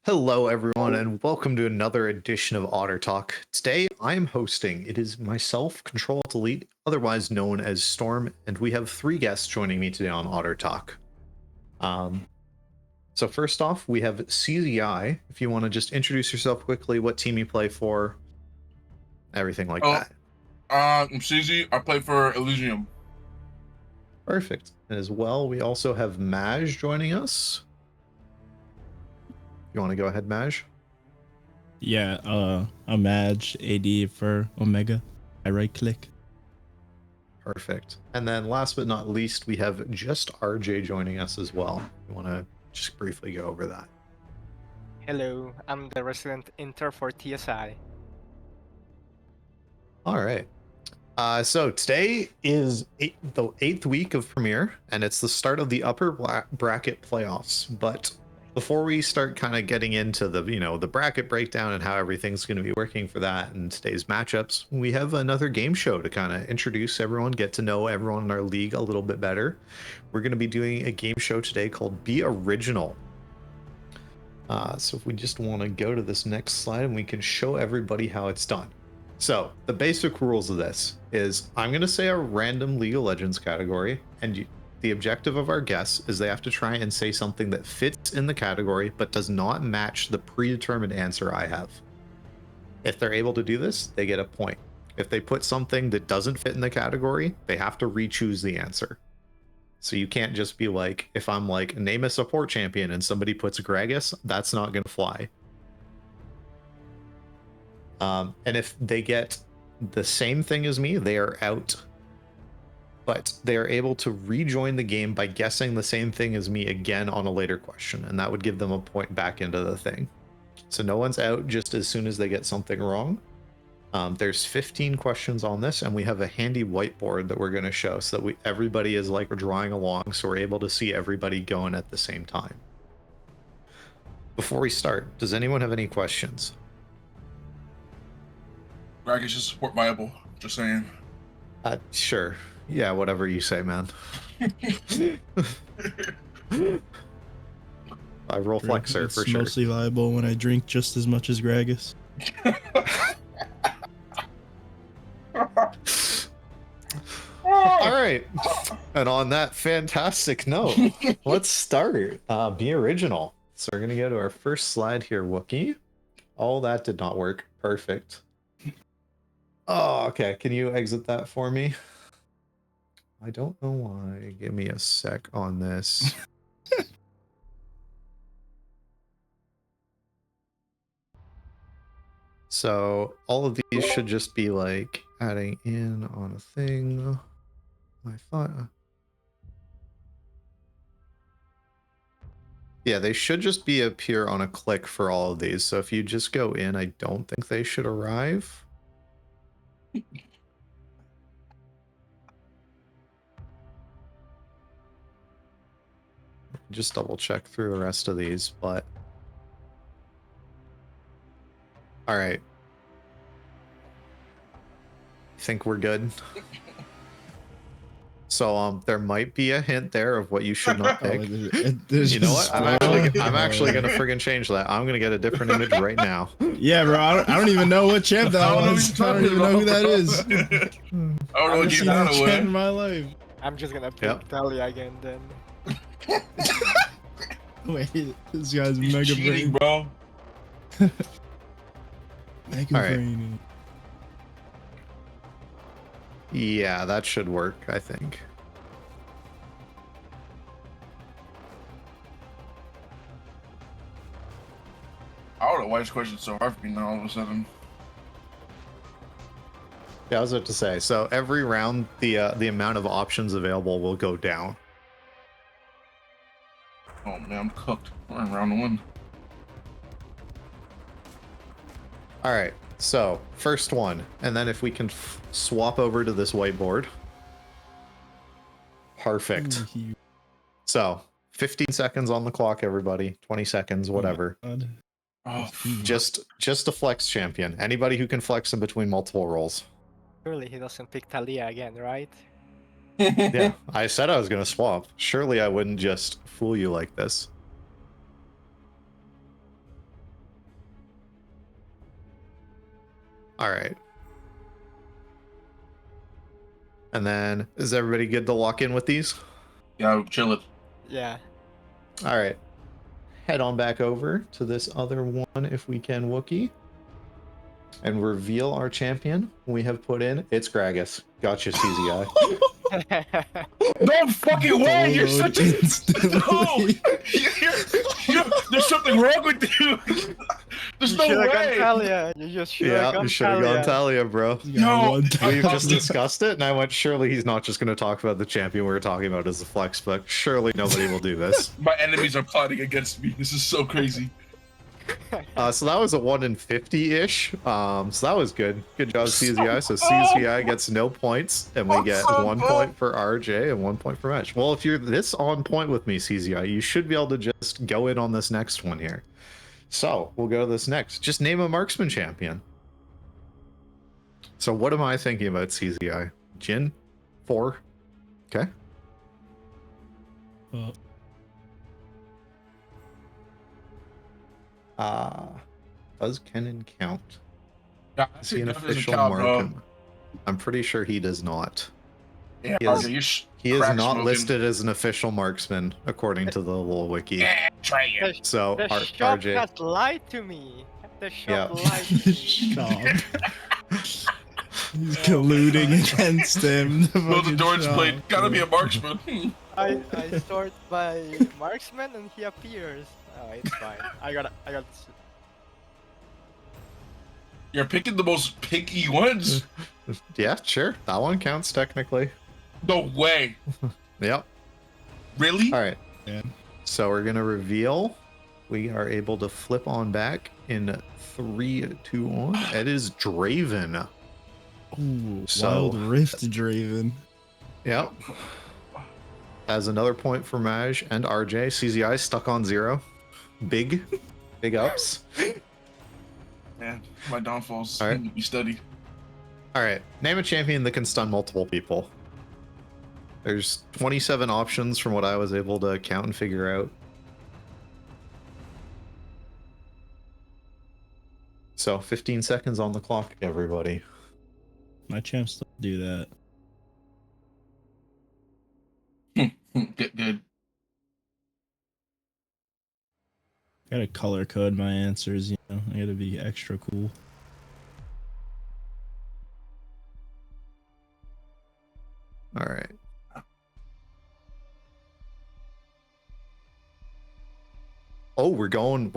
Hello, everyone, and welcome to another edition of Otter Talk. Today, I am hosting. It is myself, Control Delete, otherwise known as Storm, and we have three guests joining me today on Otter Talk. So first off, we have CZI. If you want to just introduce yourself quickly, what team you play for, everything like that. I'm CZ. I play for Elysium. Perfect. And as well, we also have Maj joining us. You want to go ahead, Maj? Yeah, I'm Madge, AD for Omega. I right click. Perfect. And then last but not least, we have just RJ joining us as well. You want to just briefly go over that? Hello, I'm the resident inter for TSI. All right. So today is the 8th week of Premiere, and it's the start of the upper bracket playoffs. But before we start kind of getting into the bracket breakdown and how everything's going to be working for that and today's matchups, we have another game show to kind of introduce everyone, get to know everyone in our league a little bit better. We're going to be doing a game show today called Be Original. So if we just want to go to this next slide and we can show everybody how it's done. So the basic rules of this is I'm going to say a random League of Legends category, and the objective of our guests is they have to try and say something that fits in the category but does not match the predetermined answer I have. If they're able to do this, they get a point. If they put something that doesn't fit in the category, they have to re-choose the answer. So you can't just be like, if I'm like, name a support champion and somebody puts Gragas, that's not going to fly. And if they get the same thing as me, they are out. But they are able to rejoin the game by guessing the same thing as me again on a later question, and that would give them a point back into the thing. So no one's out just as soon as they get something wrong. There's 15 questions on this, and we have a handy whiteboard that we're going to show so that everybody is like drawing along, so we're able to see everybody going at the same time. Before we start, does anyone have any questions? Gragas is support viable. Just saying. Sure. Yeah, whatever you say, man. I roll Flexer for sure. It's mostly viable when I drink just as much as Gragas. All right. And on that fantastic note, let's start. Be original. So we're going to go to our first slide here, Wookie. Oh, that did not work. Perfect. Oh, okay. Can you exit that for me? I don't know why. Give me a sec on this. So all of these should just be like adding in on a thing. I thought. Yeah, they should just be appear on a click for all of these. So if you just go in, I don't think they should arrive. Just double check through the rest of these, but all right. Think we're good. So there might be a hint there of what you should not pick. You know what? I'm actually gonna friggin' change that. I'm gonna get a different image right now. Yeah, bro. I don't even know what champ that was. I don't even know who that is. I don't know what seen that that champ in my life. I'm just gonna pick Talia again then. Wait, this guy's He's mega cheating, brain. bro. Mega All right. brain. Yeah, that should work, I think. I don't know why this question's so hard for me now all of a sudden. Yeah, I was about to say. So every round, the amount of options available will go down. Oh man, I'm cooked. We're in round one. All right. So first one, and then if we can swap over to this whiteboard. Perfect. So 15 seconds on the clock, everybody. 20 seconds, whatever. Oh, Just a flex champion. Anybody who can flex in between multiple roles. Surely he doesn't pick Talia again, right? Yeah, I said I was going to swap. Surely I wouldn't just fool you like this. All right. And then, is everybody good to lock in with these? Yeah, chill it. Yeah. All right. Head on back over to this other one if we can, Wookie. And reveal our champion we have put in. It's Gragas. Gotcha, CZI. No fucking way! You're Download such a instantly. there's something wrong with you. There's You no should have gone way. Talia. You just should have Yeah, gone you should have gone Talia. Talia, bro. Yo, We've just discussed it, and I went, surely he's not just going to talk about the champion we were talking about as a flex, but surely nobody will do this. My enemies are plotting against me. This is so crazy. So that was a 1 in 50-ish. So that was good. Good job, CZI. So CZI gets no points, and we get 1 point for RJ and 1 point for Mesh. Well, if you're this on point with me, CZI, you should be able to just go in on this next one here. So we'll go to this next. Just name a marksman champion. So what am I thinking about, CZI? Jin? 4? Okay. Does Kennen count? Yeah, Is he an that doesn't official count, bro. marksman? I'm pretty sure he does not. Yeah, He is- RJ, you're He is crack not smoking. listed as an official marksman according to the little wiki. Yeah, try it. So The shop RJ, has lied to me. The shop Yeah. lied to me. Stop. He's colluding against him. Well, the Doran's played. Gotta be a marksman. I sort by marksman and he appears. Oh, it's fine. I got. You're picking the most picky ones. yeah, sure, that one counts technically. No way. Yep. Really? All right. Yeah. So we're gonna reveal. We are able to flip on back in 3, 2, 1. It is Draven. Ooh, So- Wild Rift Draven. Yep. As another point for Maj and RJ. CZI stuck on 0. Big ups. Man, my downfalls All right. need to be studied. All right, name a champion that can stun multiple people. There's 27 options from what I was able to count and figure out. So 15 seconds on the clock, everybody. My champs don't do that. Get good. I gotta color code my answers, you know. I gotta be extra cool. All right. Oh, we're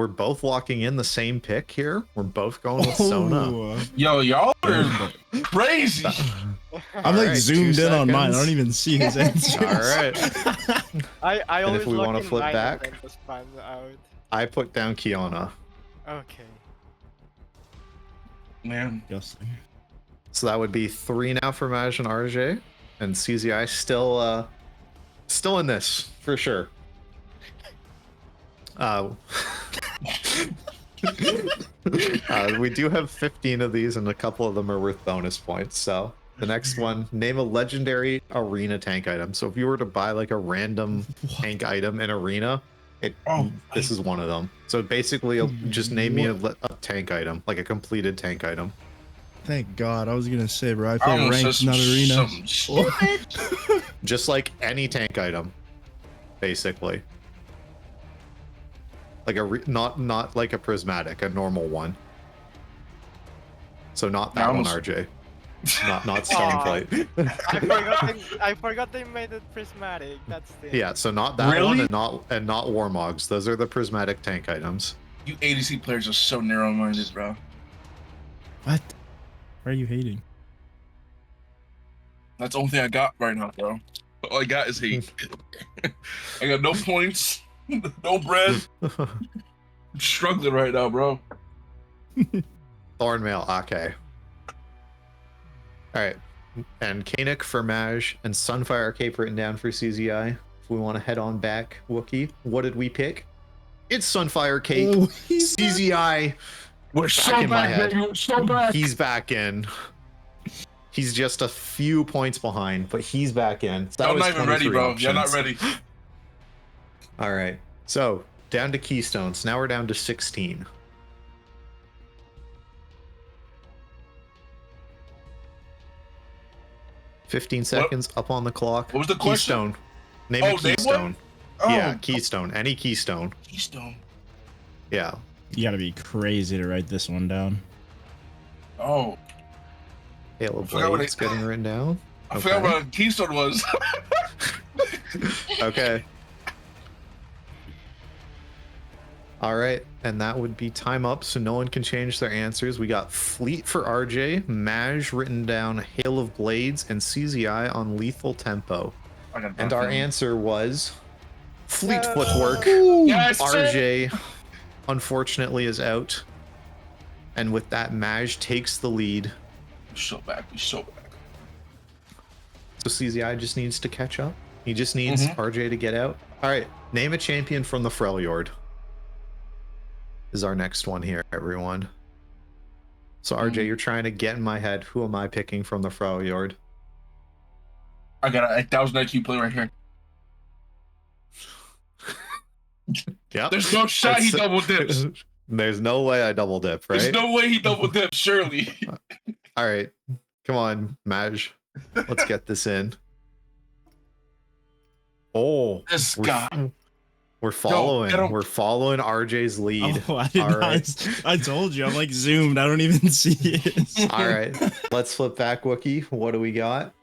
both locking in the same pick here. We're both going with Sona. Oh, Yo, y'all are crazy. I'm like Alright, 2 zoomed in on mine. I seconds. don't even see his answers. All right. I And always if we lock wanna in flip mine and back? then just find out. I put down Kiana. Okay. Man, Disgusting. So that would be 3 now for Maj and RJ. And CZI still in this, for sure. We do have 15 of these, and a couple of them are worth bonus points. So the next one, name a legendary arena tank item. So if you were to buy like a random tank item in arena, this is one of them. So basically, just name me a tank item, like a completed tank item. Thank God. I was gonna say, bro, I I play almost ranked, said not arena. something stupid. Just like any tank item, basically. Like not like a prismatic, a normal one. So not that one, RJ. Not Stoneplate. I forgot they made it prismatic. That's the Yeah, so not that one, Really? and not Warmogs. Those are the prismatic tank items. You ADC players are so narrow-minded, bro. What? Why are you hating? That's the only thing I got right now, bro. All I got is hate. I got no points, no bread. I'm struggling right now, bro. Thornmail, okay. Alright. And Kanik for Maj, and Sunfire Cape written down for CZI. If we want to head on back, Wookie, what did we pick? It's Sunfire Cape. Oh, he's CZI. We're Back in my head. baby. So back. He's back in. He's just a few points behind, but he's back in. So that I'm was not even ready, 23 bro. You're not options. ready. All right. So down to Keystones. Now we're down to 16. 15 seconds up on the clock. What was the question? Keystone. Name Oh, a name one? keystone. Oh, Yeah, keystone. Any keystone. Keystone. Yeah. You gotta be crazy to write this one down. Oh, Hail of forgot what Blades getting written down. I forgot what a keystone was. Okay. All right, and that would be time up, so no one can change their answers. We got Fleet for RJ, Maj written down, Hail of Blades, and CZI on Lethal Tempo. I got a And bad our feeling. answer was Fleet Footwork. Yes, RJ, unfortunately, is out. And with that, Maj takes the lead. We're so back. We're so back. So CZI just needs to catch up. He just needs RJ to get out. All right, name a champion from the Freljord. Is our next one here, everyone. So RJ, you're trying to get in my head. Who am I picking from the Freljord? I got a 1,000 IQ play right here. Yeah. There's no shot he double dips. There's no way I double dip, right? There's no way he double dips, surely. All right. Come on, Maj. Let's get this in. Oh, This guy. we're following. get him. We're following RJ's lead. Oh, I did All not. right. I told you. I'm like zoomed. I don't even see it. All right. Let's flip back, Wookie. What do we got?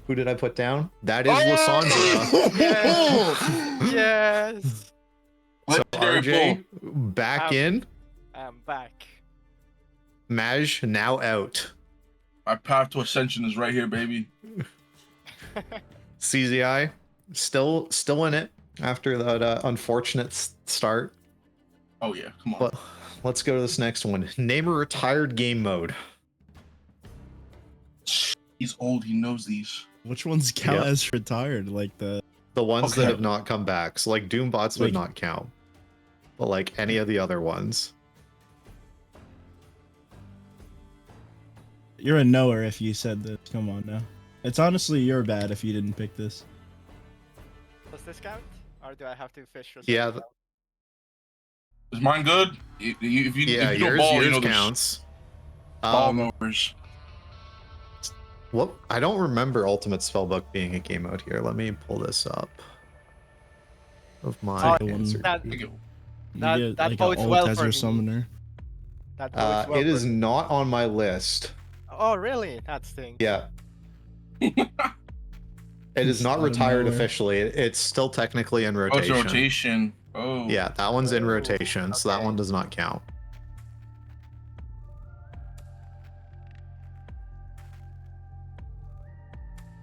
Who did I put down? That is Oh! Lissandra. Yes. Yes. So Legendary RJ back in. I'm back. Maj now out. My path to ascension is right here, baby. CZI still in it after that unfortunate start. Oh yeah, come on. But let's go to this next one. Name a retired game mode. He's old. He knows these. Which ones count Yep. as retired? Like the The ones Okay. that have not come back. So like Doombots would Like- not count. But like any of the other ones. you're a knower if you said this. Come on now. It's honestly your bad if you didn't pick this. Does this count? Or do I have to fish for Yeah, something else? Is mine good? If you Yeah, if you yours, do ball, yours you know there's counts. ball knowers. What? I don't remember Ultimate Spellbook being a game mode here. Let me pull this up. Of my Oh, answer. that- Thank you. You That- get, that like, bodes an well alt for as your me. summoner. That bodes well It is for me. not on my list. Oh, really? That stinks. Yeah. It is It's not out of retired nowhere. officially. It's still technically in Oh, it's rotation. a rotation. Oh. Yeah, that one's in Oh, rotation, so that okay. one does not count.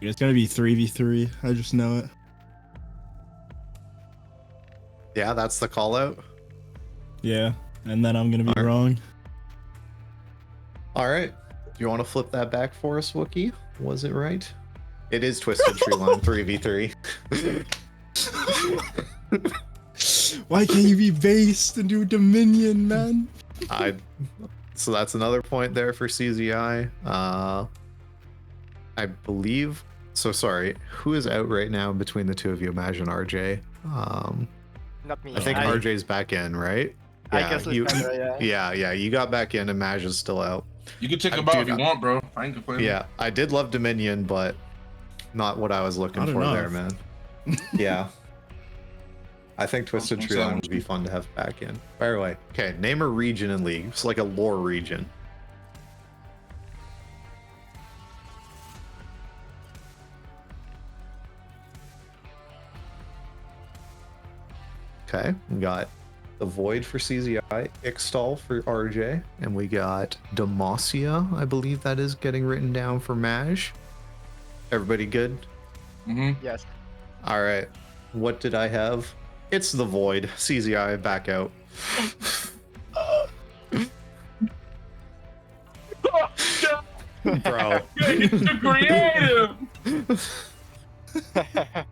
It's gonna be 3v3. I just know it. Yeah, that's the call out. Yeah, and then I'm gonna be Alright. wrong. All right. Do you want to flip that back for us, Wookie? Was it right? It is Twisted Tree Line 3v3. Why can't you be based and do Dominion, man? So that's another point there for CZI. I believe. So sorry. Who is out right now between the two of you? Imagine RJ. Not me. I think RJ's back in, right? I guess Lissandra, yeah. Yeah. You got back in, and Maj is still out. You can take I him out do if you not- want, bro. I ain't complaining. Yeah, I did love Dominion, but not what I was looking Not for enough. there, man. Yeah. I think Twisted Don't Tree say Line that would be fun to have back in. Fire away. Okay, name a region in League. It's like a lore region. Okay, we got the Void for CZI, Ixtal for RJ, and we got Demacia, I believe that is getting written down for Maj. Everybody good? Mm-hmm. Yes. All right. What did I have? It's the Void. CZI back out. Bro. It's the creative.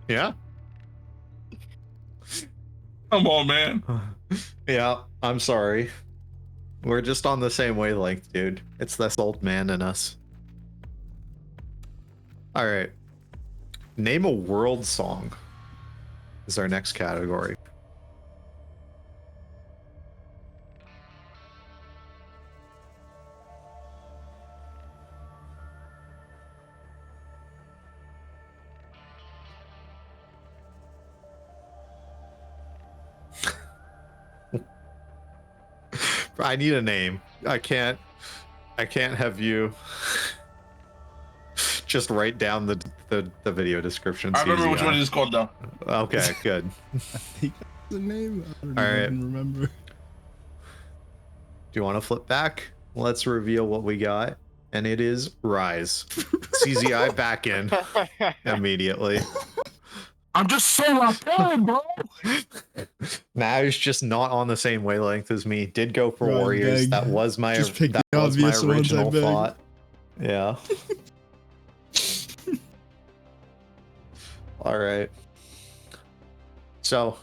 Yeah. Come on, man. Yeah, I'm sorry. We're just on the same wavelength, dude. It's this old man in us. All right. Name a world song is our next category. I need a name. I can't have you just write down the video description. I remember which CZI. one it is called now. Okay, good. I think that's the name. I don't All right. even remember. Do you want to flip back? Let's reveal what we got. And it is Rise. CZI back in immediately. I'm just so out there, bro. Maj just not on the same wavelength as me. Did go for Bro, I Warriors. beg. That was my Just pick that the was my obvious ones, I original beg. thought. Yeah. All right. So,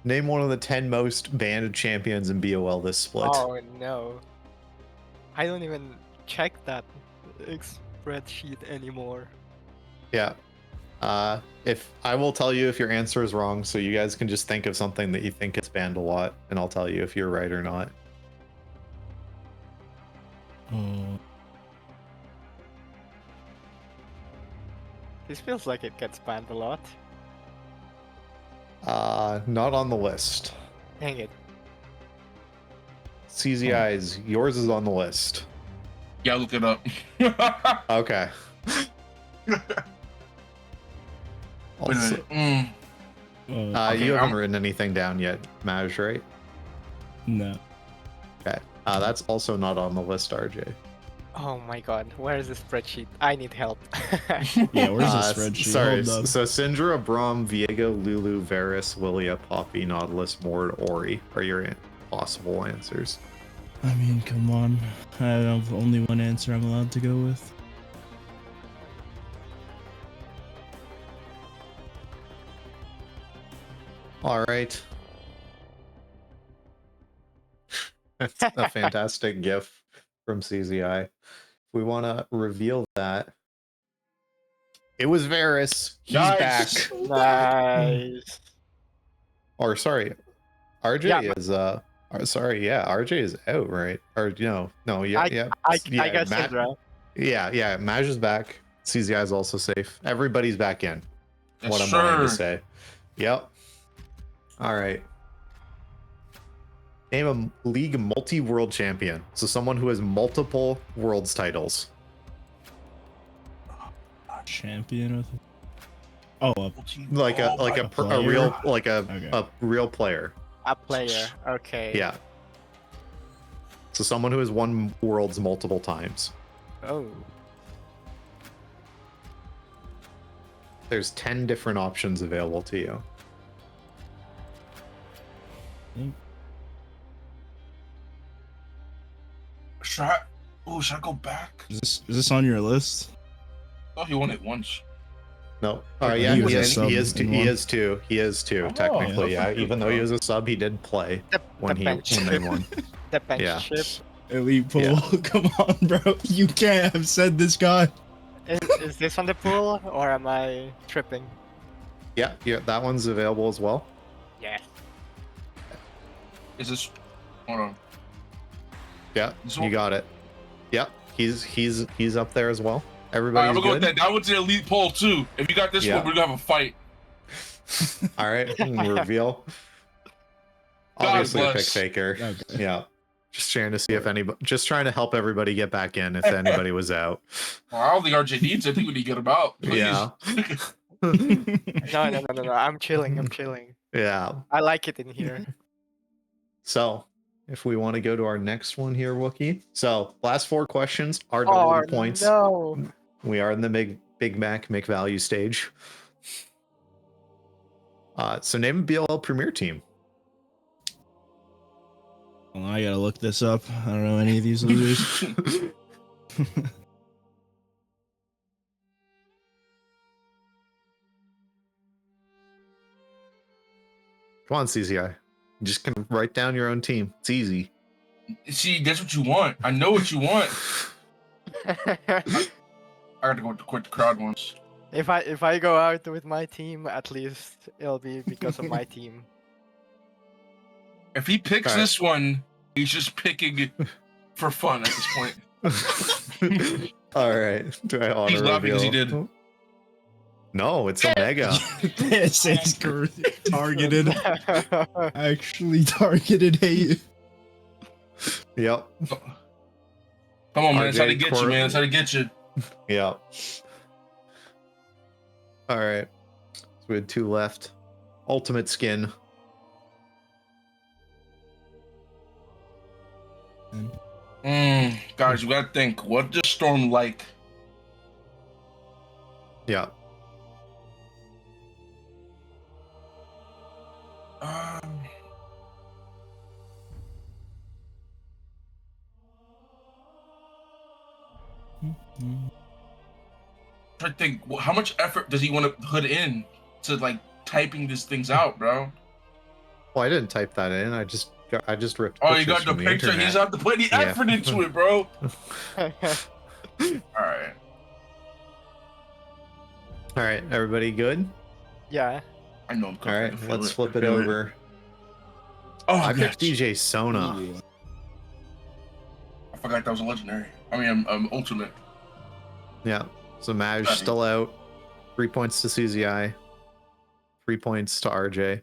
name one of the 10 most banned champions in BOL this split. Oh no. I don't even check that spreadsheet anymore. Yeah. If I will tell you if your answer is wrong, so you guys can just think of something that you think is banned a lot, and I'll tell you if you're right or not. Oh, This feels like it gets banned a lot. Not on the list. Dang it. CZI's, yours is on the list. Yeah, look it up. Okay. Also, Mm. okay, you haven't I'm- written anything down yet, Maj, right? no. Okay. That's also not on the list, RJ. Oh my god, where is the spreadsheet? I need help. Yeah, where's the Uh, spreadsheet? Sorry. Hold up. So Syndra, Braum, Viego, Lulu, Varus, Lilia, Poppy, Nautilus, Mord, Ori are your possible answers. I mean, come on. I have only one answer I'm allowed to go with. All right. That's a fantastic GIF from CZI. If we want to reveal that, it was Varus. He's Nice. back. Nice. Or sorry, RJ Yeah, is sorry, yeah, RJ is out, right? Or no, yeah, I yeah, guess Syndra. yeah, Maj is back. CZI is also safe. Everybody's back in. Yes, what I'm sir. wanting to say. Yep. All right. Name a league multi-world champion. So someone who has multiple worlds titles. Champion with. Oh, Like a player? real Okay. a real player. A player. Okay. Yeah. So someone who has won worlds multiple times. Oh. There's 10 different options available to you. Should I go back? Is this on your list? Oh, he won it once. No. Like, Yeah, he he was a is, sub he is two. in He one. is two. He is two. Oh, Technically, yeah. that's Even though he was a sub, he did play The when bench. they won. The bench Yeah. ship. Elite pool. Yeah. Come on, bro. You can't have said this guy. Is this on the pool or am I tripping? Yeah, that one's available as well. Yes. Is this? Hold on. Yeah, This you one? got it. Yep, he's up there as well. Alright, Everybody's I'm gonna go with good. that. That one's the elite poll too. If you got this Yeah. one, we're gonna have a fight. All right, reveal. God Obviously, a pick bless. faker. Okay. Yeah, just trying to see if anybody, just trying to help everybody get back in if anybody was out. Well, I don't think RJ needs it. I think we need to get him out. Please. Yeah, No. I'm chilling. I'm chilling. yeah. I like it in here. So, if we want to go to our next one here, Wookie. So, last 4 questions are double Oh points. no. We are in the Big Mac McValue stage. So name a BLL Premier team. Well, I gotta look this up. I don't know any of these losers. Come on, CCI. You just can write down your own team. It's easy. See, that's what you want. I know what you want. I got to go quit the crowd once. If I go out with my team, at least it'll be because of my team. If he picks Alright. this one, he's just picking for fun at this point. All right. Do I auto He's laughing 'cause he reveal? did. No, it's Omega. This is targeted. Actually targeted hate. Yep. Come on, man. That's how RJ to get you, man. That's how to get you. Yep. All right. So we had 2 left. Ultimate skin. Guys, you gotta think. What does Storm like? Yeah. I think. How much effort does he want to put in to like typing these things out, bro? Well, I didn't type that in. I just ripped Oh, pictures you got the from the picture. internet. He's have to put any Yeah. effort into it, bro. All right. All right, everybody good? Yeah. I know I'm cooking. All I right, can feel let's it. flip I it feel over. Oh, I yes. picked DJ Sona. Ooh. I forgot that was a legendary. I mean, ultimate. Yeah. So Maj still out. 3 points to CZI. 3 points to RJ.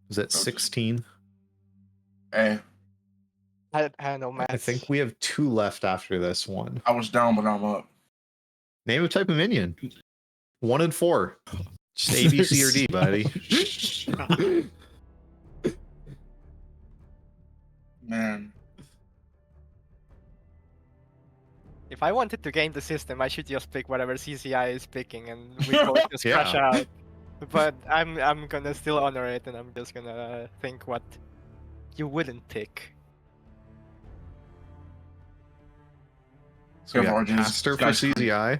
Is it 16? Hey, I don't know, man. I think we have 2 left after this one. I was down, but I'm up. Name a type of minion. 1 and 4. Just A, B, C, or D, buddy. Man. If I wanted to game the system, I should just pick whatever CCI is picking, and we both just crash Yeah. out. But I'm gonna still honor it, and I'm just gonna think what you wouldn't pick. So we Careful, got RJ, this Caster for guy's CZI.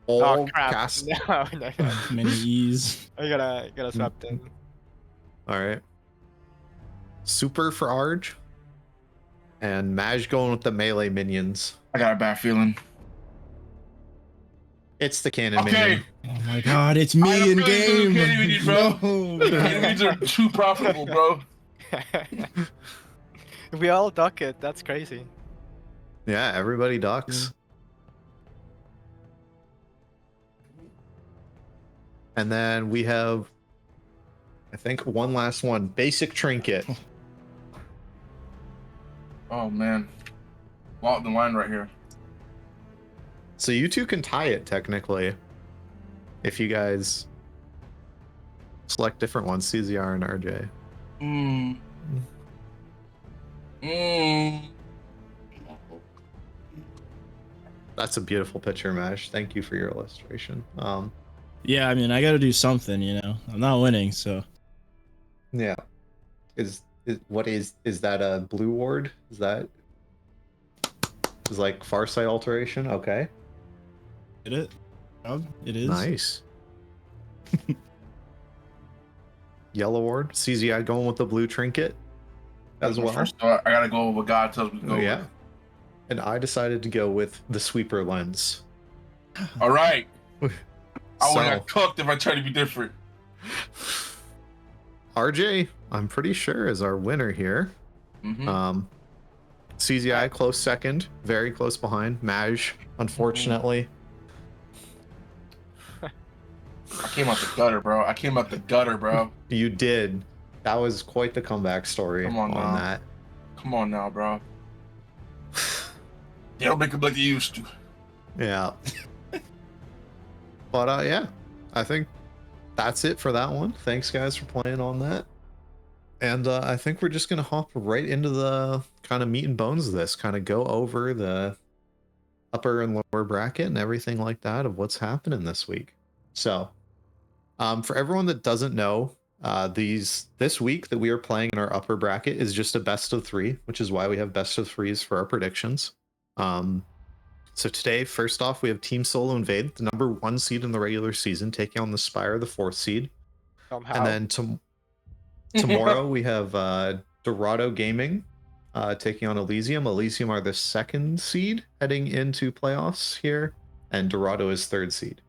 Oh All crap! cast. No, no, no. Many E's. I gotta swap them. All right. Super for Arj. And Maj going with the melee minions. I got a bad feeling. It's the cannon Okay. minion. Oh my god, it's I me don't in feel like doing game. candy with you, bro. No. Enemies are too profitable, bro. We all duck it. That's crazy. Yeah, everybody ducks. And then we have, I think, one last one. Basic trinket. Oh man, walk the line right here. So you two can tie it technically. If you guys select different ones, CZR and RJ. That's a beautiful picture, Mash. Thank you for your illustration. Yeah, I mean, I gotta do something, you know. I'm not winning, so. Yeah. Is that a blue ward? Is like Farsight alteration? Okay. It is. Nice. Yellow ward. CZI going with the blue trinket as well. First thought, I gotta go with what God tells me to go Yeah. with. And I decided to go with the sweeper lens. All right. I So, would have cooked if I tried to be different. RJ, I'm pretty sure, is our winner here. CZI close second, very close behind. Maj, unfortunately. I came out the gutter, bro. You did. That was quite the comeback story Come on now. that. Come on now, bro. They don't make them like they used to. Yeah. But yeah, I think that's it for that one. Thanks guys for playing on that. And I think we're just gonna hop right into the kind of meat and bones of this, kind of go over the upper and lower bracket and everything like that of what's happening this week. So for everyone that doesn't know, this week that we are playing in our upper bracket is just a best of 3, which is why we have best of 3s for our predictions. So today, first off, we have Team Solo Invade, the number 1 seed in the regular season, taking on the Spire, the 4th seed. Somehow. And then tomorrow we have Dorado Gaming taking on Elysium. Elysium are the 2nd seed heading into playoffs here, and Dorado is 3rd seed.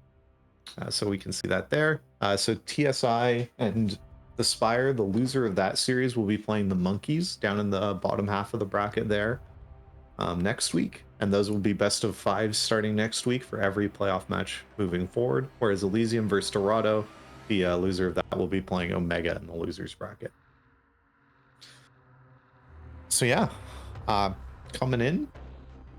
So we can see that there. So TSI and the Spire, the loser of that series, will be playing the Monkeys down in the bottom half of the bracket there next week. And those will be best of 5s starting next week for every playoff match moving forward. Whereas Elysium versus Dorado, the loser of that will be playing Omega in the losers bracket. So yeah, coming in,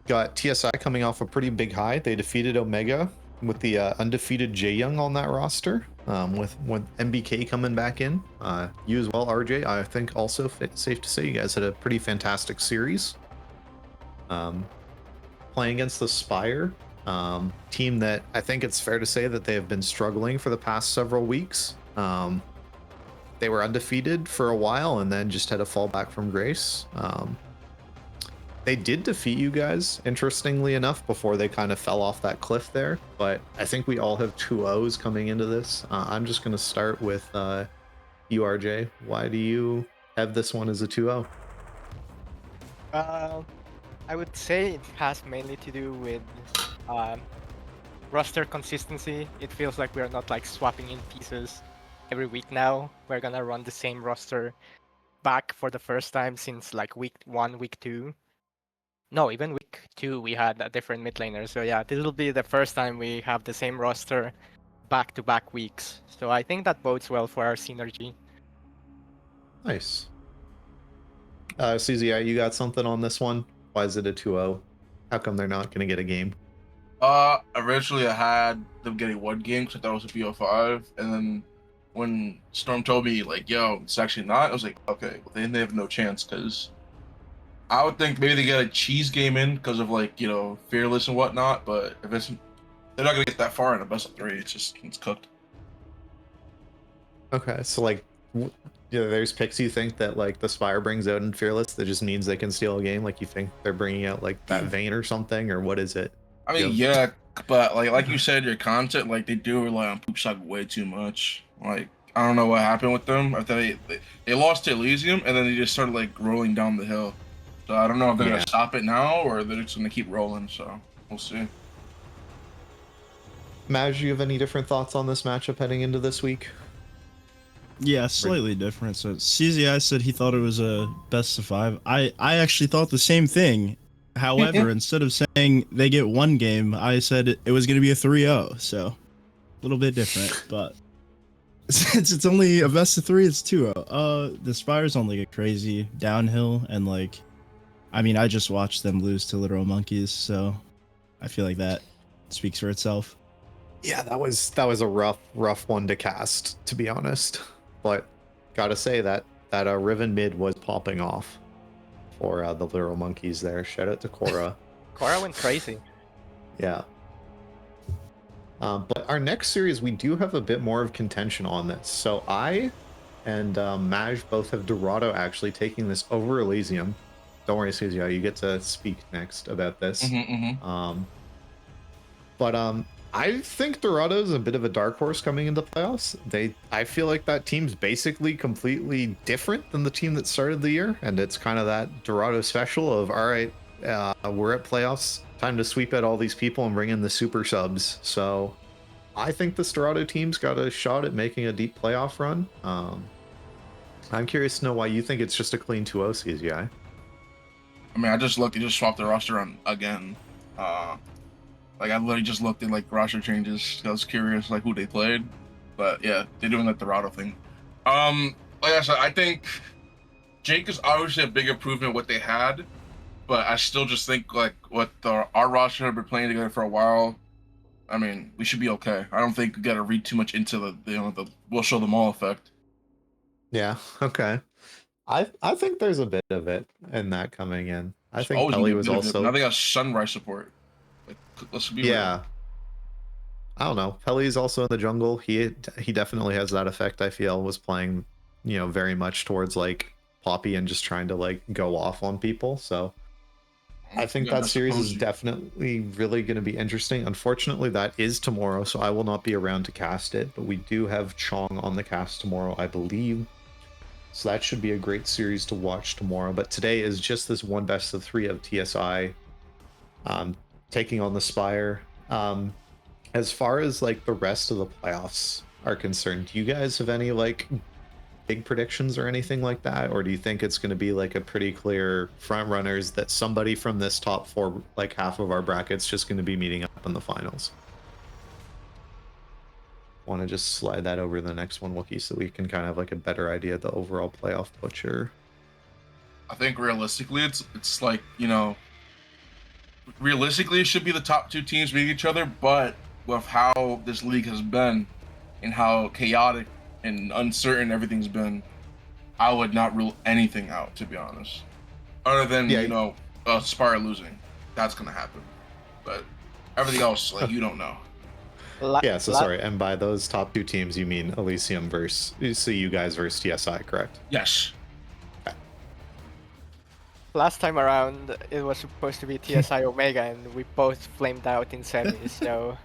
got TSI coming off a pretty big high. They defeated Omega with the undefeated Jae Young on that roster. With MBK coming back in, you as well, RJ. I think also safe to say you guys had a pretty fantastic series. Playing against the Spire team that I think it's fair to say that they have been struggling for the past several weeks. They were undefeated for a while and then just had a fall back from grace. They did defeat you guys, interestingly enough, before they kind of fell off that cliff there. But I think we all have 2-0s coming into this. I'm just going to start with you, RJ. Why do you have this one as a 2-0? I would say it has mainly to do with roster consistency. It feels like we're not like swapping in pieces every week now. We're gonna run the same roster back for the first time since like week 1, week 2. No, even week 2 we had a different mid laner. So yeah, this will be the first time we have the same roster back-to-back weeks. So I think that bodes well for our synergy. Nice. CZI, you got something on this one? Why is it a 2-0? How come they're not going to get a game? Originally I had them getting 1 game because I thought it was a BO5, and then when Storm told me like, "Yo, it's actually not," I was like, "Okay, well, then they have no chance." Because I would think maybe they get a cheese game in because of like fearless and whatnot, but if it's they're not gonna get that far in a best of 3. It's cooked. Okay, so like, there's picks you think that like the Spire brings out in Fearless that just means they can steal a game. Like you think they're bringing out like that Vayne or something, or what is it? I mean, yeah, but like you said, your content, like they do rely on Poop Shock way too much. Like I don't know what happened with them. I thought they lost to Elysium and then they just started like rolling down the hill. So I don't know if they're gonna stop it now or they're just gonna keep rolling. So we'll see. Maj, you have any different thoughts on this matchup heading into this week? Yeah, slightly different. So CZI said he thought it was a best of 5. I actually thought the same thing. However, instead of saying they get 1 game, I said it was going to be a 3-0. So a little bit different, but since it's only a best of 3, it's 2-0. The Spire's on like a crazy downhill, and like, I mean, I just watched them lose to literal monkeys, so I feel like that speaks for itself. Yeah, that was a rough one to cast, to be honest. But gotta say that Riven mid was popping off for the literal monkeys there. Shout out to Korra. Korra went crazy. Yeah. But our next series, we do have a bit more of contention on this. So I and Maj both have Dorado actually taking this over Elysium. Don't worry, Suzy, you get to speak next about this. I think Dorado's a bit of a dark horse coming into playoffs. I feel like that team's basically completely different than the team that started the year, and it's kind of that Dorado special of, all right, we're at playoffs, time to sweep out all these people and bring in the super subs. So I think this Dorado team's got a shot at making a deep playoff run. I'm curious to know why you think it's just a clean 2-0 CZI. I mean, I just looked. He just swapped the roster on again. Like I literally just looked at like roster changes. I was curious like who they played, but yeah, they're doing like the Dorado thing. Like I said, I think Jake is obviously a big improvement what they had, but I still just think like what our roster have been playing together for a while. I mean, we should be okay. I don't think we got to read too much into the we'll show them all effect. Yeah. Okay. I think there's a bit of it in that coming in. I It's think always Pelly gonna be a was bit of it, also. but now they got Sunrise support. Like, let's be Yeah. I don't know. Pelly's also in the jungle. He definitely has that effect. I feel was playing, very much towards like Poppy and just trying to like go off on people. So real. I think Yeah, that that's series is opposing. definitely really going to be interesting. Unfortunately, that is tomorrow, so I will not be around to cast it. But we do have Chong on the cast tomorrow, I believe. So that should be a great series to watch tomorrow. But today is just this one best of 3 of TSI taking on the Spire. As far as like the rest of the playoffs are concerned, do you guys have any like big predictions or anything like that? Or do you think it's going to be like a pretty clear front runners that somebody from this top 4, like half of our brackets, just going to be meeting up in the finals? Want to just slide that over to the next one, Wookie, so we can kind of have like a better idea of the overall playoff picture. I think realistically, it's like, you know, realistically it should be the top two teams meeting each other, but with how this league has been and how chaotic and uncertain everything's been, I would not rule anything out, to be honest. Other than, Yeah. you know, Spire losing. That's gonna happen. But everything else, like, you don't know. Yeah, so sorry, and by those top two teams, you mean Elysium versus, so you guys versus TSI, correct? Yes. Last time around, it was supposed to be TSI Omega, and we both flamed out in semis. So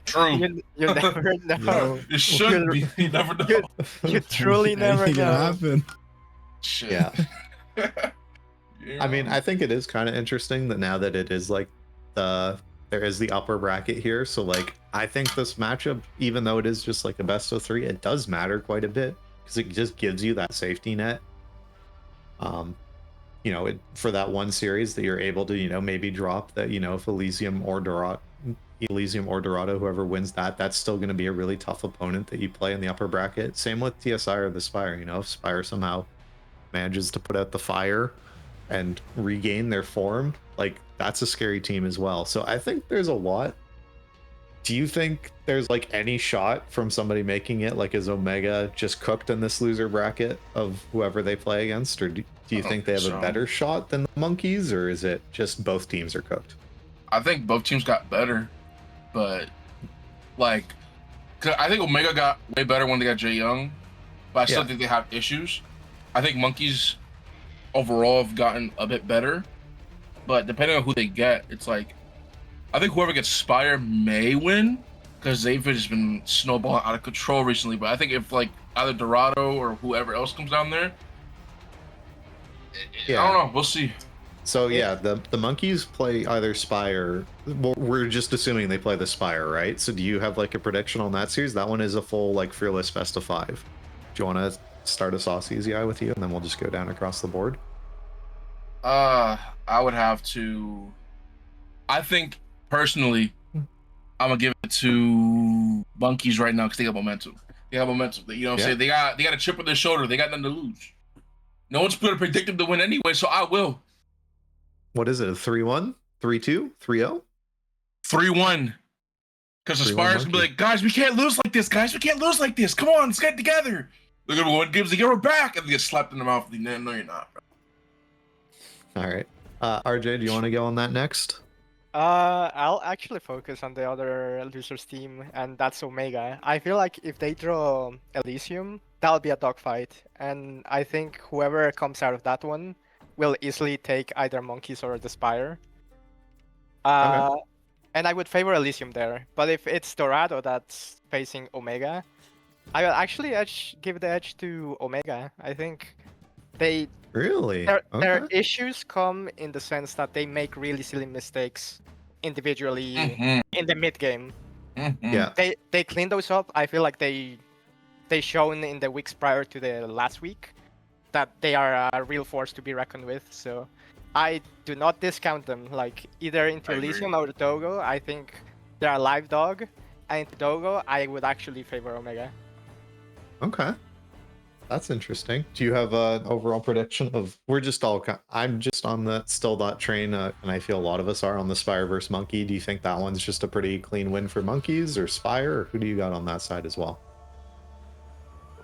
True. you never know. It should be. You never know. You truly never Anything can know. happen. Shit. Yeah. Yeah. I mean, I think it is kind of interesting that now that it is like there is the upper bracket here. So like, I think this matchup, even though it is just like a best of 3, it does matter quite a bit because it just gives you that safety net. You know, for that one series that you're able to, you know, maybe drop that, you know, if Elysium or Dorado, whoever wins that, that's still going to be a really tough opponent that you play in the upper bracket. Same with TSI or the Spire. You know, if Spire somehow manages to put out the fire and regain their form, like, that's a scary team as well. So I think there's a lot. Do you think there's like any shot from somebody making it? Like, is Omega just cooked in this loser bracket of whoever they play against, or do you think they have a better shot than the Monkeys, or is it just both teams are cooked? I think both teams got better, but like, 'cause I think Omega got way better when they got Jay Young, but I still think they have issues. I think Monkeys overall have gotten a bit better, but depending on who they get, it's like, I think whoever gets Spire may win because they've just been snowballing out of control recently. But I think if like either Dorado or whoever else comes down there, I don't know. We'll see. So yeah, the Monkeys play either Spire. Well, we're just assuming they play the Spire, right? So do you have like a prediction on that series? That one is a full like fearless best of 5. Do you want to start us off, CZI, with you, and then we'll just go down across the board? I would have to. I think personally, I'm gonna give it to Monkeys right now because they got momentum. They got momentum. You know what I'm saying? They got a chip on their shoulder. They got nothing to lose. No one's going to predict them to win anyway, so I will. What is it? A 3-1, 3-2, 3-0, 3-1. Because the Spire's gonna be like, guys, we can't lose like this. Guys, we can't lose like this. Come on, let's get together. They're gonna go gives the hero back, and they get slapped in the mouth. No, you're not, bro. All right. RJ, do you want to go on that next? I'll actually focus on the other losers team, and that's Omega. I feel like if they draw Elysium, that'll be a dogfight, and I think whoever comes out of that one will easily take either Monkeys or the Spire. Okay. And I would favor Elysium there, but if it's Dorado that's facing Omega, I will actually give the edge to Omega. I think Really? their issues come in the sense that they make really silly mistakes individually in the mid game. Yeah. They clean those up. I feel like they shown in the weeks prior to the last week that they are a real force to be reckoned with. So I do not discount them. Like, either into Elysium or Dogo, I think they're a live dog. And into Dogo, I would actually favor Omega. Okay. That's interesting. Do you have an overall prediction of? I'm just on that train, and I feel a lot of us are on the Spire versus Monkey. Do you think that one's just a pretty clean win for Monkeys or Spire, or who do you got on that side as well?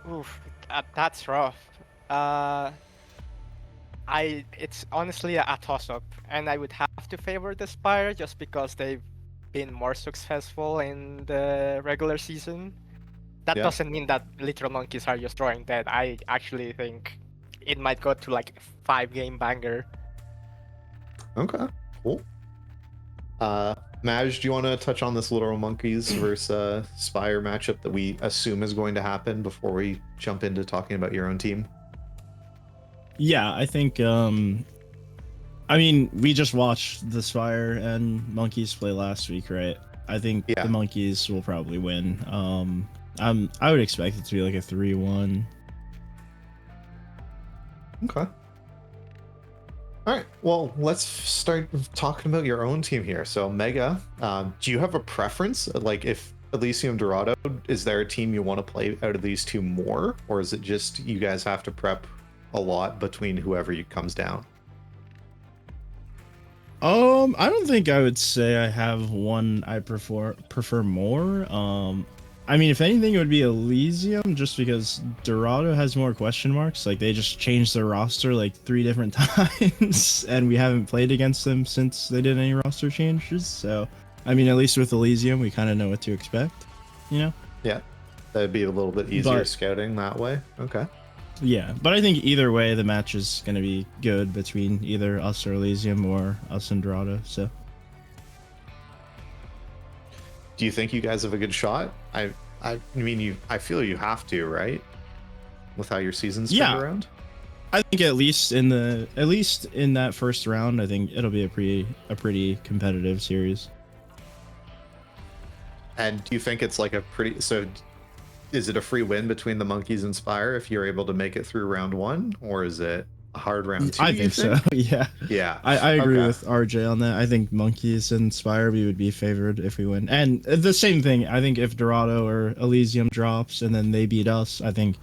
Oof, that's rough. It's honestly a toss-up, and I would have to favor the Spire just because they've been more successful in the regular season. That doesn't mean that literal Monkeys are just drawing dead. I actually think it might go to like a 5-game banger. Okay, cool. Maj, do you want to touch on this literal Monkeys versus Spire matchup that we assume is going to happen before we jump into talking about your own team? Yeah, I think I mean, we just watched the Spire and Monkeys play last week, right? I think the Monkeys will probably win. I would expect it to be like a 3-1. Okay. All right. Well, let's start talking about your own team here. So, Mega, do you have a preference? Like, if Elysium Dorado, is there a team you want to play out of these two more, or is it just you guys have to prep a lot between whoever comes down? I don't think I would say I have one I prefer more. I mean, if anything, it would be Elysium, just because Dorado has more question marks. Like, they just changed their roster like 3 different times, and we haven't played against them since they did any roster changes. So, I mean, at least with Elysium, we kind of know what to expect, you know? Yeah, that'd be a little bit easier But- scouting that way. Okay. Yeah, but I think either way, the match is going to be good between either us or Elysium or us and Dorado. So, Do you think you guys have a good shot? I mean, I feel you have to, right? With how your season's turned Yeah. around. I think at least in that first round, I think it'll be a pretty competitive series. And do you think it's like a pretty so? Is it a free win between the Monkeys and Spire if you're able to make it through round 1, or is it a hard round 2? I you think so. Yeah. Yeah. I agree Okay. with RJ on that. I think Monkeys and Spire, we would be favored if we win. And the same thing, I think if Dorado or Elysium drops and then they beat us, I think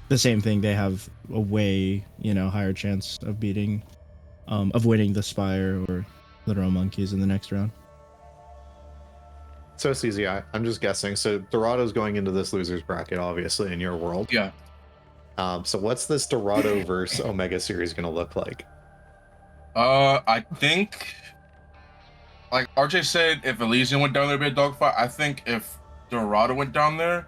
the same thing, they have a way, higher chance of winning the Spire or literal Monkeys in the next round. So it's easy. I'm just guessing. So Dorado's going into this losers bracket, obviously, in your world. Yeah. So what's this Dorado versus Omega series going to look like? I think, like RJ said, if Elysium went down there, it'd be a dogfight. I think if Dorado went down there,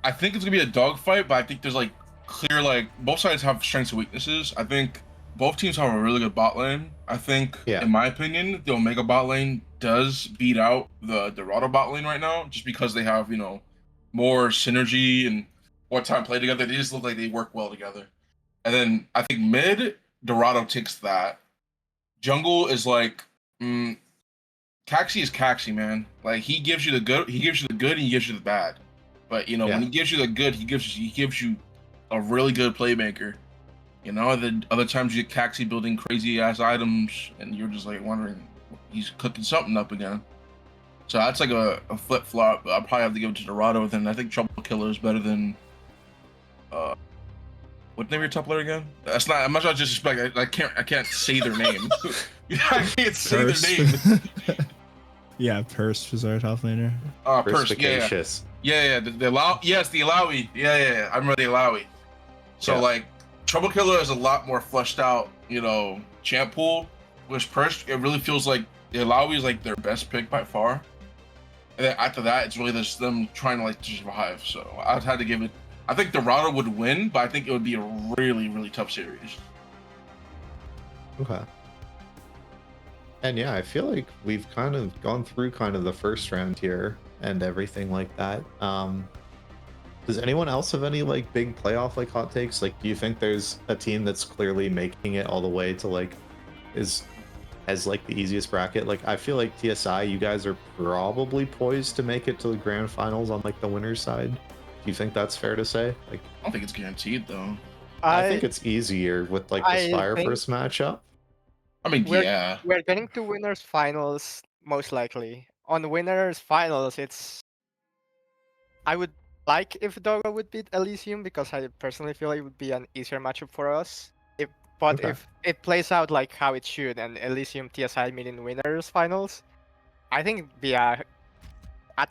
I think it's gonna be a dogfight. But I think there's like clear, like both sides have strengths and weaknesses. I think both teams have a really good bot lane. I think, Yeah. in my opinion, the Omega bot lane does beat out the Dorado bot lane right now, just because they have more synergy and more time play together. They just look like they work well together. And then I think mid, Dorado takes that. Jungle is like, Caxi is Caxi, man. Like he gives you the good, and he gives you the bad. But Yeah. when he gives you the good, he gives you a really good playmaker. The other times you get Caxi building crazy ass items, and you're just like wondering he's cooking something up again. So that's like a flip flop. I'll probably have to give it to Dorado. Then I think Trouble Killer is better than what name of your top player again? That's not. I'm not trying to disrespect. I can't say their name. I can't say their name. Yeah, Purse was our top laner. Purse. Yeah. Perspicacious. Yeah. The Alawi. Yeah. I remember the Alawi. So Yeah. like, Trouble Killer is a lot more fleshed out, champ pool. Which Purse, it really feels like the Alawi is like their best pick by far. And then after that, it's really just them trying to like survive. So I'd had to give it. I think Dorado would win, but I think it would be a really, really tough series. Okay. And yeah, I feel like we've kind of gone through kind of the first round here and everything like that. Does anyone else have any like big playoff like hot takes? Like, do you think there's a team that's clearly making it all the way to like has like the easiest bracket? Like, I feel like TSI, you guys are probably poised to make it to the grand finals on like the winner's side. Do you think that's fair to say? Like, I don't think it's guaranteed though. I think it's easier with like the I Spire think- first matchup. I mean, We're- yeah. We're getting to winners finals most likely. On winners finals, I would like if Dogo would beat Elysium because I personally feel it would be an easier matchup for us. But Okay. if it plays out like how it should and Elysium TSI meet in winners finals, I think it'd be at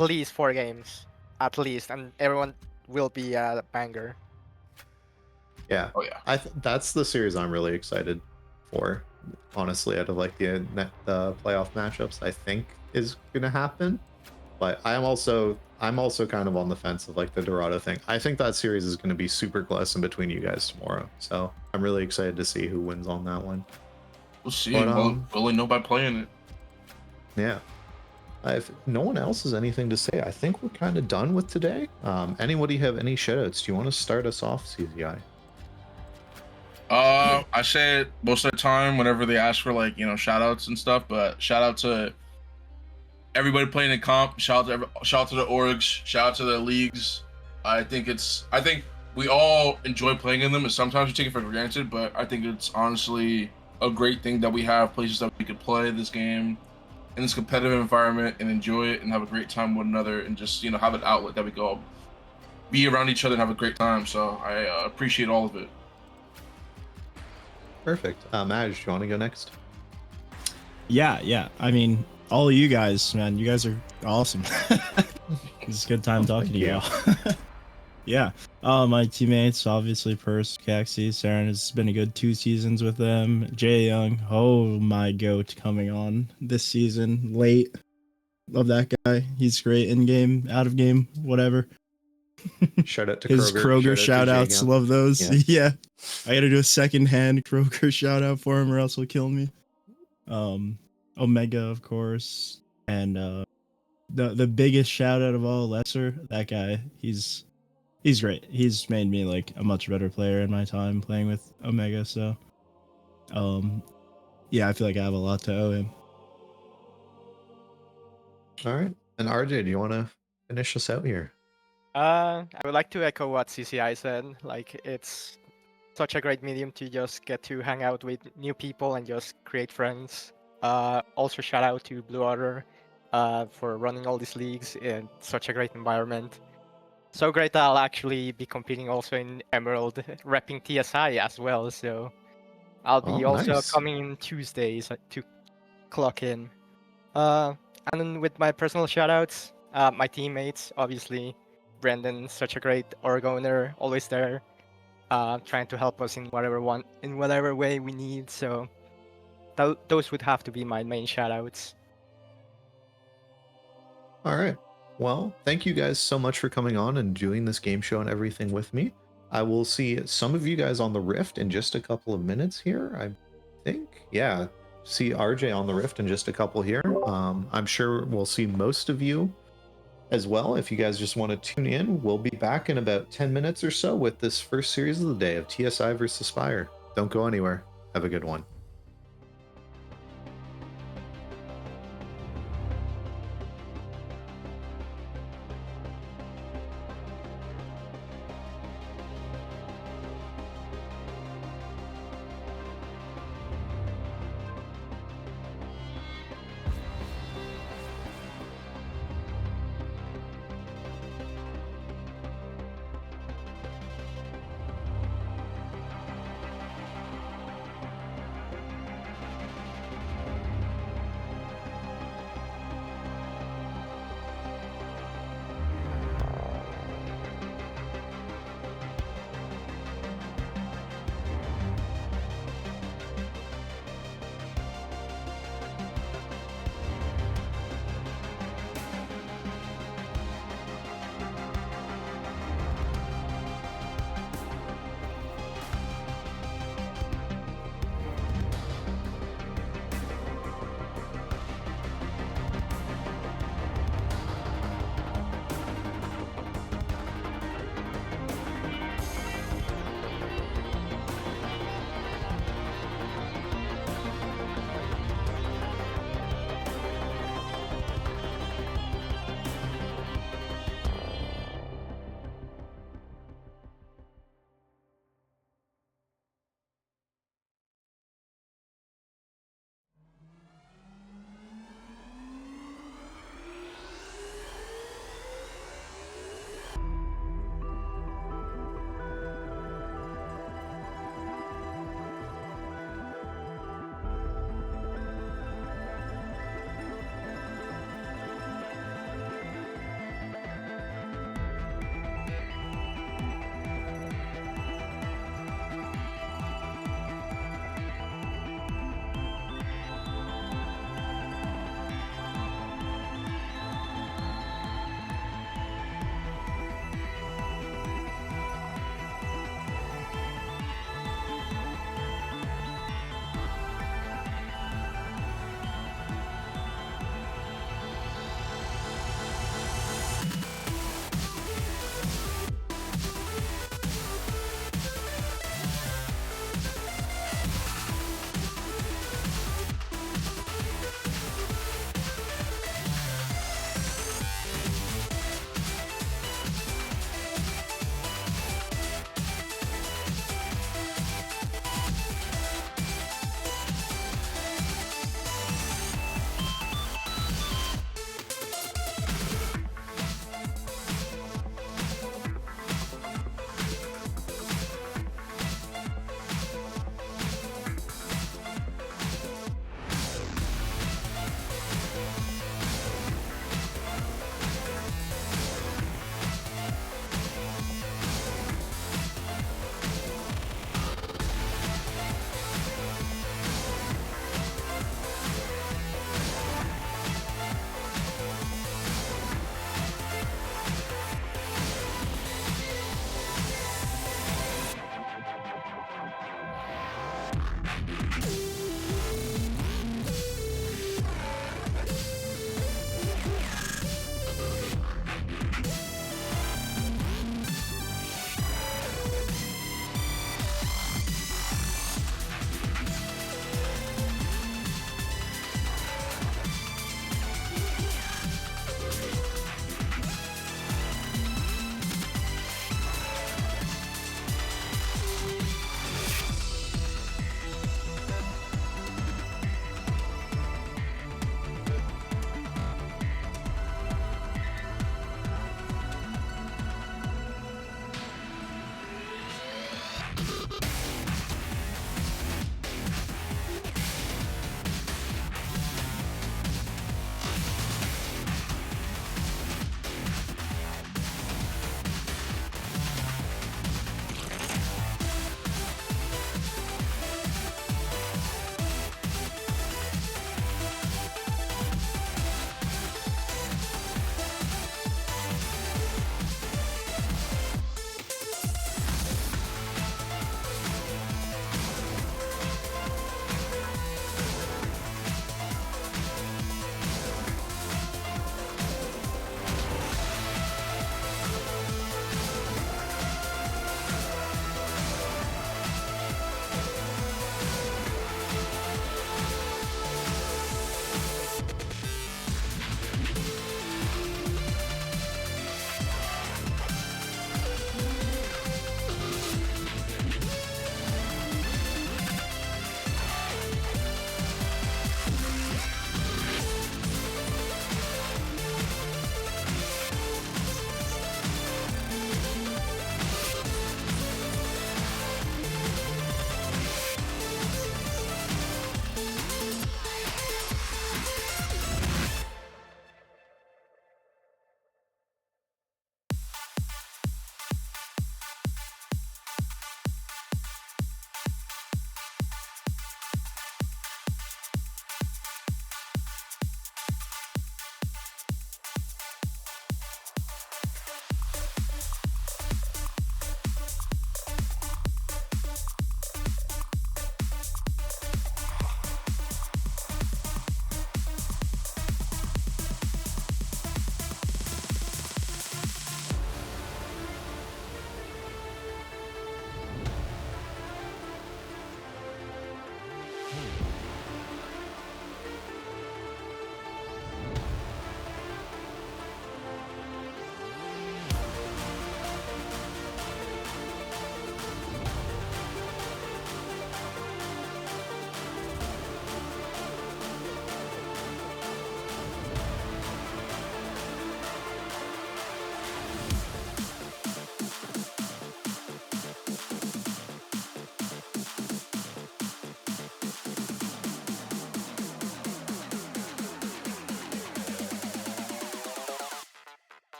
least 4 games, at least, and everyone will be a banger. Yeah. Oh yeah. That's the series I'm really excited for. Honestly, out of like the playoff matchups, I think is gonna happen. But I'm also kind of on the fence of like the Dorado thing. I think that series is gonna be super close in between you guys tomorrow. So I'm really excited to see who wins on that one. We'll see. But, We'll only know by playing it. Yeah. If no one else has anything to say, I think we're kind of done with today. Anybody have any shoutouts? Do you want to start us off, CZI? I say it most of the time whenever they ask for like shout outs and stuff, but shout out to everybody playing in comp. Shout out to the orgs. Shout out to the leagues. I think we all enjoy playing in them, and sometimes we take it for granted. But I think it's honestly a great thing that we have places that we could play this game in this competitive environment and enjoy it and have a great time with one another, and just have an outlet that we go be around each other and have a great time. So I appreciate all of it. Perfect. Maj, do you want to go next? Yeah. I mean, all of you guys, man, you guys are awesome. It's a good time talking to you all. Yeah. My teammates, obviously, Purse, Caxi, Saren has been a good 2 seasons with them. Jay Young, oh my goat, coming on this season late. Love that guy. He's great in game, out of game, whatever. Shout out to His Kroger shout out to outs, Jagan. love those. Yeah. Yeah. I gotta do a second hand Kroger shout out for him or else he'll kill me. Omega, of course. And the biggest shout out of all, Lesser, that guy, he's great. He's made me like a much better player in my time playing with Omega, so yeah, I feel like I have a lot to owe him. All right. And RJ, do you want to finish us out here? I would like to echo what CCI said. Like, it's such a great medium to just get to hang out with new people and just create friends. Also, shout out to Blue Otter for running all these leagues in such a great environment. So great that I'll actually be competing also in Emerald, repping TSI as well. So I'll be Oh, also nice. coming in Tuesdays to clock in. And then with my personal shoutouts, my teammates, obviously, Brendan, such a great Oregoner, always there, trying to help us in whatever way we need. So those would have to be my main shoutouts. All right. Well, thank you guys so much for coming on and doing this game show and everything with me. I will see some of you guys on the Rift in just a couple of minutes here, I think. Yeah, see RJ on the Rift in just a couple here. I'm sure we'll see most of you as well. If you guys just want to tune in, we'll be back in about 10 minutes or so with this first series of the day of TSI versus Spire. Don't go anywhere. Have a good one.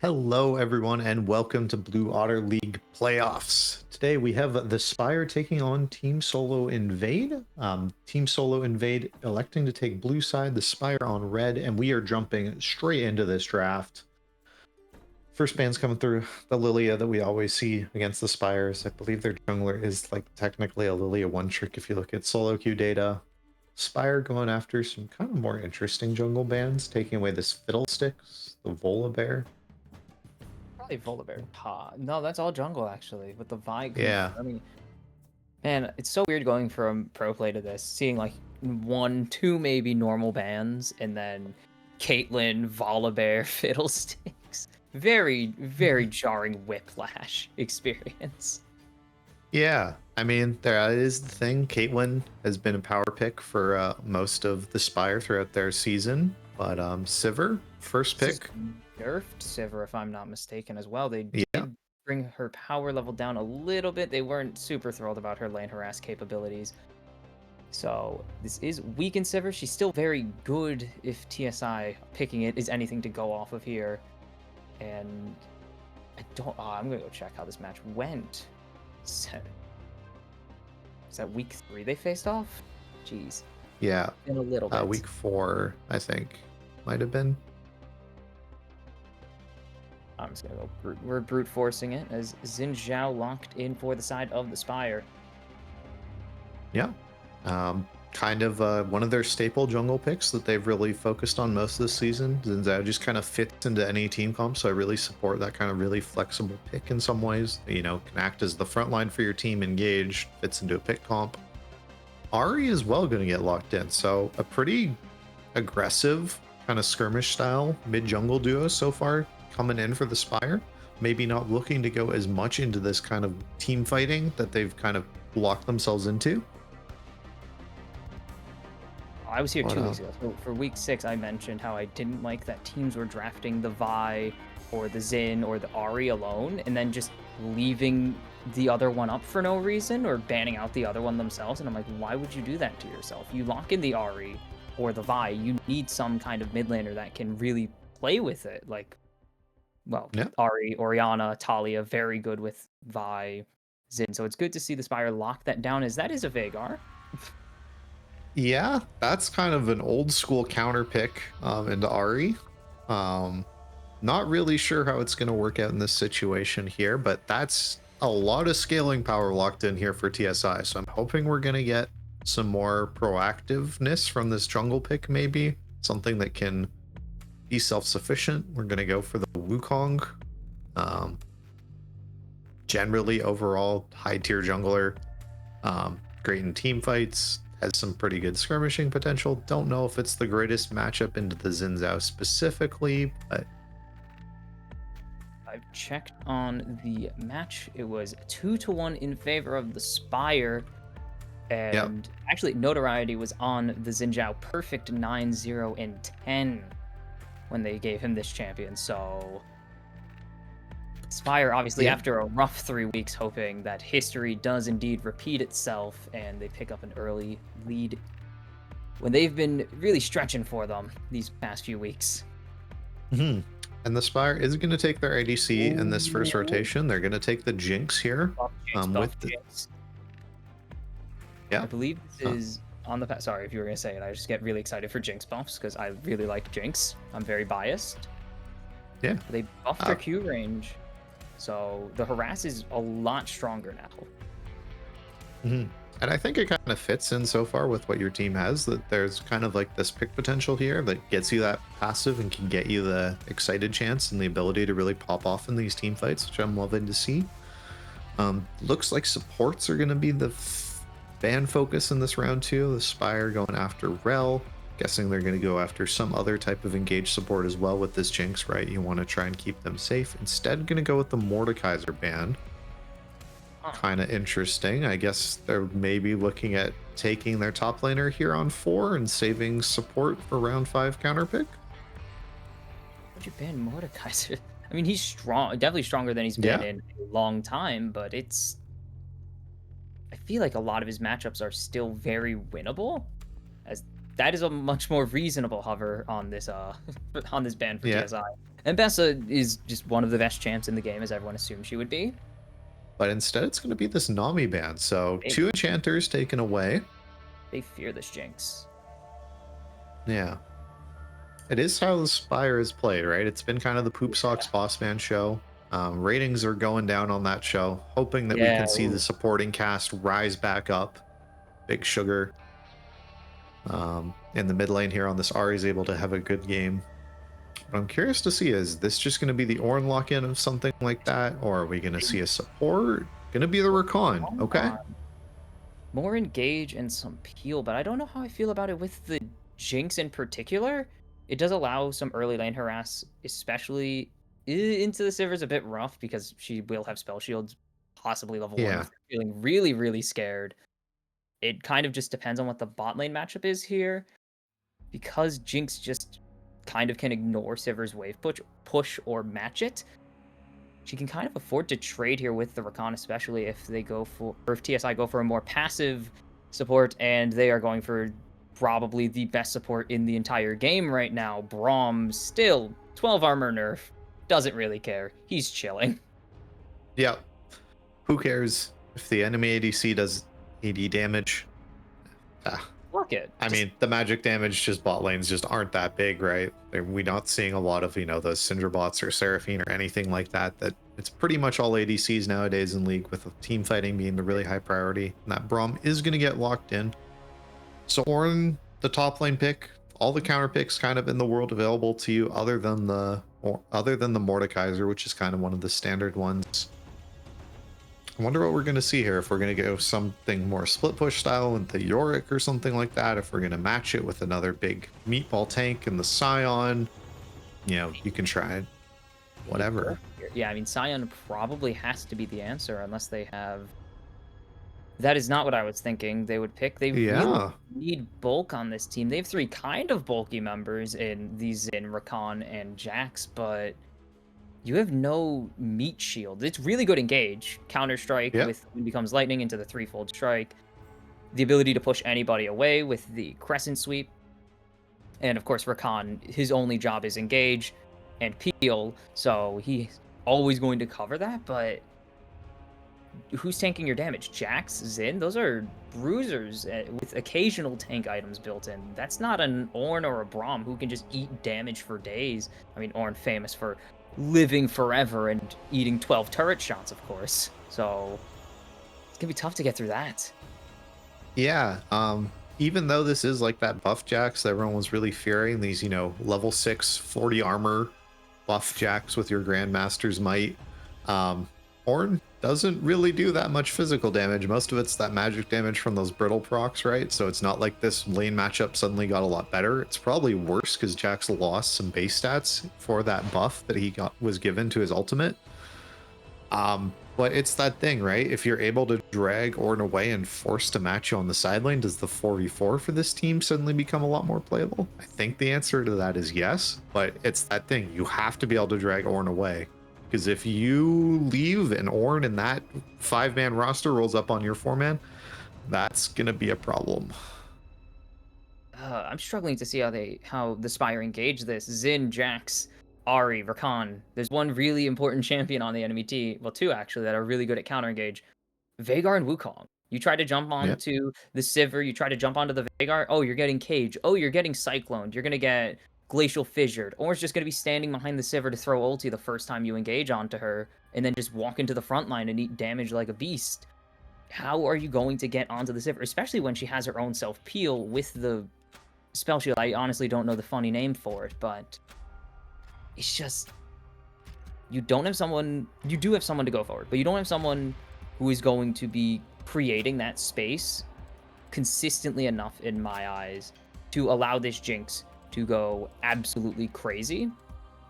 Hello, everyone, and welcome to Blue Otter League playoffs. Today we have the Spire taking on Team Solo Invade. Team Solo Invade electing to take blue side, the Spire on red, and we are jumping straight into this draft. First band's coming through, the Lilia that we always see against the Spires. I believe their jungler is like technically a Lilia one trick if you look at solo queue data. Spire going after some kind of more interesting jungle bands, taking away this Fiddlesticks, the Volibear. Probably Volibear. No, that's all jungle actually, with the Vi. Yeah. I mean, man, it's so weird going from pro play to this, seeing like 1, 2 maybe normal bands, and then Caitlyn, Volibear, Fiddlesticks. Very, very jarring whiplash experience. Yeah, I mean, that is the thing. Caitlyn has been a power pick for most of the Spire throughout their season, but Sivir, first pick. Nerfed Sivir, if I'm not mistaken, as well. They Yeah. did bring her power level down a little bit. They weren't super thrilled about her lane harass capabilities. So this is weakened Sivir. She's still very good if TSI picking it is anything to go off of here. And I don't. I'm gonna go check how this match went. Is that week 3 they faced off? Jeez. Yeah, In a little bit. week 4, I think, might have been. I'm just gonna go. We're brute forcing it as Xin Zhao locked in for the side of the Spire. Yeah, kind of one of their staple jungle picks that they've really focused on most of this season. Xin Zhao just kind of fits into any team comp, so I really support that kind of really flexible pick in some ways. You know, can act as the front line for your team engaged, fits into a pick comp. Ari is well going to get locked in, so a pretty aggressive kind of skirmish style mid jungle duo so far coming in for the Spire. Maybe not looking to go as much into this kind of team fighting that they've kind of locked themselves into. I was here 2 weeks ago. So for week 6, I mentioned how I didn't like that teams were drafting the Vi or the Xin or the Ari alone and then just leaving the other one up for no reason or banning out the other one themselves. And I'm like, why would you do that to yourself? You lock in the Ari or the Vi, you need some kind of mid laner that can really play with it. Like, well, Yeah. Ari, Orianna, Talia, very good with Vi, Xin. So it's good to see the Spire lock that down, as that is a Veigar. Yeah, that's kind of an old school counter pick into Ari. Not really sure how it's going to work out in this situation here, but that's a lot of scaling power locked in here for TSI. So I'm hoping we're going to get some more proactiveness from this jungle pick, maybe something that can be self-sufficient. We're going to go for the Wukong. Generally, overall, high tier jungler, great in team fights. Has some pretty good skirmishing potential. Don't know if it's the greatest matchup into the Xin Zhao specifically, but I've checked on the match. It was 2-1 in favor of the Spire. And actually, notoriety was on the Xin Zhao perfect 9-0 and 10 when they gave him this champion. So Spire, obviously, after a rough 3 weeks, hoping that history does indeed repeat itself and they pick up an early lead when they've been really stretching for them these past few weeks. And the Spire is going to take their ADC in this first rotation. They're going to take the Jinx here. With the... I believe this is on the... Sorry if you were going to say it. I just get really excited for Jinx buffs because I really like Jinx. I'm very biased. Yeah. They buffed their Q range. So the harass is a lot stronger now. And I think it kind of fits in so far with what your team has, that there's kind of like this pick potential here that gets you that passive and can get you the excited chance and the ability to really pop off in these team fights, which I'm loving to see. Looks like supports are going to be the ban focus in this round too. The Spire going after Rel. Guessing they're going to go after some other type of engaged support as well with this Jinx, right? You want to try and keep them safe. Instead, going to go with the Mordekaiser ban. Kind of interesting. I guess they're maybe looking at taking their top laner here on 4 and saving support for round 5 counter pick. Would you ban Mordekaiser? I mean, he's strong, definitely stronger than he's been in a long time, but it's... I feel like a lot of his matchups are still very winnable, as that is a much more reasonable hover on this on this ban for Yeah. TSI. And Bessa is just one of the best champs in the game, as everyone assumed she would be. But instead, it's going to be this Nami ban. So Hey. 2 enchanters taken away. They fear this Jinx. Yeah. It is how the Spire is played, right? It's been kind of the Poop Socks Boss Man show. Ratings are going down on that show, hoping that we Yeah, can see ooh. the supporting cast rise back up. Big Sugar in the mid lane here on this Ari's able to have a good game. What I'm curious to see, is this just going to be the Ornn lock-in of something like that, or are we going to see a support? Going to be the Rakan, okay? More engage and some peel, but I don't know how I feel about it with the Jinx in particular. It does allow some early lane harass, especially into the Sivir's a bit rough because she will have spell shields, possibly level 1 Yeah. if you're feeling really, really scared. It kind of just depends on what the bot lane matchup is here. Because Jinx just kind of can ignore Sivir's wave push or match it, she can kind of afford to trade here with the Rakan, especially if they go for, or if TSI go for a more passive support, and they are going for probably the best support in the entire game right now. Braum, still 12 armor nerf, doesn't really care. He's chilling. Yeah. Who cares if the enemy ADC does AD damage? Fuck it. I mean, the magic damage just bot lanes just aren't that big, right? We're not seeing a lot of, you know, the Syndra bots or Seraphine or anything like that. That it's pretty much all ADCs nowadays in League, with team fighting being the really high priority. And that Braum is going to get locked in. So Ornn, the top lane pick, all the counter picks kind of in the world available to you, other than the Mordekaiser, which is kind of one of the standard ones. I wonder what we're going to see here, if we're going to go something more split push style with the Yorick or something like that, if we're going to match it with another big meatball tank and the Scion. You know, you can try it. Whatever. Yeah, I mean, Scion probably has to be the answer unless they have... That is not what I was thinking they would pick. They really need bulk on this team. They have 3 kind of bulky members in these Xin, Rakan, and Jax, but you have no meat shield. It's really good engage. Counter strike with when becomes lightning into the 3-fold strike. The ability to push anybody away with the crescent sweep. And of course, Rakan, his only job is engage and peel, so he's always going to cover that, but who's tanking your damage? Jax, Xin? Those are bruisers with occasional tank items built in. That's not an Ornn or a Braum who can just eat damage for days. I mean, Ornn famous for living forever and eating 12 turret shots, of course. So it's gonna be tough to get through that. Yeah, even though this is like that buff Jax that everyone was really fearing, these, you know, level 6 40 armor buff Jax with your Grandmaster's might, Ornn doesn't really do that much physical damage. Most of it's that magic damage from those brittle procs, right? So it's not like this lane matchup suddenly got a lot better. It's probably worse because Jax lost some base stats for that buff that he was given to his ultimate. But it's that thing, right? If you're able to drag Ornn away and force to match you on the side lane, does the 4v4 for this team suddenly become a lot more playable? I think the answer to that is yes, but it's that thing. You have to be able to drag Ornn away. Because if you leave an Ornn and that 5-man roster rolls up on your 4-man, that's going to be a problem. I'm struggling to see how the Spire engage this. Xin, Jax, Ahri, Rakan. There's one really important champion on the enemy team. Well, 2 actually that are really good at counter engage. Veigar and Wukong. You try to jump onto the Sivir, you try to jump onto the Veigar. Oh, you're getting Cage. Oh, you're getting Cycloned. You're going to get Glacial Fissured. Or it's just going to be standing behind the Sivir to throw ulti the first time you engage onto her, and then just walk into the front line and eat damage like a beast. How are you going to get onto the Sivir? Especially when she has her own self-peel with the spell shield. I honestly don't know the funny name for it, but it's just... You do have someone to go forward, but you don't have someone who is going to be creating that space consistently enough, in my eyes, to allow this Jinx to go absolutely crazy,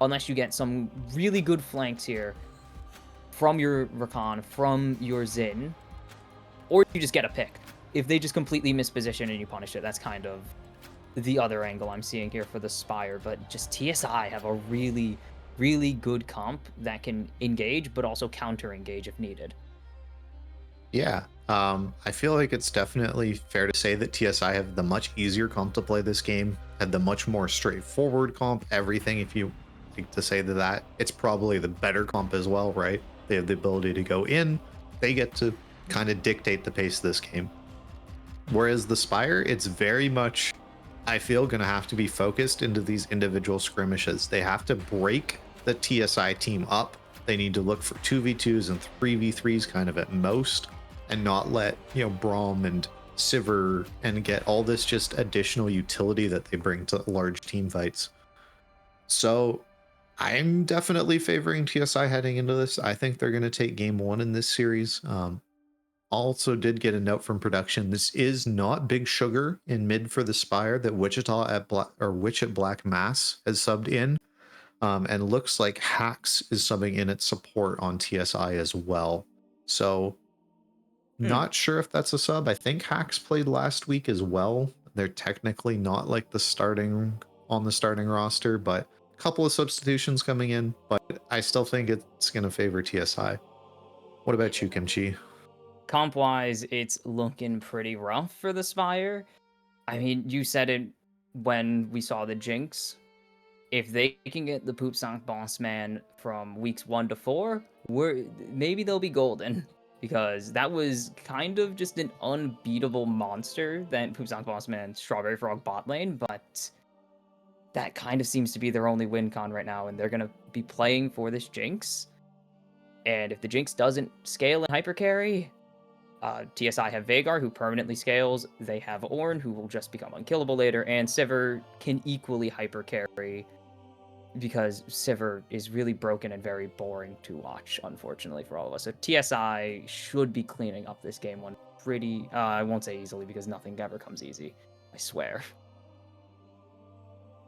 unless you get some really good flanks here from your Rakan, from your Xin, or you just get a pick. If they just completely misposition and you punish it, that's kind of the other angle I'm seeing here for the Spire. But just TSI have a really, really good comp that can engage, but also counter engage if needed. Yeah, I feel like it's definitely fair to say that TSI have the much easier comp to play this game, had the much more straightforward comp, everything. If you like to say that, it's probably the better comp as well, right? They have the ability to go in, they get to kind of dictate the pace of this game. Whereas the Spire, it's very much, I feel, going to have to be focused into these individual skirmishes. They have to break the TSI team up. They need to look for 2v2s and 3v3s kind of at most, and not let, you know, Braum and Sivir and get all this just additional utility that they bring to large team fights. So I'm definitely favoring TSI heading into this. I think they're going to take game one in this series. Also did get a note from production. This is not Big Sugar in mid for the Spire that Wichita at Black or Witch at Black Mass has subbed in. And looks like Hacks is subbing in its support on TSI as well. So not sure if that's a sub. I think Hacks played last week as well. They're technically not like the starting roster, but a couple of substitutions coming in, but I still think it's going to favor TSI. What about you, Kimchi? Comp wise, it's looking pretty rough for the Spire. I mean, you said it when we saw the Jinx. If they can get the Poop Sock Boss Man from weeks 1 to 4, maybe they'll be golden. Because that was kind of just an unbeatable monster than Poop Sock Boss Man Strawberry Frog bot lane, but that kind of seems to be their only win con right now, and they're gonna be playing for this Jinx. And if the Jinx doesn't scale in hyper carry, TSI have Veigar, who permanently scales. They have Ornn, who will just become unkillable later, and Sivir can equally hyper carry because Sivir is really broken and very boring to watch, unfortunately for all of us. So TSI should be cleaning up this game one pretty, I won't say easily because nothing ever comes easy, I swear.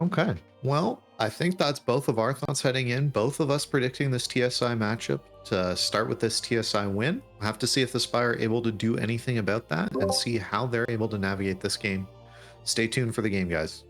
Okay. Well, I think that's both of our thoughts heading in. Both of us predicting this TSI matchup to start with this TSI win. We'll have to see if the Spire are able to do anything about that and see how they're able to navigate this game. Stay tuned for the game, guys.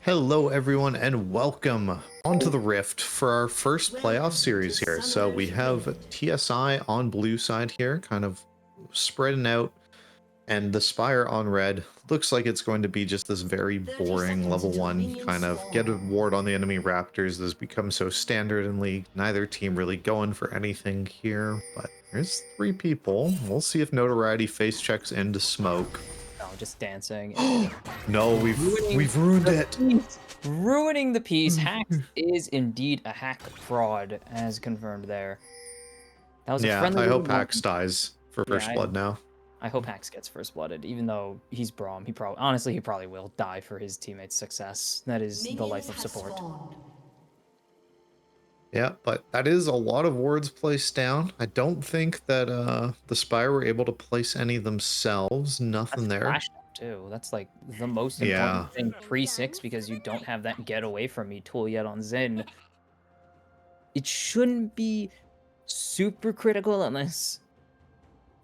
Hello, everyone, and welcome onto the Rift for our first playoff series here. So we have TSI on blue side here, kind of spreading out, and the Spire on red. Looks like it's going to be just this very boring level 1 kind of get a ward on the enemy raptors. This becomes so standard in League. Neither team really going for anything here, but there's 3 people. We'll see if Notoriety face checks into smoke. No, just dancing. No, we've ruined it. Ruining the piece. Hax is indeed a hack fraud, as confirmed there. That was a Yeah, friendly I hope little Hax dies for first blood now. I hope Hax gets first blooded, even though he's Braum. He probably will die for his teammates' success. That is the life of support. Yeah, but that is a lot of wards placed down. I don't think that the Spire were able to place any themselves. Nothing That's there. flash too. That's like the most important thing pre-6 because you don't have that get away from me tool yet on Xin. It shouldn't be super critical unless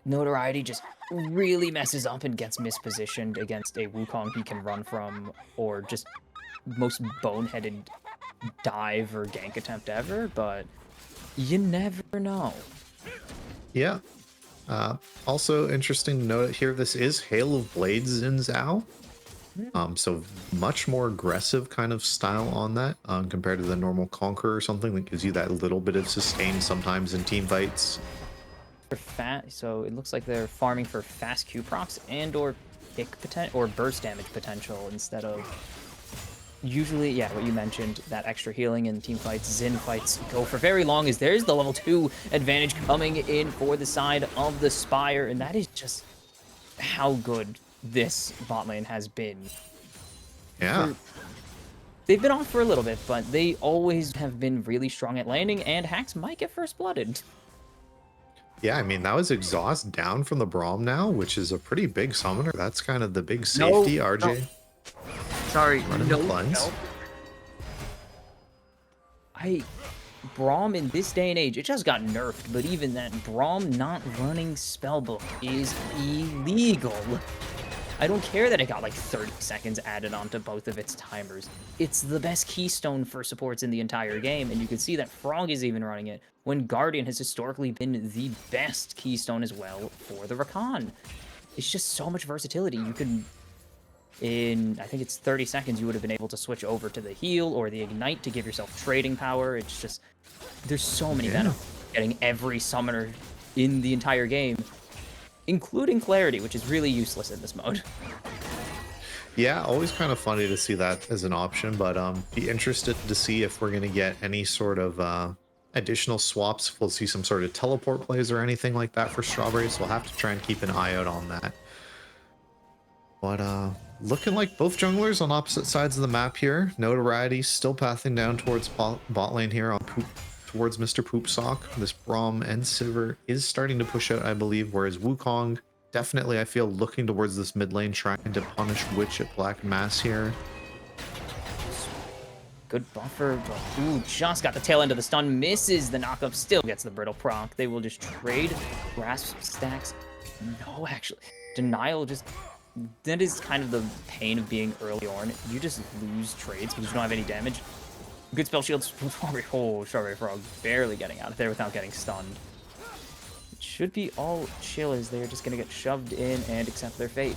Notoriety just really messes up and gets mispositioned against a Wukong he can run from, or just most boneheaded dive or gank attempt ever, but you never know. Yeah. Also interesting to note here, this is Hail of Blades in Zhao. So much more aggressive kind of style on that compared to the normal Conqueror or something that gives you that little bit of sustain sometimes in team fights. So it looks like they're farming for fast Q procs and or kick potential or burst damage potential instead of usually, yeah, what you mentioned, that extra healing in team fights. Xin fights go for very long as there's the level 2 advantage coming in for the side of the Spire, and that is just how good this bot lane has been. Yeah. They've been off for a little bit, but they always have been really strong at landing, and Hax might get first blooded. Yeah, I mean, that was exhaust down from the Braum now, which is a pretty big summoner. That's kind of the big safety, RJ. No. Sorry, Running the cleanse. Braum in this day and age, it just got nerfed, but even that, Braum not running Spellbook is illegal. I don't care that it got like 30 seconds added onto both of its timers. It's the best keystone for supports in the entire game, and you can see that Frog is even running it, when Guardian has historically been the best keystone as well for the Rakan. It's just so much versatility. You could, in, I think it's 30 seconds, you would have been able to switch over to the heal or the ignite to give yourself trading power. It's just, there's so many benefits getting every summoner in the entire game, including Clarity, which is really useless in this mode. Yeah, always kind of funny to see that as an option, but be interested to see if we're going to get any sort of additional swaps. If we'll see some sort of teleport plays or anything like that for Strawberry, so we'll have to try and keep an eye out on that. But looking like both junglers on opposite sides of the map here. Notoriety still pathing down towards bot lane here on towards Mr. Poop Sock. This Braum and Sivir is starting to push out, I believe, whereas Wukong definitely, I feel, looking towards this mid lane, trying to punish Witch at Black Mass here. Good buffer, but ooh, just got the tail end of the stun, misses the knockup, still gets the brittle proc. They will just trade grasp stacks. No, actually, denial just, that is kind of the pain of being early on. You just lose trades because you don't have any damage. Good spell shields. Oh, Strawberry Frog barely getting out of there without getting stunned. It should be all chill as they're just going to get shoved in and accept their fate.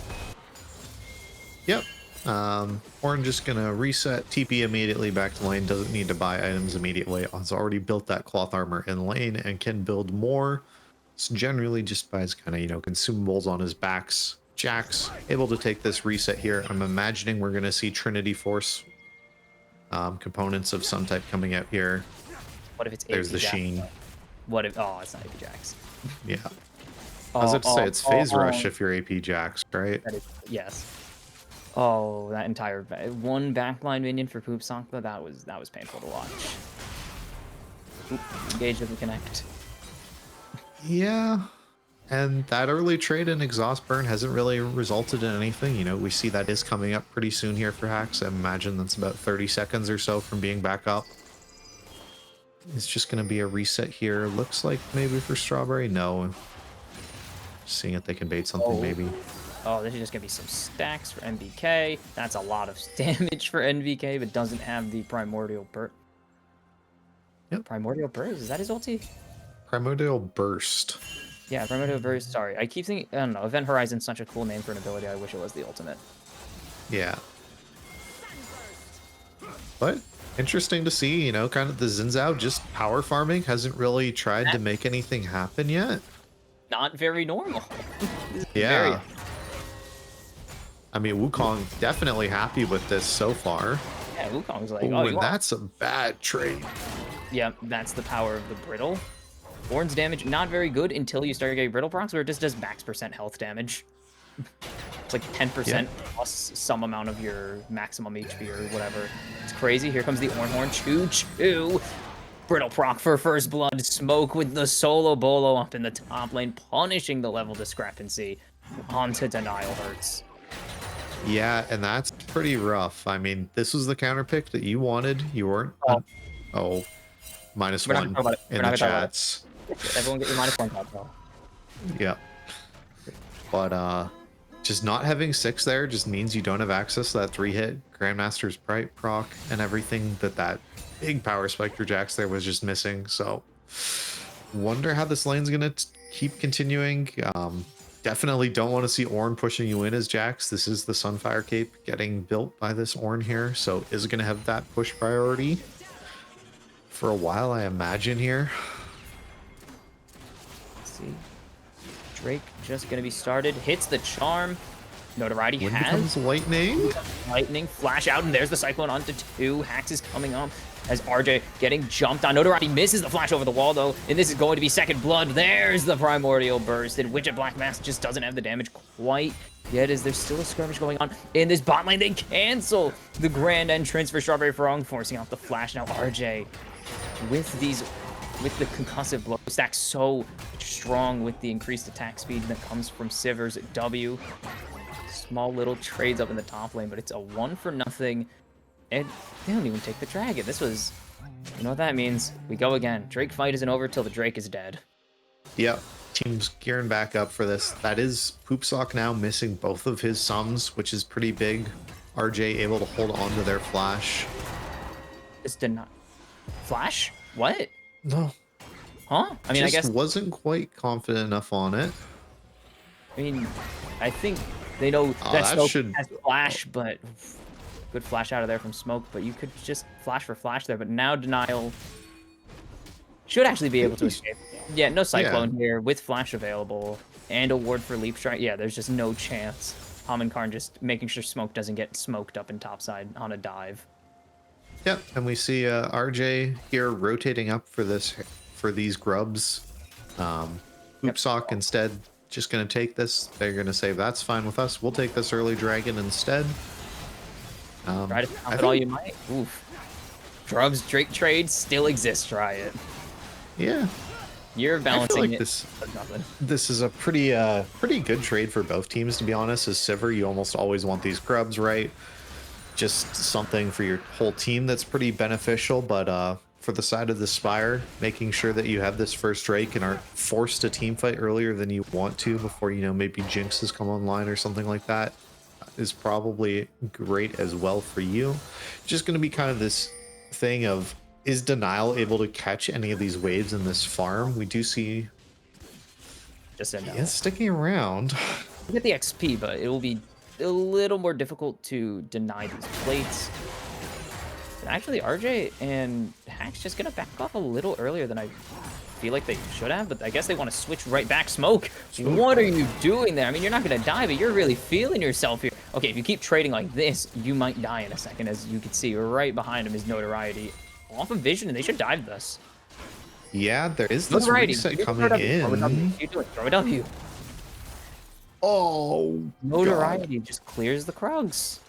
Yep. Orange just gonna reset TP immediately back to lane. Doesn't need to buy items immediately. Has already built that cloth armor in lane and can build more. So generally just buys kind of, you know, consumables on his backs. Jax able to take this reset here. I'm imagining we're gonna see Trinity Force components of some type coming out here. What if it's AP There's the Jax? Sheen. What if, oh, it's not AP Jax. Yeah. I was about to say it's phase rush if you're AP Jax, right? That is, yes. Oh, that entire one backline minion for Poop Sock, though, that was painful to watch. Oop, engage doesn't connect. Yeah. And that early trade in exhaust burn hasn't really resulted in anything. You know, we see that is coming up pretty soon here for Hax. I imagine that's about 30 seconds or so from being back up. It's just going to be a reset here. Looks like maybe for Strawberry. No. Seeing if they can bait something, maybe. Oh, this is just gonna be some stacks for NVK. That's a lot of damage for NVK, but doesn't have the Primordial Burst. Yep. Primordial Burst? Is that his ulti? Primordial Burst. Yeah, Primordial Burst. Sorry, I keep thinking. I don't know. Event Horizon's such a cool name for an ability. I wish it was the ultimate. Yeah. But interesting to see, you know, kind of the Xin just power farming, hasn't really tried to make anything happen yet. Not very normal. Yeah. I mean, Wukong definitely happy with this so far. Yeah, Wukong's like, Ooh, oh, and that's a bad trade. Yeah, that's the power of the Brittle. Ornn's damage, not very good until you start getting Brittle procs, where it just does max % health damage. It's like 10% plus some amount of your maximum HP or whatever. It's crazy. Here comes the Ornn Horn. Choo-choo. Brittle proc for first blood. Smoke with the solo bolo up in the top lane, punishing the level discrepancy. Onto Denial Hurts. Yeah, and that's pretty rough. I mean, this was the counter pick that you wanted. You weren't. Oh, minus We're not one gonna talk about it. in We're not the gonna talk about it. chats. Everyone get your -1 top though. Yeah. But just not having 6 there just means you don't have access to that 3-hit Grandmaster's Bright proc and everything that big power Spectre Jax there was just missing. So wonder how this lane's gonna keep continuing. Definitely don't want to see Ornn pushing you in as Jax. This is the Sunfire Cape getting built by this Ornn here, so is it gonna have that push priority for a while, I imagine here. Let's see. Drake just gonna be started. Hits the charm. Notoriety When has becomes lightning. lightning flash out, and there's the Cyclone onto 2. Hax is coming up as RJ getting jumped on. Notoriety misses the flash over the wall though, and this is going to be second blood. There's the Primordial Burst, and Witch of Black Mask just doesn't have the damage quite yet, as there's still a skirmish going on in this bot lane. They cancel the grand entrance for Strawberry Farong, forcing out the flash. Now RJ with the concussive blow stack so strong with the increased attack speed that comes from Sivir's W. Small little trades up in the top lane, but it's a 1-for-0, and they don't even take the dragon. This was, you know what that means? We go again. Drake fight isn't over till the Drake is dead. Yep. Team's gearing back up for this. That is Poopsock now missing both of his sums, which is pretty big. RJ able to hold on to their flash. This did not flash. What? No. Huh? I mean, I guess. Wasn't quite confident enough on it. I mean, I think they know Oh, that that Smoke should- has flash, but good flash out of there from Smoke. But you could just flash for flash there. But now Denial should actually be able to escape. Yeah, no Cyclone here with flash available and a ward for Leap Strike. Yeah, there's just no chance. Karn just making sure Smoke doesn't get smoked up in topside on a dive. Yep, and we see RJ here rotating up for these grubs. Poopsock instead just going to take this. They're going to say, that's fine with us. We'll take this early dragon instead. Try to pump it all you might. Oof. Grubs Drake trade still exists. Try it. Yeah. You're balancing like it. this. This is a pretty good trade for both teams, to be honest. As Sivir, you almost always want these grubs, right? Just something for your whole team that's pretty beneficial, but for the side of the Spire, making sure that you have this first Drake and aren't forced to team fight earlier than you want to before, you know, maybe Jinx has come online or something like that is probably great as well for you. Just going to be kind of this thing of, is Denial able to catch any of these waves in this farm? We do see Just a no. he is sticking around. You get the XP, but it will be a little more difficult to deny these plates. And actually, RJ and Hack's just gonna back off a little earlier than I feel like they should have, but I guess they want to switch right back. Smoke, what are you doing there? I mean, you're not gonna die, but you're really feeling yourself here. Okay, if you keep trading like this, you might die in a second. As you can see, right behind him is Notoriety. Off of Vision, and they should dive this. Yeah, there is this Notoriety. reset You coming throw a W. in. You do it. Throw a W. Oh, Notoriety just clears the Krugs.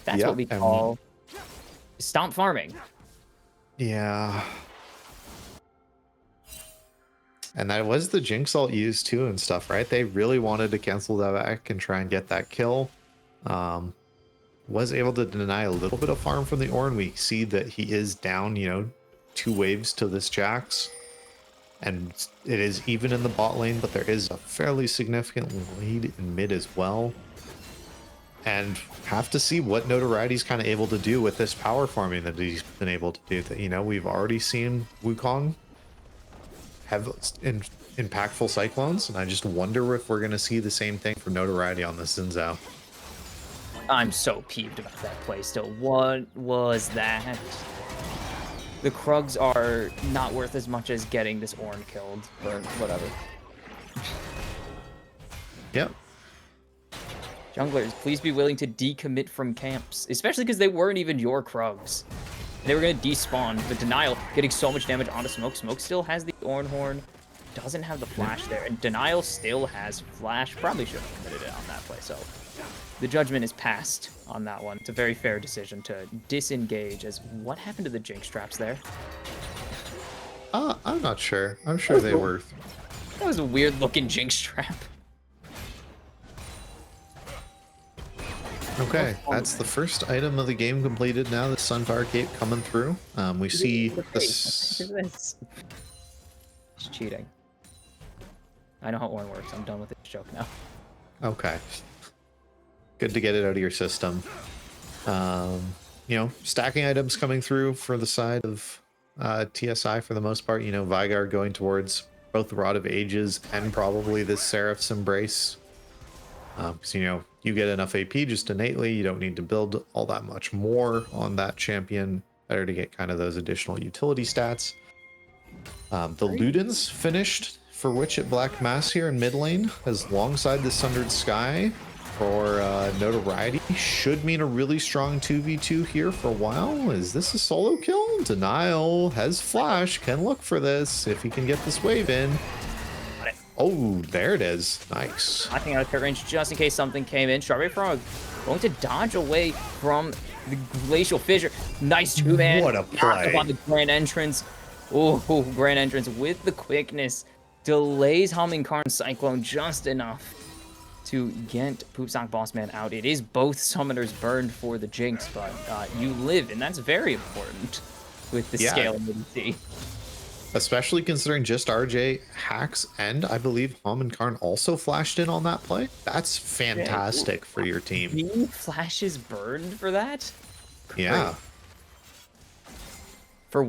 That's Yep, what we and- call stomp farming. Yeah. And that was the Jinx ult used too and stuff, right? They really wanted to cancel that back and try and get that kill. Was able to deny a little bit of farm from the Ornn. We see that he is down, you know, 2 waves to this Jax. and it is even in the bot lane, but there is a fairly significant lead in mid as well. And have to see what Notoriety's kind of able to do with this power farming that he's been able to do. That, you know, we've already seen Wukong have impactful cyclones, and I just wonder if we're going to see the same thing for Notoriety on this Xin Zhao. I'm so peeved about that play still. What was that? The Krugs are not worth as much as getting this Ornn killed, but whatever. Yep. Junglers, please be willing to decommit from camps, especially because they weren't even your Krugs. They were going to despawn, but Denial getting so much damage onto Smoke. Smoke still has the Ornn Horn, doesn't have the flash there, and Denial still has flash. Probably should have committed it on that play, so the judgment is passed on that one. It's a very fair decision to disengage. As what happened to the Jinx traps there? I'm not sure. I'm sure they were. That was a weird looking Jinx trap. Okay, that's the first item of the game completed now, the Sunfire Cape coming through. We see this. It's cheating. I know how Ornn works. I'm done with this joke now. Okay. Good to get it out of your system. You know, stacking items coming through for the side of TSI for the most part. You know, Vygar going towards both the Rod of Ages and probably this Seraph's Embrace. Because, you know, you get enough AP just innately. You don't need to build all that much more on that champion. Better to get kind of those additional utility stats. The Ludens finished for Witch at Black Mass here in mid lane, as alongside the Sundered Sky for Notoriety. Should mean a really strong 2v2 here for a while. Is this a solo kill? Denial has flash, can look for this if he can get this wave in. Oh, there it is. Nice. Knocking out of crit range just in case something came in. Strawberry Frog going to dodge away from the Glacial Fissure. Nice two-man. What a play. On the Grand Entrance. Oh, Grand Entrance with the quickness. Delays Humming Karn's Cyclone just enough to get Poopsock Bossman out. It is both summoners burned for the Jinx, but you live, and that's very important with the scalability. Especially considering just RJ, Hacks, and I believe Hum and Karn also flashed in on that play. That's fantastic for your team. 3 flashes burned for that? Yeah. For 2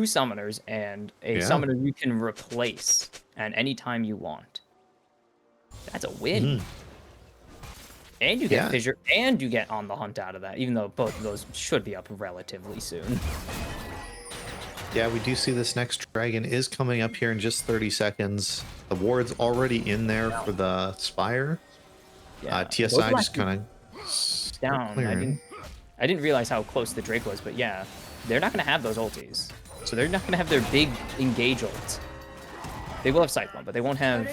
summoners and a summoner you can replace at any time you want. That's a win. And you get Fissure, and you get On the Hunt out of that, even though both of those should be up relatively soon. Yeah, we do see this next dragon is coming up here in just 30 seconds. The ward's already in there for the Spire. Yeah, TSI just kind of down. I didn't realize how close the Drake was, but yeah, they're not going to have those ultis. So they're not going to have their big engage ults. They will have Cyclone, but they won't have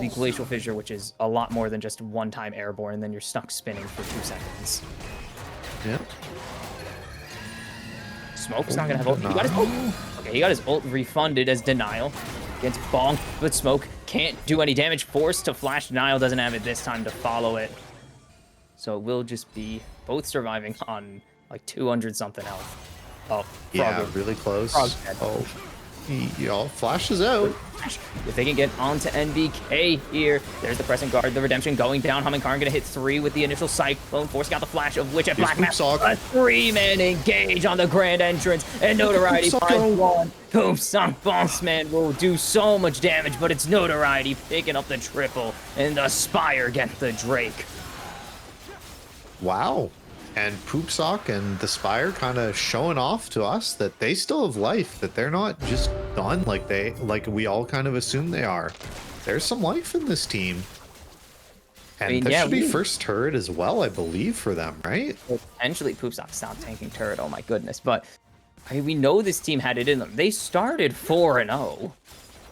the Glacial Fissure, which is a lot more than just one-time airborne, and then you're stuck spinning for 2 seconds. Yeah. Smoke's not gonna have ult. He got his ult. Okay, he got his ult refunded as Denial against Bong, but Smoke can't do any damage. Forced to flash. Denial doesn't have it this time to follow it. So it will just be both surviving on like 200 something health. Oh, yeah, really close. Oh, y'all flashes out. If they can get onto NBK here, there's the Crescent Guard, the Redemption going down. Humming Karn gonna hit 3 with the initial Cyclone, forcing out the flash of Witch at Black Mass. A 3-man engage on the Grand Entrance, and Notoriety finds 1. Poopsock Bossman will do so much damage, but it's Notoriety picking up the triple, and the Spire get the Drake. Wow. And Poopsock and the Spire kind of showing off to us that they still have life, that they're not just done like we all kind of assume they are. There's some life in this team. And that should be first turret as well, I believe, for them, right? Potentially Poopsock stopped tanking turret, oh my goodness. But I mean, we know this team had it in them. They started 4-0.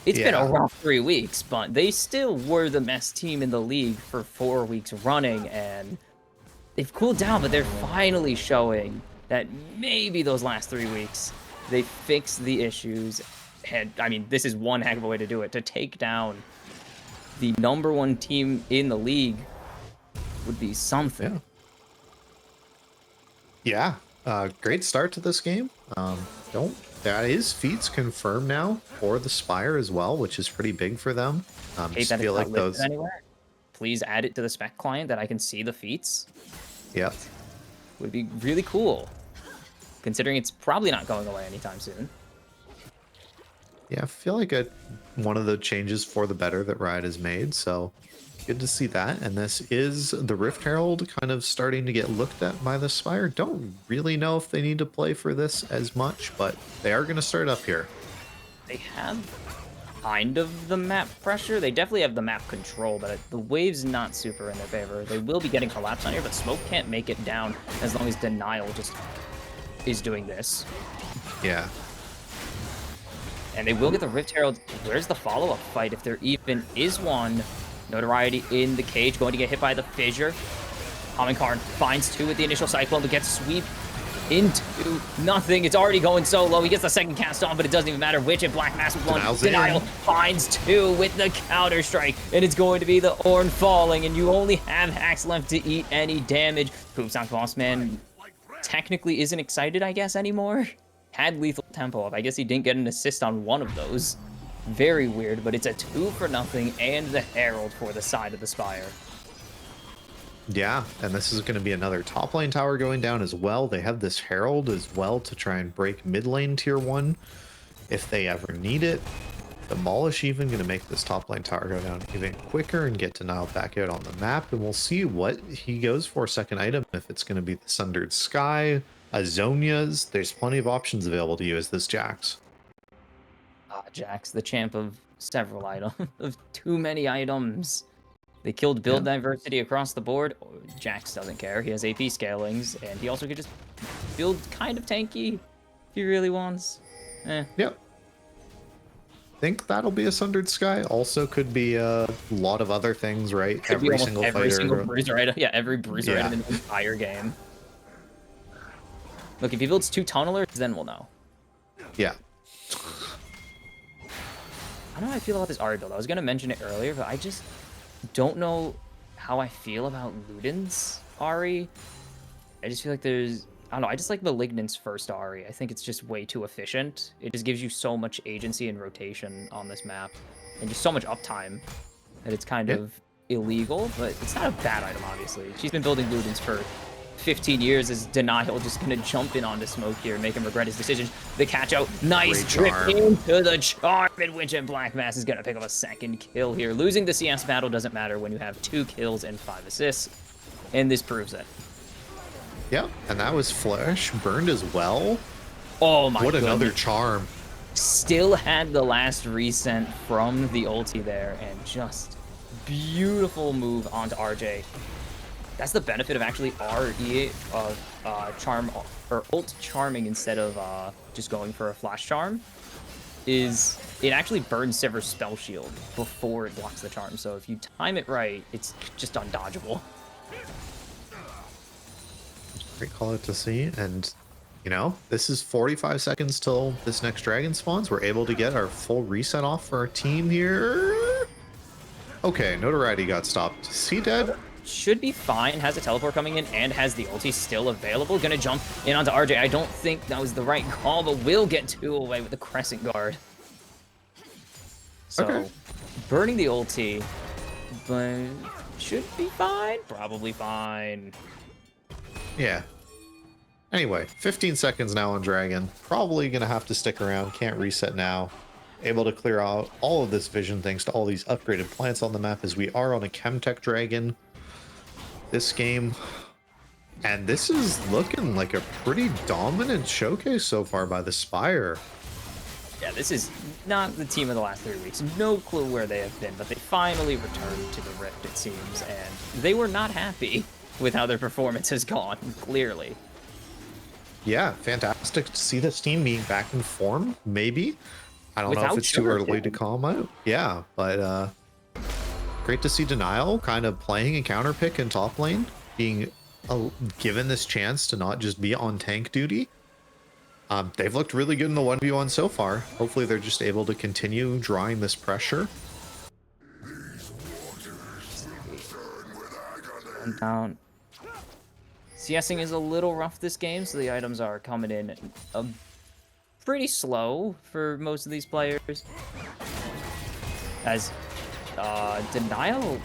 It's been a rough 3 weeks, but they still were the best team in the league for 4 weeks running, and they've cooled down, but they're finally showing that maybe those last 3 weeks, they fixed the issues. And I mean, this is one heck of a way to do it. To take down the #1 team in the league would be something. Yeah. Great start to this game. That is feats confirmed now for the Spire as well, which is pretty big for them. Hate Just that feel it's like not listed those. anywhere. Please add it to the spec client that I can see the feats. Yep. Would be really cool, considering it's probably not going away anytime soon. Yeah, I feel like one of the changes for the better that Riot has made, so good to see that. And this is the Rift Herald kind of starting to get looked at by the Spire. Don't really know if they need to play for this as much, but they are going to start up here. They have kind of the map pressure. They definitely have the map control, but the wave's not super in their favor. They will be getting collapse on here, but Smoke can't make it down as long as Denial just is doing this. Yeah. And they will get the Rift Herald. Where's the follow-up fight if there even is one? Notoriety in the cage, going to get hit by the fissure. Karn finds 2 with the initial Cyclone, but gets sweep into nothing. It's already going so low. He gets the second cast on, but it doesn't even matter. Witch and Black Mass with 1. Denial finds 2 with the counter strike, and it's going to be the Ornn falling, and you only have hacks left to eat any damage. Poopsock Boss Man technically isn't excited, I guess, anymore. Had lethal tempo up. I guess he didn't get an assist on one of those. Very weird, but it's a 2 for nothing and the Herald for the side of the Spire. Yeah, and this is going to be another top lane tower going down as well. They have this Herald as well to try and break mid lane tier 1 if they ever need it. Demolish even going to make this top lane tower go down even quicker and get Denial back out on the map. And we'll see what he goes for second item, if it's going to be the Sundered Sky, Azonia's. There's plenty of options available to you as this Jax. Jax, the champ of several items, of too many items. They killed build diversity across the board. Jax doesn't care. He has AP scalings, and he also could just build kind of tanky if he really wants. Yep. Think that'll be a Sundered Sky. Also could be a lot of other things, right? Could be almost every fighter. single bruiser item. Yeah, every bruiser item in the entire game. Look, if he builds 2 tunnelers, then we'll know. Yeah. I don't know how I feel about this Ari build. I was going to mention it earlier, but I just don't know how I feel about Luden's Ari. I just feel like there's... I don't know, I just like Malignant's first Ari. I think it's just way too efficient. It just gives you so much agency and rotation on this map, and just so much uptime that it's kind of illegal, but it's not a bad item, obviously. She's been building Luden's for 15 years. Is Denial just gonna jump in onto Smoke here and make him regret his decision? The catch out, nice drip into the charm, and Witch and Black Mass is gonna pick up a second kill here. Losing the CS battle doesn't matter when you have 2 kills and 5 assists, and this proves it. Yep, and that was Flash burned as well. Oh my god. What another charm. Still had the last reset from the ulti there, and just beautiful move onto RJ. That's the benefit of actually RE charm or ult charming instead of just going for a flash charm, is it actually burns Sivir's spell shield before it blocks the charm. So if you time it right, it's just undodgeable. Great call out to see. And you know, this is 45 seconds till this next dragon spawns. We're able to get our full reset off for our team here. Okay, Notoriety got stopped. Is he dead? Should be fine. Has a teleport coming in and has the ulti still available. Gonna jump in onto RJ. I don't think that was the right call, but will get 2 away with the Crescent Guard. So, burning the ulti, but should be fine. Probably fine. Yeah. Anyway, 15 seconds now on Dragon. Probably gonna have to stick around. Can't reset now. Able to clear out all of this vision thanks to all these upgraded plants on the map, as we are on a Chemtech Dragon this game. And this is looking like a pretty dominant showcase so far by the Spire. Yeah, this is not the team of the last 3 weeks. No clue where they have been, but they finally returned to the Rift, it seems, and they were not happy with how their performance has gone, clearly. Yeah, fantastic to see this team being back in form, maybe. I don't know if it's too early to call them out. Yeah, but great to see Denial kind of playing a counter pick in top lane, being given this chance to not just be on tank duty. They've looked really good in the 1v1 so far. Hopefully they're just able to continue drawing this pressure. Down. CSing is a little rough this game, so the items are coming in pretty slow for most of these players. As Denial,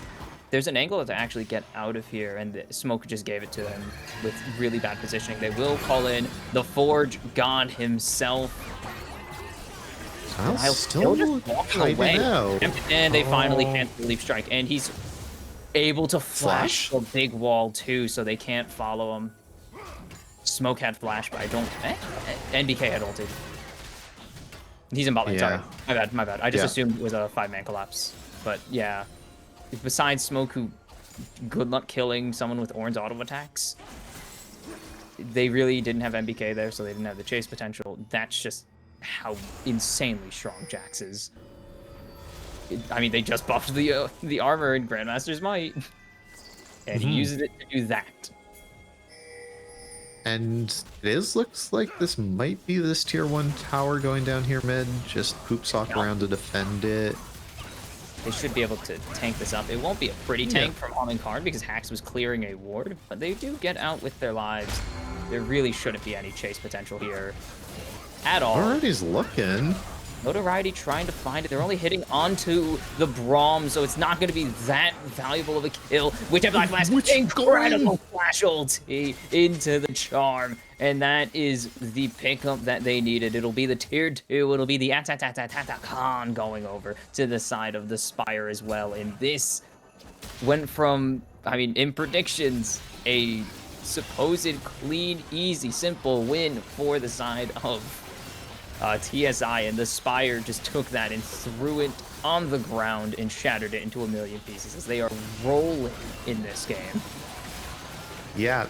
there's an angle to actually get out of here, and the Smoke just gave it to them with really bad positioning. They will call in the Forge God himself. I'll Still just walking away. And they finally cancel the Leaf Strike, and he's able to flash the big wall too, so they can't follow him. Smoke had flash, but I don't... NBK had ulted. He's in bot lane, sorry. My bad. I just assumed it was a 5-man collapse. But yeah, besides Smoke, who good luck killing someone with Ornn's auto attacks, they really didn't have NBK there, so they didn't have the chase potential. That's just how insanely strong Jax is. I mean, they just buffed the armor in Grandmaster's Might, and he uses it to do that. And it looks like this might be this tier 1 tower going down here mid. Just poop sock around to defend it. They should be able to tank this up. It won't be a pretty tank from Almond Karn because Hax was clearing a ward, but they do get out with their lives. There really shouldn't be any chase potential here at all. Already's looking. Notoriety trying to find it. They're only hitting onto the Braum, so it's not going to be that valuable of a kill. Which Black Blast, incredible flash ulti into the Charm. And that is the pickup that they needed. It'll be the tier 2. It'll be the Khan going over to the side of the Spire as well. And this went from, I mean, in predictions, a supposed clean, easy, simple win for the side of TSI, and the Spire just took that and threw it on the ground and shattered it into a million pieces as they are rolling in this game. Yeah,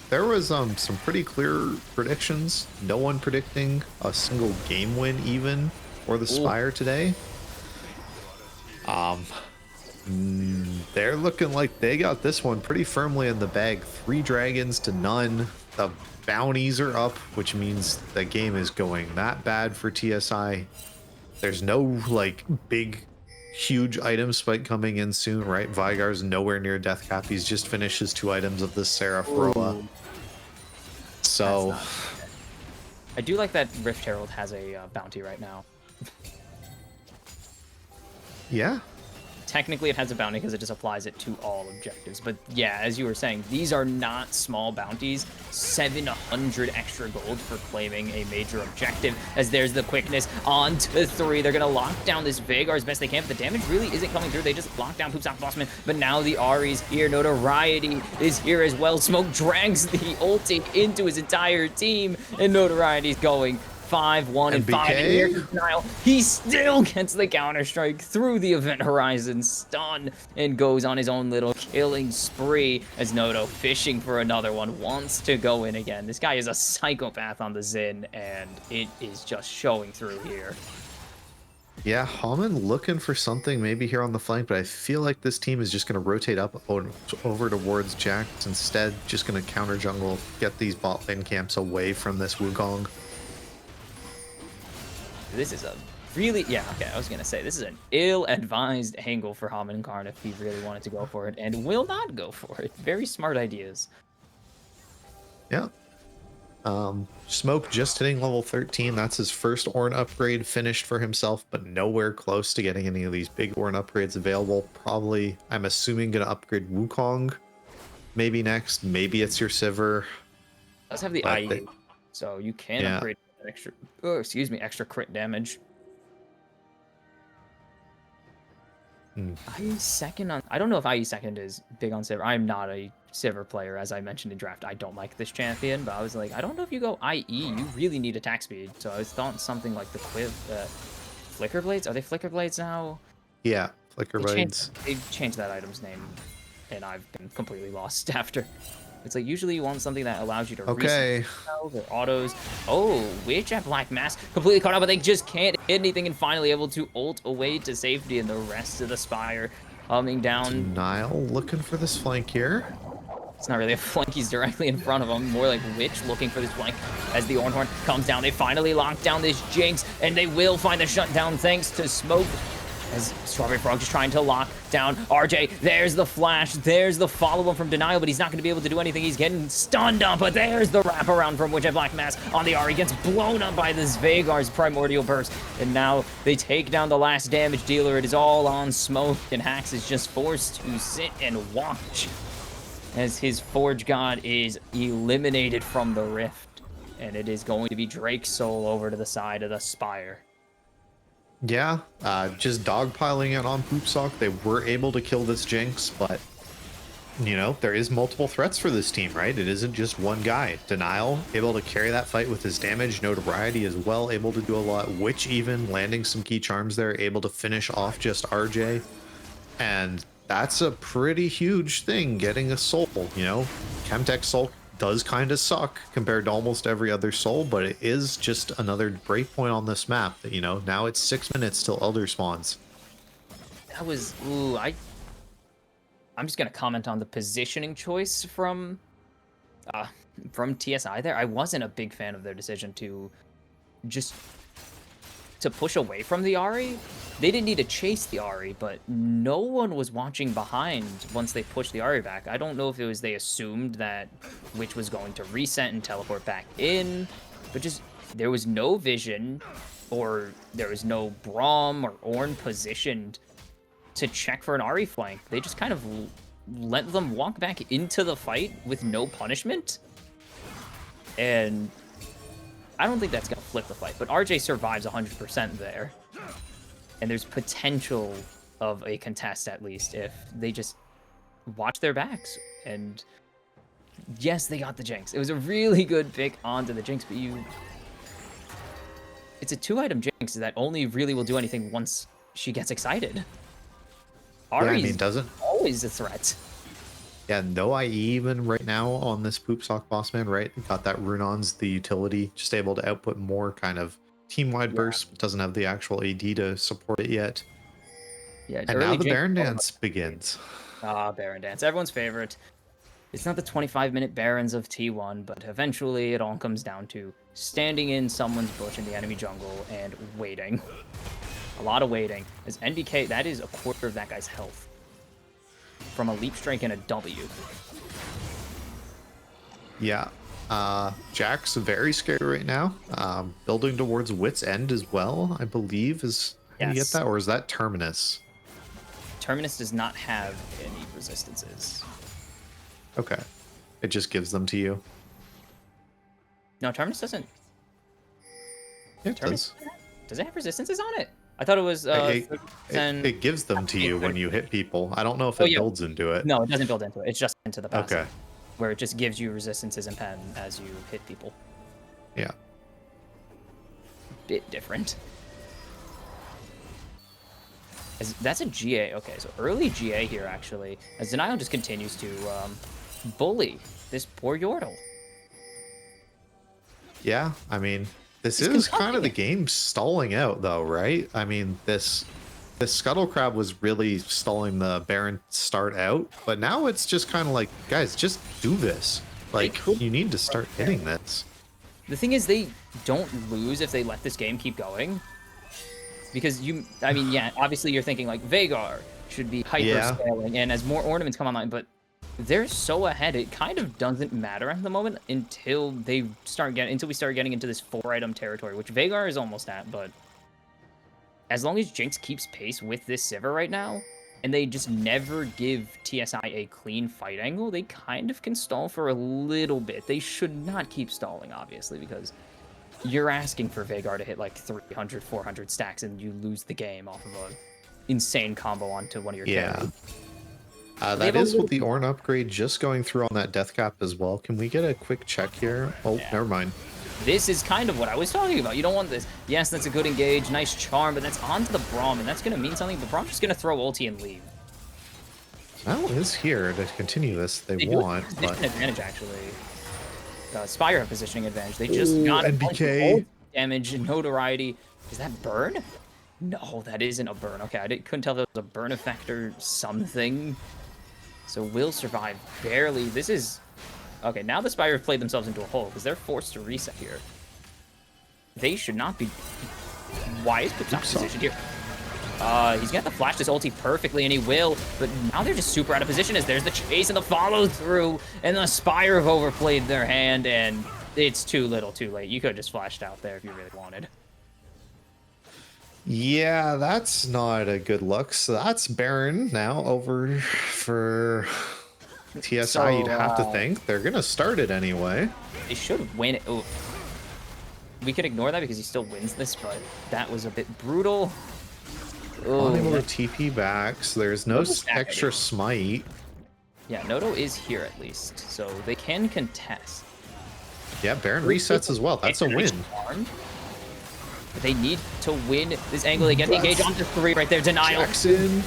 there was some pretty clear predictions. No one predicting a single game win even for the Spire today. They're looking like they got this one pretty firmly in the bag. 3 dragons to none. The bounties are up, which means the game is going that bad for TSI. There's no like big huge item spike coming in soon, right? Vygar's nowhere near death cap. He's just finished his 2 items of the Seraph Roa. So I do like that Rift Herald has a bounty right now. yeah, technically it has a bounty because it just applies it to all objectives. But yeah, as you were saying, these are not small bounties. 700 extra gold for claiming a major objective, as there's the quickness on to 3. They're going to lock down this Vagar as best they can, but the damage really isn't coming through. They just lock down Poopsock Bossman, but now the Ahri's here. Notoriety is here as well. Smoke drags the ulti into his entire team, and Notoriety's going 5-1 and 5 in here. Denial. He still gets the counter-strike through the Event Horizon stun and goes on his own little killing spree as Noto, fishing for another one, wants to go in again. This guy is a psychopath on the Xin, and it is just showing through here. Yeah, Hammond looking for something maybe here on the flank, but I feel like this team is just going to rotate up over towards Jax instead. Just going to counter jungle, get these bot lane camps away from this Wukong. This is a really, I was gonna say, this is an ill-advised angle for Hammond and Karn if he really wanted to go for it, and will not go for it. Very smart ideas. Yeah. Smoke just hitting level 13. That's his first Ornn upgrade finished for himself, but nowhere close to getting any of these big Ornn upgrades available. Probably, I'm assuming, gonna upgrade Wukong maybe next. Maybe it's your Sivir. Does have the IE, so you can upgrade extra crit damage. IE second on, I don't know if IE second is big on Sivir. I'm not a Sivir player, as I mentioned in draft. I don't like this champion, but I was like, I don't know if you go IE, you really need attack speed. So I thought something like the Flicker Blades. Are they Flicker Blades now? Yeah, Flicker Blades. They've changed that item's name, and I've been completely lost after. It's like, usually you want something that allows you to reset their autos. Oh, Witch at Black Mask completely caught up, but they just can't hit anything, and finally able to ult away to safety, and the rest of the Spire coming down. Nile looking for this flank here. It's not really a flank, he's directly in front of him. More like Witch looking for this flank as the Ornhorn comes down. They finally lock down this Jinx, and they will find the shutdown thanks to Smoke. As Strawberry Frog just trying to lock down RJ. There's the flash. There's the follow-up from Denial, but he's not going to be able to do anything. He's getting stunned up, but there's the wraparound from Witch Black Mass on the Ahri. Gets blown up by this Veigar's Primordial Burst. And now they take down the last damage dealer. It is all on Smoke, and Hax is just forced to sit and watch as his Forge God is eliminated from the Rift. And it is going to be Drake's Soul over to the side of the Spire. Yeah, just dogpiling it on Poopsock. They were able to kill this Jinx, but, you know, there is multiple threats for this team, right? It isn't just one guy. Denial, able to carry that fight with his damage. Notoriety as well, able to do a lot. Witch even landing some key charms there, able to finish off just RJ. And that's a pretty huge thing, getting a soul, you know? Chemtech Soul does kind of suck compared to almost every other soul, but it is just another breakpoint on this map that, you know, now it's 6 minutes till Elder spawns. That was, ooh, I'm just gonna comment on the positioning choice from TSI there. I wasn't a big fan of their decision to push away from the Ahri. They didn't need to chase the Ahri, but no one was watching behind once they pushed the Ahri back. I don't know if it was they assumed that Witch was going to reset and teleport back in, but just there was no vision, or there was no Braum or Ornn positioned to check for an Ahri flank. They just kind of let them walk back into the fight with no punishment. And I don't think that's going to flip the fight, but RJ survives 100% there. And there's potential of a contest, at least, if they just watch their backs. And yes, they got the Jinx. It was a really good pick onto the Jinx, but it's a 2-item Jinx that only really will do anything once she gets excited. Ahri's doesn't always a threat. Yeah, no IE even right now on this Poopsock boss man, right? Got that Runon's the utility, just able to output more kind of team-wide bursts, but doesn't have the actual AD to support it yet. Yeah, and now the Baron Dance begins. Baron Dance, everyone's favorite. It's not the 25-minute Barons of T1, but eventually it all comes down to standing in someone's bush in the enemy jungle and waiting. A lot of waiting. As NBK, that is a quarter of that guy's health from a leap strike and a W. Yeah. Jack's very scared right now. Building towards Wit's End as well, I believe. Can you get that? Or is that Terminus? Terminus does not have any resistances. Okay. It just gives them to you. No, Terminus doesn't. It does. Does it have resistances on it? I thought it was it gives them to you when you hit people. I don't know if it builds into it. No, it doesn't build into it. It's just into the passive. Okay. Where it just gives you resistances and pen as you hit people. Yeah. Bit different. That's a GA. Okay, so early GA here, actually. As Denial just continues to bully this poor Yordle. Yeah, I mean, this is kind of the game stalling out, though, right? I mean, this Scuttle Crab was really stalling the Baron start out, but now it's just kind of like, guys, just do this. Like, you need to start hitting this. The thing is, they don't lose if they let this game keep going. Because obviously you're thinking like Veigar should be hyper scaling, and as more ornaments come online, but they're so ahead, it kind of doesn't matter at the moment until we start getting into this 4-item territory, which Veigar is almost at, but as long as Jinx keeps pace with this Sivir right now, and they just never give TSI a clean fight angle, they kind of can stall for a little bit. They should not keep stalling, obviously, because you're asking for Veigar to hit like 300, 400 stacks, and you lose the game off of an insane combo onto one of your carries. That is with the Ornn upgrade just going through on that death cap as well. Can we get a quick check here? Oh, never mind. This is kind of what I was talking about. You don't want this. Yes, that's a good engage, nice charm, but that's onto the Braum, and that's going to mean something. But Braum's just going to throw ulti and leave. Well, is here to continue this. They want, but advantage actually. Spire have positioning advantage. They just got NBK damage and notoriety. Is that burn? No, that isn't a burn. Okay, couldn't tell if it was a burn effect or something. So will survive barely. This is okay. Now the Spire have played themselves into a hole because they're forced to reset here. They should not be. Why is Poopsock positioned here? He's gonna have to flash this ulti perfectly, and he will. But now they're just super out of position as there's the chase and the follow through, and the Spire have overplayed their hand, and it's too little, too late. You could have just flashed out there if you really wanted. Yeah, that's not a good look. So that's Baron now over for TSI. You'd have to think they're gonna start it anyway. They should win it. Ooh. We could ignore that because he still wins this, but that was a bit brutal. Unable to TP back, so there's no extra smite. Yeah, Noto is here at least, so they can contest. Yeah, Baron resets as well. That's a win. They need to win this angle. They get the engage onto 3 right there. Denial. Jackson.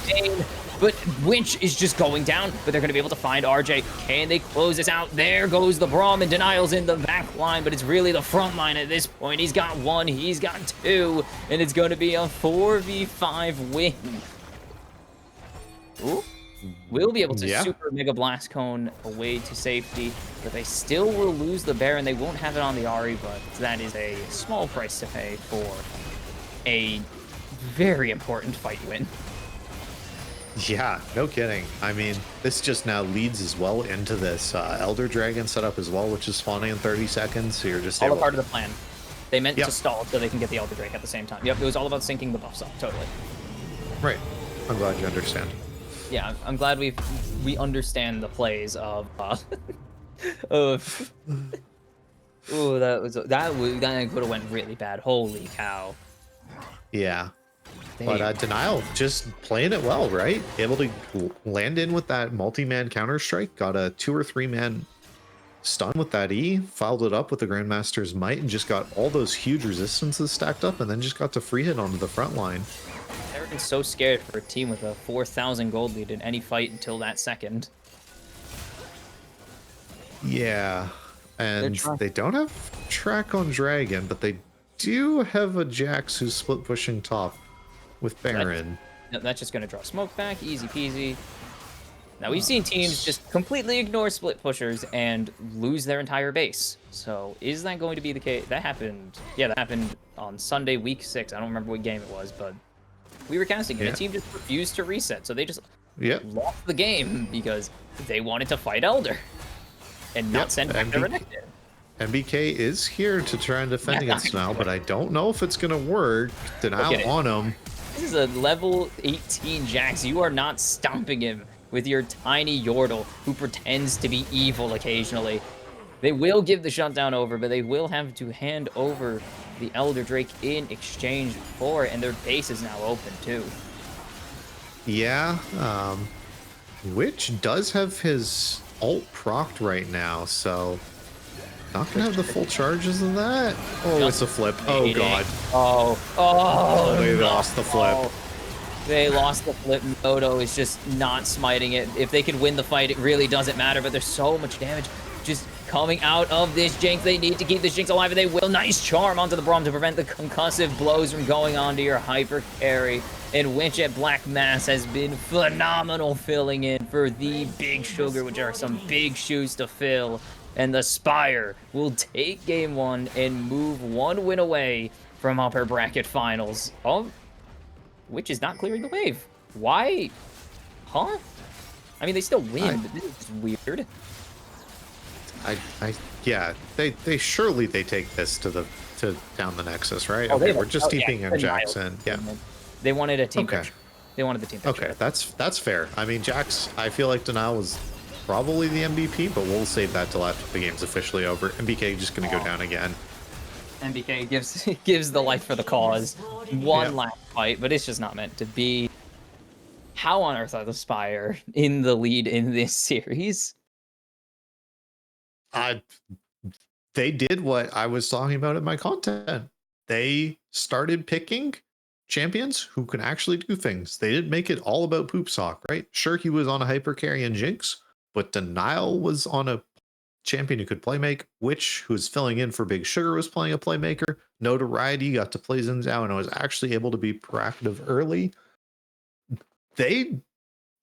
But Winch is just going down, but they're going to be able to find RJ. Can they close this out? There goes the Braum, and Denial's in the back line, but it's really the front line at this point. He's got 1, he's got 2, and it's going to be a 4v5 win. Ooh. Will be able to super Mega Blast Cone away to safety, but they still will lose the Baron. They won't have it on the Ahri, but that is a small price to pay for a very important fight win. Yeah, no kidding. I mean, this just now leads as well into this Elder Dragon setup as well, which is spawning in 30 seconds, so you're just all a part of the plan. They meant to stall so they can get the Elder Drake at the same time. Yep, it was all about syncing the buffs up, totally. Right. I'm glad you understand. Yeah, I'm glad we understand the plays of ooh, that could have went really bad. Holy cow. Yeah. But Denial just playing it well, right? Able to land in with that multi-man counter-strike, got a 2 or 3 man stun with that E, fouled it up with the Grandmaster's Might, and just got all those huge resistances stacked up, and then just got to free hit onto the front line. Everyone's so scared for a team with a 4,000 gold lead in any fight until that second. Yeah, and they don't have track on Dragon, but they do have a Jax who's split pushing top with Baron. That's just going to draw smoke back, easy peasy. Now we've seen teams just completely ignore split pushers and lose their entire base. So is that going to be the case? That happened. Yeah, that happened on Sunday, week 6. I don't remember what game it was, but we were casting it. A team just refused to reset, so they just lost the game because they wanted to fight Elder and not send back the Renekton. MBK is here to try and defend against Denial, but I don't know if it's going to work. Denial on him. This is a level 18 Jax. You are not stomping him with your tiny Yordle who pretends to be evil occasionally. They will give the shutdown over, but they will have to hand over the Elder Drake in exchange for it, and their base is now open too. Yeah, Witch does have his ult procced right now, so not gonna have the full charges of that. Oh, it's a flip. Oh god. Oh, they lost the flip. They lost the flip. Noto is just not smiting it. If they could win the fight, it really doesn't matter, but there's so much damage just coming out of this Jinx. They need to keep this Jinx alive, and they will. Nice charm onto the Braum to prevent the concussive blows from going onto your hyper carry. And Winch at Black Mass has been phenomenal filling in for the Big Sugar, which are some big shoes to fill. And the Spire will take game 1 and move 1 win away from upper bracket finals. Oh, Which is not clearing the wave. Why? Huh? I mean, they still win, but this is weird. Yeah, they surely they take this to down the Nexus, right? Okay, we're just keeping in Jackson. Yeah. They wanted a team picture. They wanted the team picture. Okay, that's fair. I mean, Jax, I feel like Denial was probably the MVP, but we'll save that till after the game's officially over. MBK just gonna go down again. MBK gives the life for the cause. One last fight, but it's just not meant to be. How on earth are the Spire in the lead in this series? They did what I was talking about in my content. They started picking champions who can actually do things. They didn't make it all about Poop Sock, right? Sure, he was on a hyper carry and Jinx, but Denial was on a champion who could play make. Witch, who was filling in for Big Sugar, was playing a playmaker. Notoriety got to play Xin Zhao and was actually able to be proactive early. They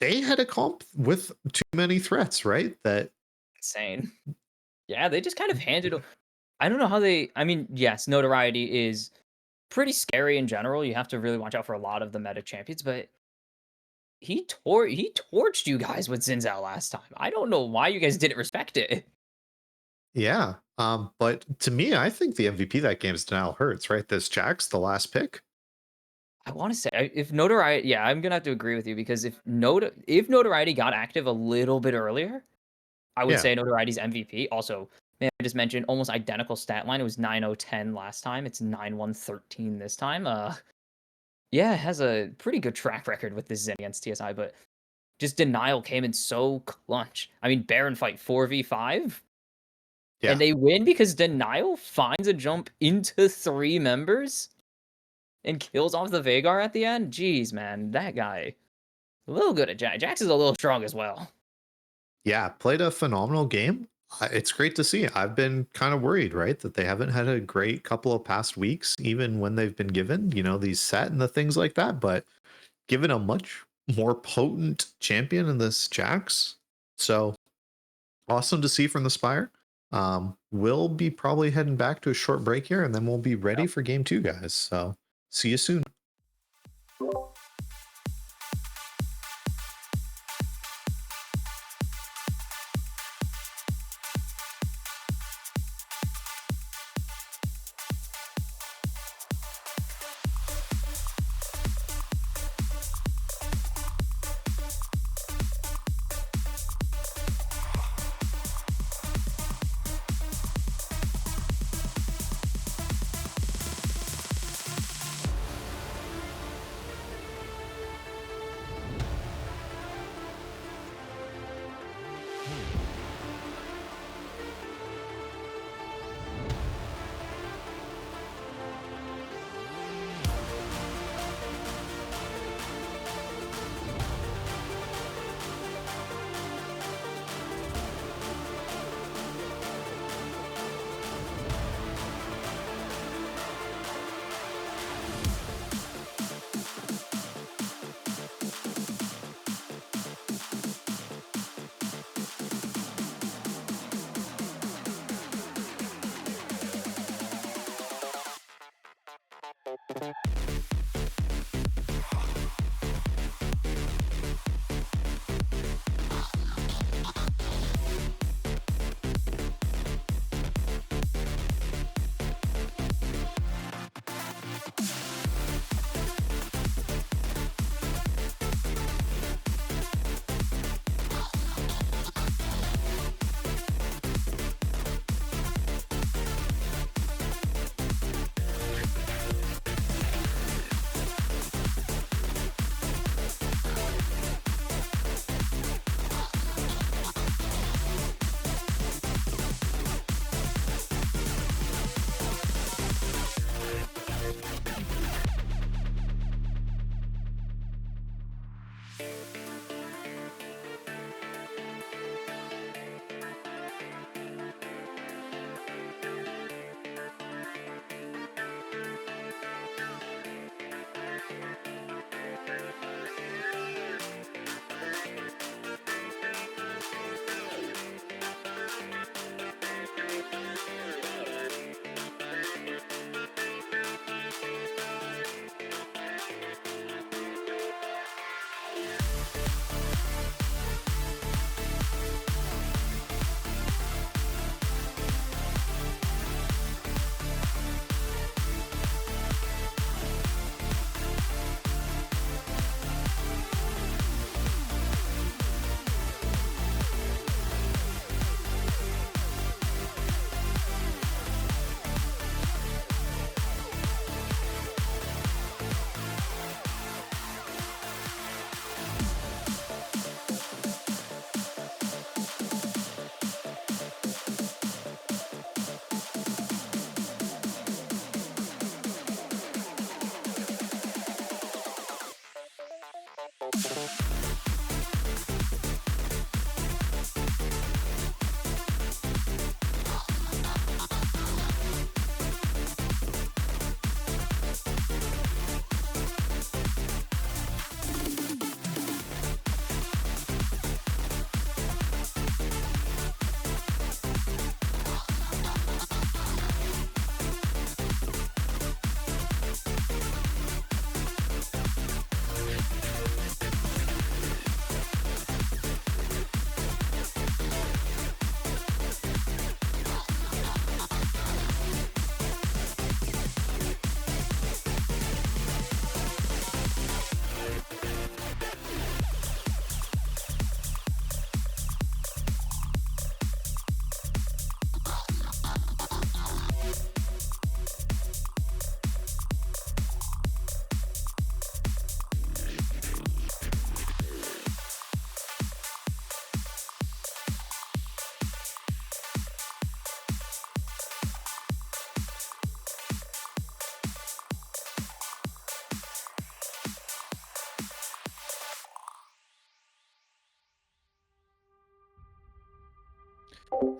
had a comp with too many threats, right? That insane. Yeah, they just kind of handed. I don't know how they. I mean, yes, Notoriety is pretty scary in general. You have to really watch out for a lot of the meta champions, but he torched you guys with Zinzao last time. I don't know why you guys didn't respect it. Yeah. But to me, I think the MVP that game is Denial Hurts, right? This Jax, the last pick. I want to say if Notoriety, yeah, I'm gonna have to agree with you because if Notoriety got active a little bit earlier, I would Yeah. say Notoriety's MVP. Also, man, I just mentioned almost identical stat line. It was 9-0-10 last time. It's 9-1-13 this time. Yeah, it has a pretty good track record with this Zen against TSI, but just Denial came in so clutch. I mean, Baron fight 4v5. Yeah. And they win because Denial finds a jump into 3 members and kills off the Vagar at the end. Jeez, man, that guy. A little good at Jax. Jax is a little strong as well. Yeah, played a phenomenal game. It's great to see. I've been kind of worried, right, that they haven't had a great couple of past weeks, even when they've been given, these set and the things like that. But given a much more potent champion in this Jax, so awesome to see from the Spire. We'll be probably heading back to a short break here, and then we'll be ready for game 2, guys. So see you soon.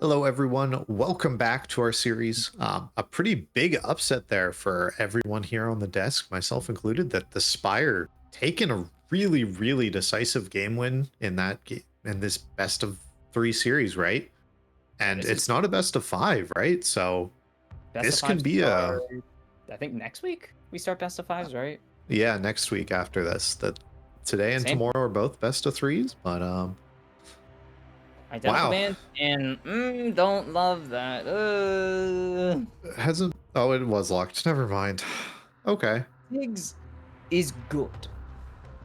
Hello, everyone. Welcome back to our series. A pretty big upset there for everyone here on the desk, myself included, that the Spire taken a really, really decisive game win in in this best of 3 series, right? And This is it's not a best of 5, right? So best this of can fives be start, I think next week we start best of fives, right? yeah, next week after this. That today and Same. tomorrow are both best of 3s, but Identical wow. band and don't love that. Hasn't oh, it was locked. Never mind. Okay. Ziggs is good.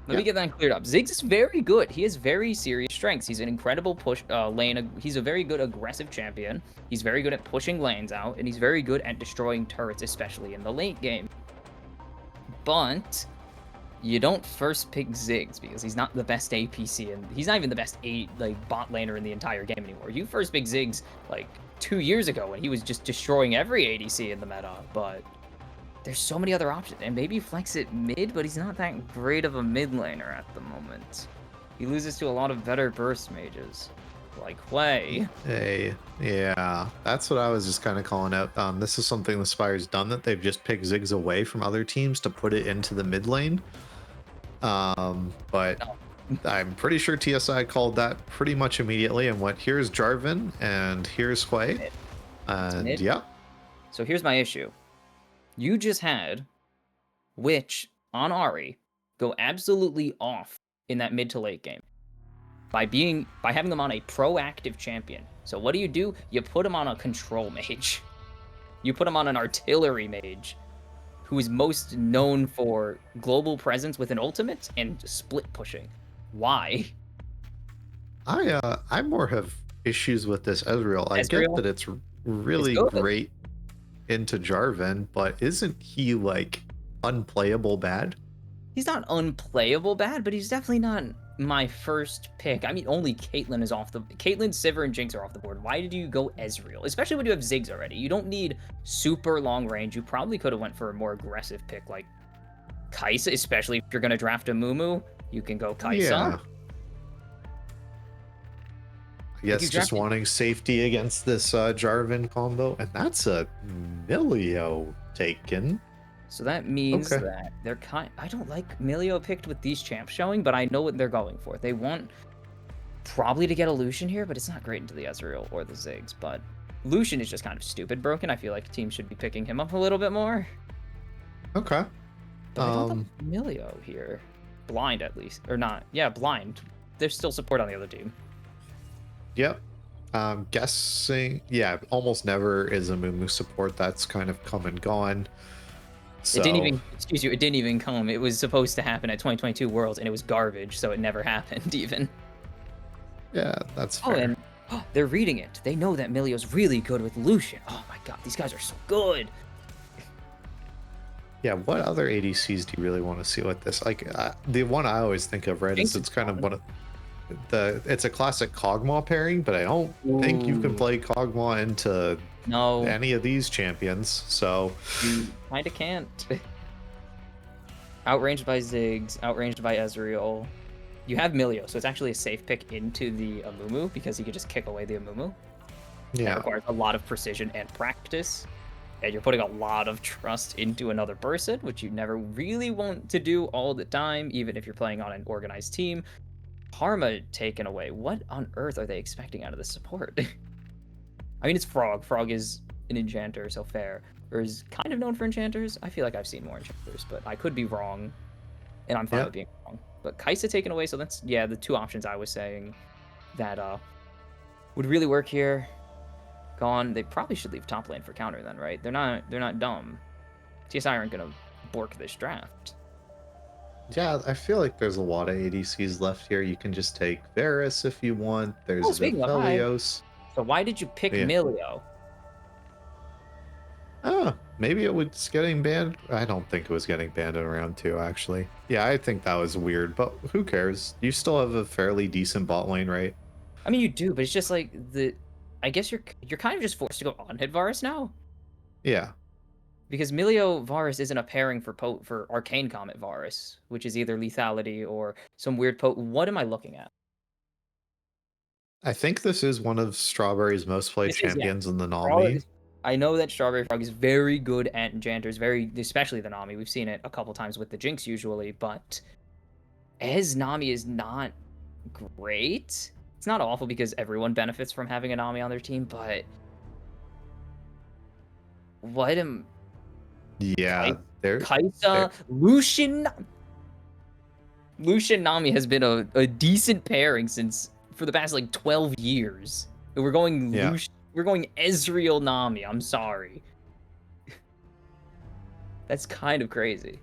Let Yeah. me get that cleared up. Ziggs is very good. He has very serious strengths. He's an incredible push lane. He's a very good aggressive champion. He's very good at pushing lanes out, and he's very good at destroying turrets, especially in the late game. But you don't first pick Ziggs because he's not the best APC, and he's not even the best bot laner in the entire game anymore. You first pick Ziggs like 2 years ago when he was just destroying every ADC in the meta, but there's so many other options, and maybe flex it mid, but he's not that great of a mid laner at the moment. He loses to a lot of better burst mages, like Hui. Hey, yeah, that's what I was just kind of calling out. This is something the Spire's done, that they've just picked Ziggs away from other teams to put it into the mid lane. But No. I'm pretty sure TSI called that pretty much immediately and went, here's Jarvan and here's Hui. Mid. And mid. yeah, So here's my issue. You just had Witch on Ari go absolutely off in that mid to late game by having them on a proactive champion. So what do? You put him on a control mage. You put him on an artillery mage who is most known for global presence with an ultimate and split pushing. Why? I more have issues with this Ezreal. I get Ezreal? that it's really good. great into Jarvan, but isn't he like unplayable bad? He's not unplayable bad, but he's definitely not my first pick. I mean, only Caitlyn is off the... Caitlyn, Sivir, and Jinx are off the board. Why did you go Ezreal? Especially when you have Ziggs already. You don't need super long range. You probably could have went for a more aggressive pick like Kai'Sa, especially if you're going to draft a Mumu. You can go Kai'Sa. Yeah. I guess you just drafted- wanting safety against this Jarvan combo, and that's a Milio taken. So that means Okay. that they're I don't like Milio picked with these champs showing, but I know what they're going for. They want probably to get a Lucian here, but it's not great into the Ezreal or the Ziggs. But Lucian is just kind of stupid broken. I feel like teams should be picking him up a little bit more. Okay. But I don't love Milio here. Blind at least. Or not. Yeah, blind. There's still support on the other team. Yep. Guessing, yeah, almost never is a Mumu support. That's kind of come and gone. So, It didn't even, excuse you, it didn't even come. It was supposed to happen at 2022 Worlds, and it was garbage, so it never happened even. yeah, that's Oh, fair. and they're reading it. They know that Milio's really good with Lucian. Oh my god, these guys are so good. Yeah, what other ADCs do you really want to see with this? Like, the one I always think of, right, Jinx is is it's kind of fun. one of it's a classic Kog'Maw pairing, but I don't think you can Ooh. play Kog'Maw into No, any of these champions. So, you kinda can't. Outranged by Ziggs, outranged by Ezreal. You have Milio, so it's actually a safe pick into the Amumu because he could just kick away the Amumu. That yeah. requires a lot of precision and practice. And you're putting a lot of trust into another person, which you never really want to do all the time, even if you're playing on an organized team. Karma taken away. What on earth are they expecting out of this support? I mean, it's Frog. Frog is an enchanter, so fair. Or is kind of known for enchanters. I feel like I've seen more enchanters, but I could be wrong. And I'm fine Yeah. with being wrong. But Kai'Sa taken away, so that's, yeah, the two options I was saying that would really work here. Gone. They probably should leave top lane for counter then, right? They're not dumb. TSI aren't gonna bork this draft. Yeah, I feel like there's a lot of ADCs left here. You can just take Varus if you want. There's speaking of, hi. Velios. So why did you pick Yeah. Milio? Oh, maybe it was getting banned. I don't think it was getting banned in round 2, actually. Yeah, I think that was weird, but who cares? You still have a fairly decent bot lane, right? I mean, you do, but it's just like I guess you're kind of just forced to go on hit Varus now Yeah. because Milio Varus isn't a pairing for Arcane Comet Varus, which is either lethality or some weird What am I looking at? I think this is one of Strawberry's most played This is, yeah. champions in the Strawberry- Nami. I know that Strawberry Frog is very good at enchanters, especially the Nami. We've seen it a couple times with the Jinx usually, but as Nami is not great. It's not awful because everyone benefits from having a Nami on their team, but what am Yeah, they're Kaisa, Lucian Nami has been a decent pairing for the past like 12 years. We're going Yeah. we're going Ezreal Nami. I'm sorry. That's kind of crazy.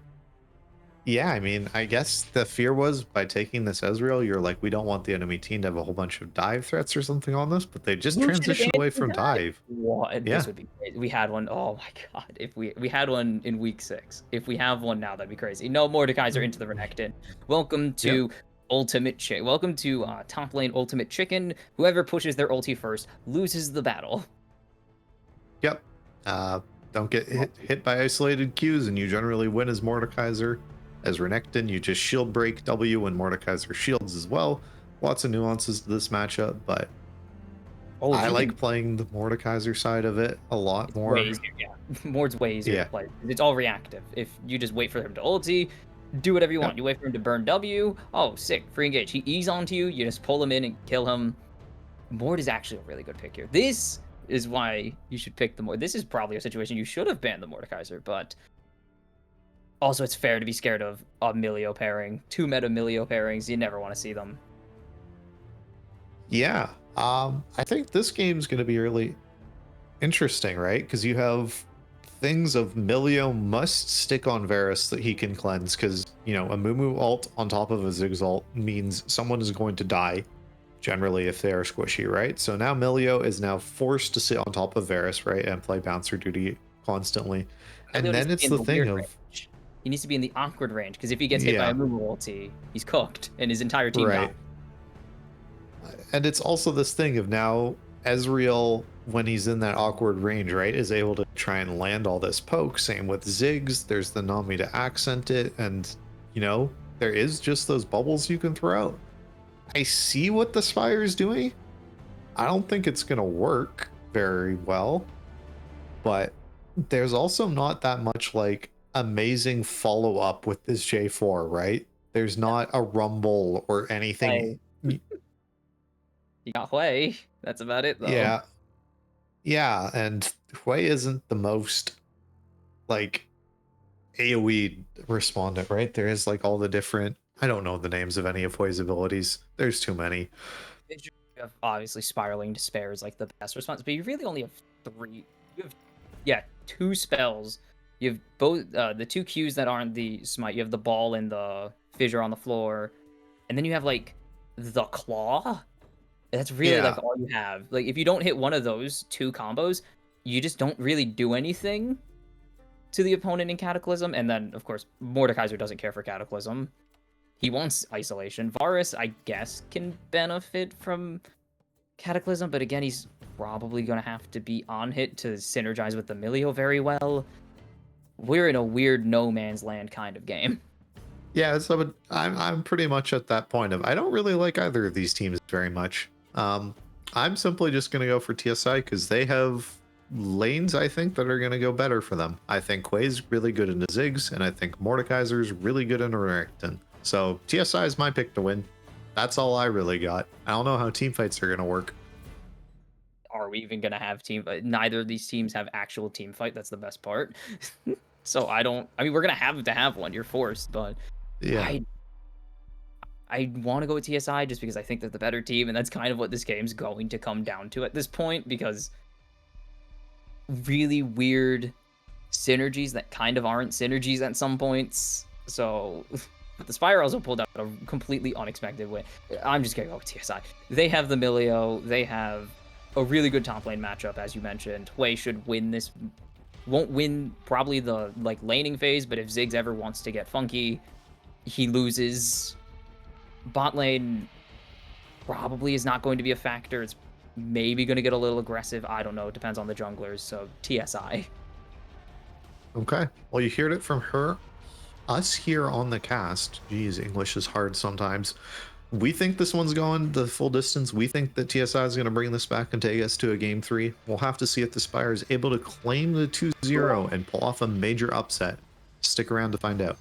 Yeah, I mean, I guess the fear was by taking this Ezreal, you're like, we don't want the enemy team to have a whole bunch of dive threats or something on this, but they just Lucian transitioned away advanced from to dive. dive. What? Yeah. This would be crazy. We had one. Oh my god! If we had one in week 6, if we have one now, that'd be crazy. No, Mordekaiser into the Renekton. Welcome to Ultimate Chick. Welcome to top lane Ultimate Chicken. Whoever pushes their ulti first loses the battle. Yep. Don't get hit by isolated Qs, and you generally win as Mordekaiser. As Renekton, you just shield break W when Mordekaiser shields as well. Lots of nuances to this matchup, but I like playing the Mordekaiser side of it a lot more. Way easier, yeah. Mord's way easier to play. It's all reactive. If you just wait for him to ulti, do whatever you want. You wait for him to burn W. Oh, sick. Free engage. He E's onto you. You just pull him in and kill him. Mord is actually a really good pick here. This is why you should pick the Mord. This is probably a situation you should have banned the Mordekaiser, but also it's fair to be scared of a Milio pairing. 2 meta Milio pairings. You never want to see them. Yeah. I think this game's going to be really interesting, right? Because you have things of Milio must stick on Varus that he can cleanse, because, you know, a Mumu ult on top of a Ziggs ult means someone is going to die, generally, if they are squishy, right? So now Milio is now forced to sit on top of Varus, right, and play bouncer duty constantly. And then it's the thing of... He needs to be in the awkward range, because if he gets hit by a Mumu ulti, he's cooked, and his entire team dies. And it's also this thing of now Ezreal, when he's in that awkward range, right, is able to try and land all this poke. Same with Ziggs. There's the Nami to accent it. And, you know, there is just those bubbles you can throw out. I see what the Spire is doing. I don't think it's going to work very well. But there's also not that much, like, amazing follow-up with this J4, right? There's not a rumble or anything. You got Hui. That's about it, though. Yeah. Yeah, and Hui isn't the most, like, AoE respondent, right? There is, like, all the different... I don't know the names of any of Hui's abilities. There's too many. You have, obviously, Spiraling Despair is, like, the best response, but you really only have 3. You have, 2 spells. You have both, the 2 Qs that aren't the Smite. You have the Ball and the Fissure on the floor. And then you have, like, the Claw. That's really like all you have. Like, if you don't hit one of those 2 combos, you just don't really do anything to the opponent in Cataclysm. And then, of course, Mordekaiser doesn't care for Cataclysm. He wants isolation. Varus, I guess, can benefit from Cataclysm, but again, he's probably going to have to be on hit to synergize with the Milio very well. We're in a weird no man's land kind of game. Yeah, so I'm pretty much at that point of I don't really like either of these teams very much. I'm simply just going to go for TSI because they have lanes, I think, that are going to go better for them. I think Hui's really good into Ziggs, and I think Mordekaiser's really good into Renekton. So TSI is my pick to win. That's all I really got. I don't know how team fights are going to work. Are we even going to have team fight? Neither of these teams have actual team fight. That's the best part. So I mean, we're going to have one. You're forced, but yeah. I want to go with TSI just because I think they're the better team, and that's kind of what this game's going to come down to at this point, because really weird synergies that kind of aren't synergies at some points. So, but the Spire also pulled out a completely unexpected win. I'm just going to go with TSI. They have the Milio. They have a really good top lane matchup, as you mentioned. Hui should win this. Won't win probably the laning phase, but if Ziggs ever wants to get funky, he loses. Bot lane probably is not going to be a factor. It's maybe going to get a little aggressive. I don't know. It depends on the junglers. So TSI. Okay. Well, you heard it from us here on the cast. Geez, English is hard sometimes. We think this one's going the full distance. We think that TSI is going to bring this back and take us to a game 3. We'll have to see if the Spire is able to claim the 2-0 and pull off a major upset. Stick around to find out.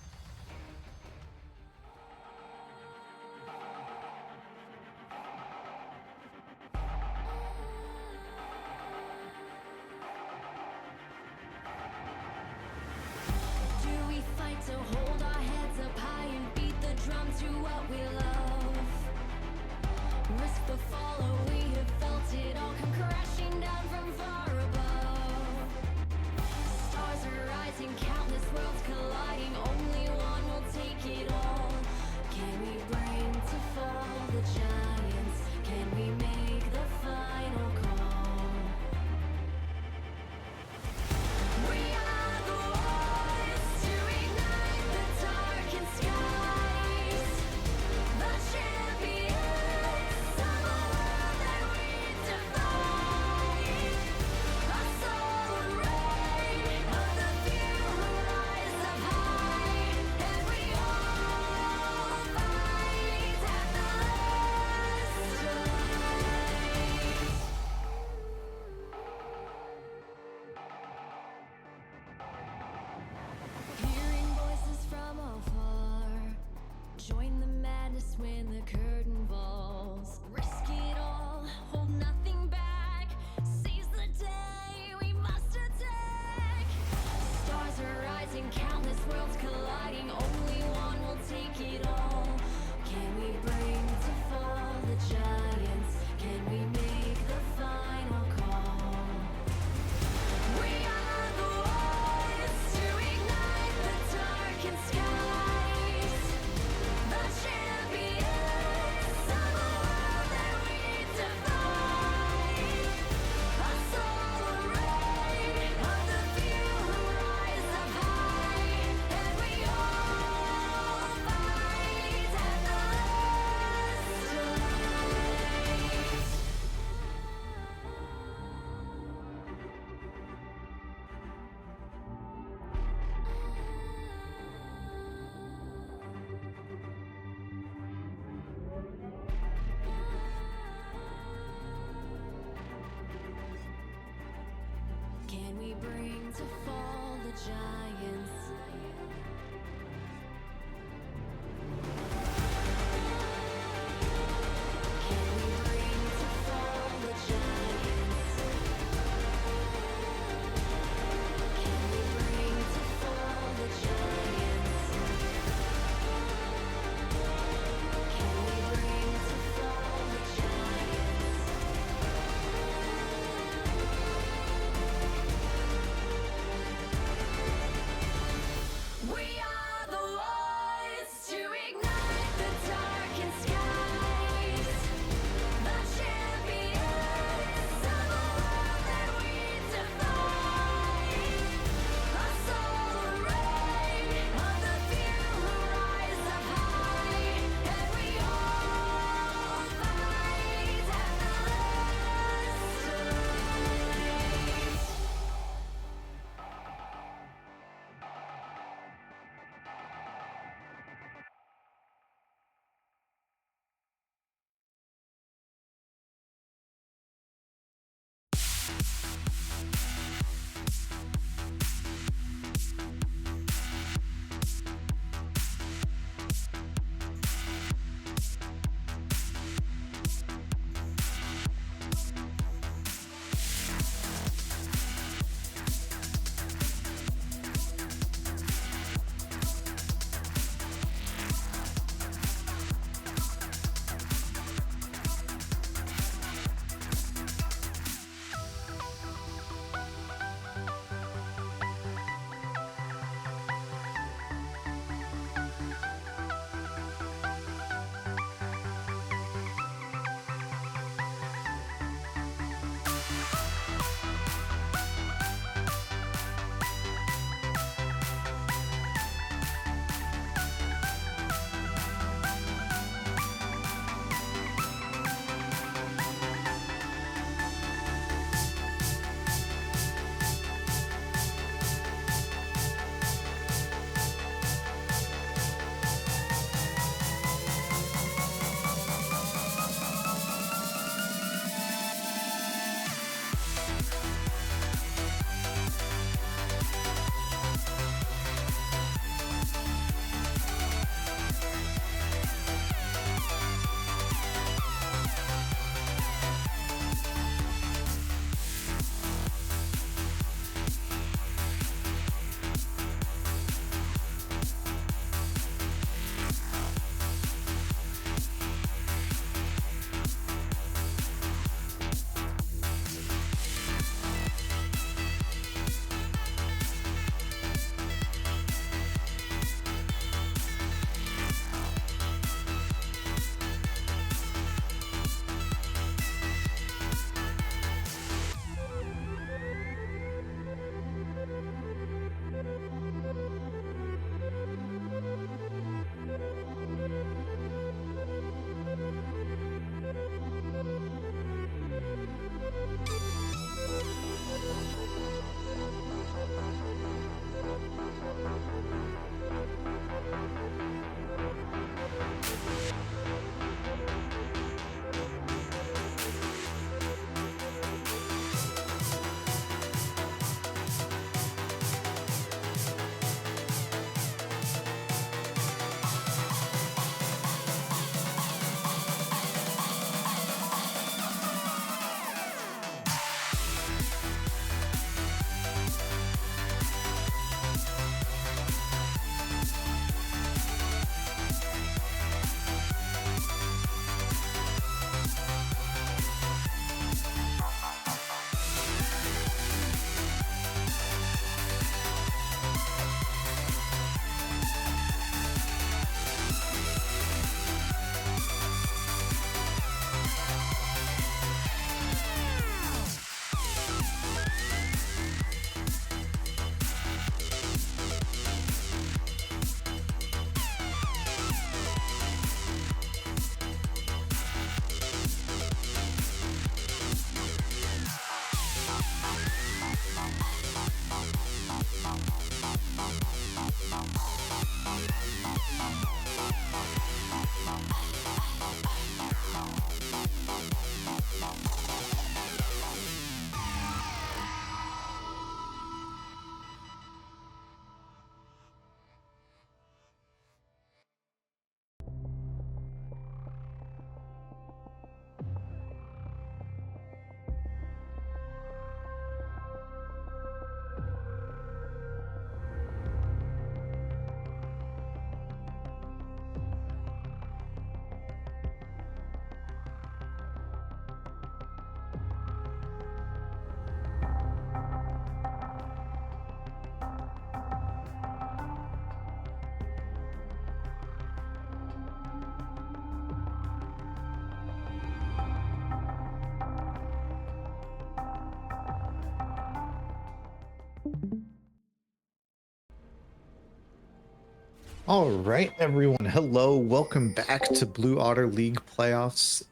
All right, everyone. Hello. Welcome back to Blue Otter League playoffs.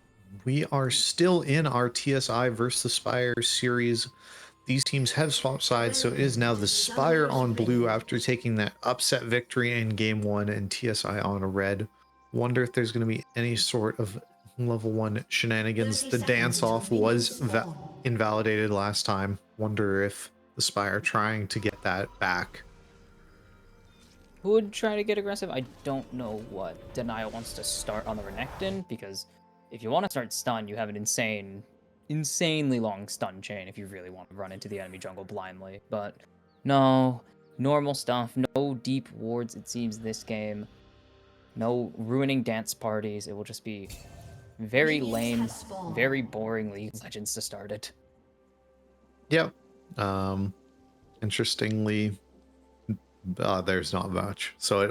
We are still in our TSI versus Spire series. These teams have swapped sides, so it is now the Spire on blue after taking that upset victory in game 1 and TSI on a red. Wonder if there's going to be any sort of level 1 shenanigans. The dance off was invalidated last time. Wonder if the Spire trying to get that back. Would try to get aggressive. I don't know what Denial wants to start on the Renekton, because if you want to start stun, you have an insanely long stun chain if you really want to run into the enemy jungle blindly. But no, normal stuff, no deep wards, it seems, this game. No ruining dance parties. It will just be very lame, very boring League of Legends to start it. Yep. Interestingly, there's not much. So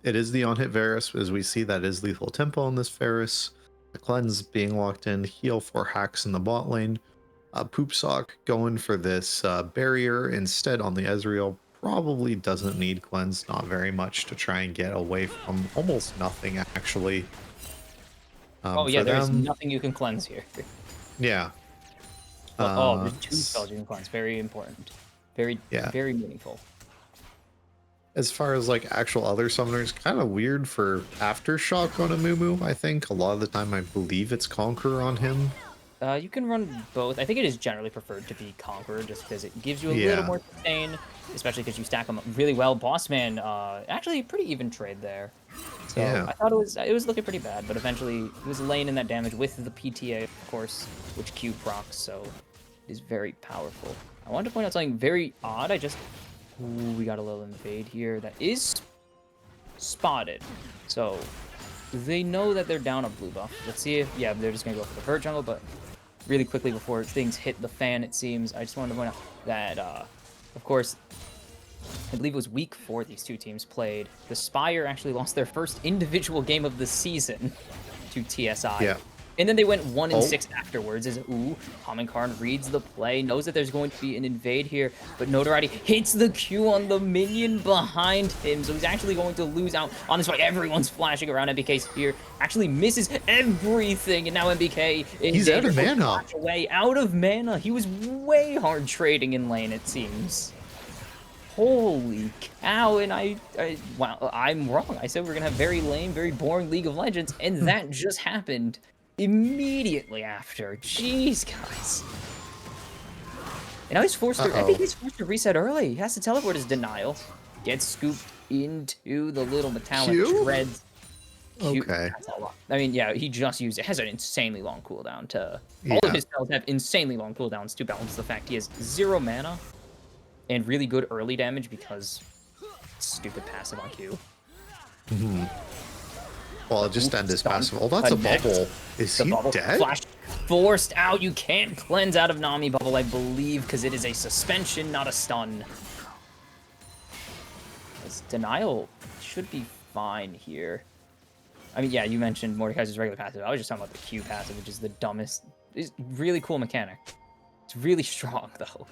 it is the on-hit Varus. As we see, that is lethal tempo on this Varus. The cleanse being locked in, heal for hacks in the bot lane. Poop Sock going for this barrier instead on the Ezreal. Probably doesn't need cleanse, not very much to try and get away from, almost nothing actually. Oh yeah, there's nothing you can cleanse here. Yeah. There's 2 spells you can cleanse. Very important. Very meaningful. As far as like actual other summoners, kind of weird for Aftershock on a Mumu. I think a lot of the time I believe it's Conqueror on him. You can run both. I think it is generally preferred to be Conqueror just because it gives you a little more sustain, especially because you stack them up really well. Bossman, actually pretty even trade there. So I thought it was looking pretty bad, but eventually it was laying in that damage with the PTA, of course, which Q procs, so it is very powerful. I wanted to point out something very odd. Ooh, we got a little invade here that is spotted. So they know that they're down a blue buff. Let's see if, they're just gonna go for the hurt jungle, but really quickly before things hit the fan, it seems, I just wanted to point out that, of course, I believe it was week 4 these two teams played. The Spire actually lost their first individual game of the season to TSI. Yeah. And then they went 1-6 afterwards. Hamankarn reads the play, knows that there's going to be an invade here, but Notoriety hits the Q on the minion behind him, so he's actually going to lose out on this fight. Everyone's flashing around. MBK's here, actually misses everything, and now MBK he's out of mana. Out of mana. He was way hard trading in lane, it seems. Holy cow, and wow, I'm wrong. I said we're gonna have very lame, very boring League of Legends, and that just happened immediately after. Jeez, guys. And now he's forced to, I think he's forced to reset early. He has to teleport his Denial. Gets scooped into the little metallic shreds. Okay. That's a lot. I mean, yeah, he just used it. Has an insanely long cooldown to... All of his spells have insanely long cooldowns to balance the fact he has 0 mana and really good early damage because stupid passive on Q. Well, it just ended his passive. Oh, that's a bubble. Is he dead? Flash forced out. You can't cleanse out of Nami bubble, I believe, because it is a suspension, not a stun. His Denial should be fine here. I mean, yeah, you mentioned Mordekaiser's regular passive. I was just talking about the Q passive, which is the dumbest. It's really cool mechanic. It's really strong, though.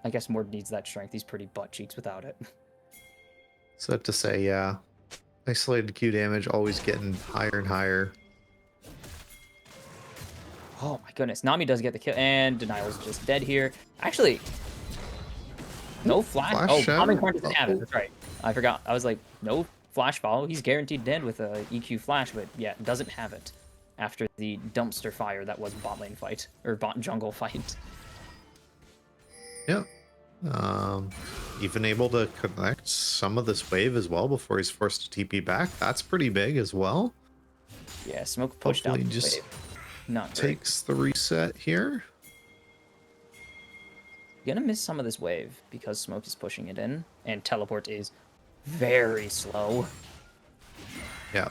I guess Mord needs that strength. He's pretty butt cheeks without it. So to say, yeah. Isolated Q damage always getting higher and higher. Oh my goodness. Nami does get the kill, and Denial's just dead here. Actually, no flash. Hamankarn doesn't have it. That's right. I forgot. I was like, no flash follow. He's guaranteed dead with a EQ flash, but yeah, doesn't have it after the dumpster fire that was bot lane fight, or bot jungle fight. Yeah. Even able to connect some of this wave as well before he's forced to TP back. That's pretty big as well. Yeah, Smoke pushed out the just wave. Not takes the reset here. You're gonna miss some of this wave because Smoke is pushing it in, and teleport is very slow. Yeah.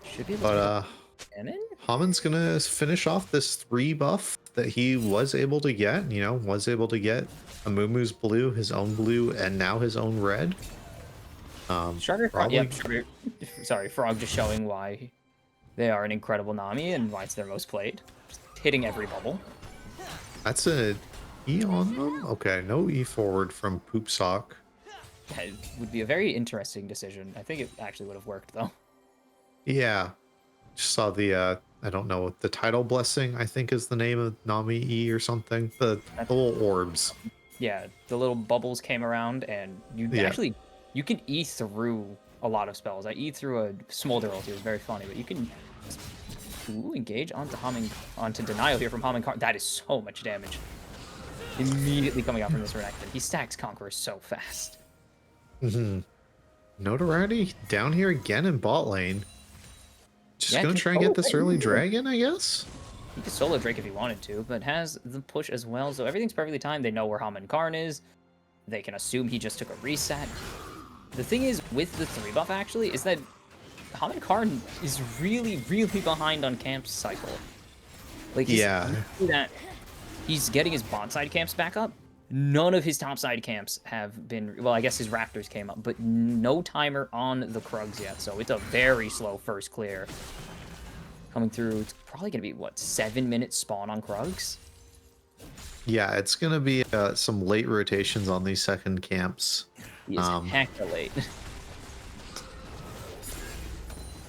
Should be able to cannon? Haman's gonna finish off this 3 buff that he was able to get, was able to get a Mumu's blue, his own blue, and now his own red. Frog just showing why they are an incredible Nami and why it's their most played. Just hitting every bubble. That's a E on them? Okay, no E forward from Poop Sock. That would be a very interesting decision. I think it actually would have worked though. Yeah. Just saw the I don't know, the title blessing, I think is the name of Nami E or something. The little orbs. Yeah, the little bubbles came around, and Yeah. you can E through a lot of spells. I E through a smolder ulti. It was very funny, but you can engage onto denial here from Hamming Karn. That is so much damage. Immediately coming out from this Renekton. He stacks Conqueror so fast. Mm-hmm. Notoriety down here again in bot lane. Just gonna try and get this early dragon, I guess. He could solo Drake if he wanted to, but has the push as well, so everything's perfectly timed. They know where Hamming Karn is. They can assume he just took a reset. The thing is, with the 3 buff, actually, is that Hamming Karn is really, really behind on camp cycle. Like, he's getting his bot side camps back up. None of his top side camps have been... Well, I guess his Raptors came up, but no timer on the Krugs yet, so it's a very slow first clear. Coming through, it's probably going to be, what, 7-minute spawn on Krugs? Yeah, it's gonna be some late rotations on these second camps. He is hecka late.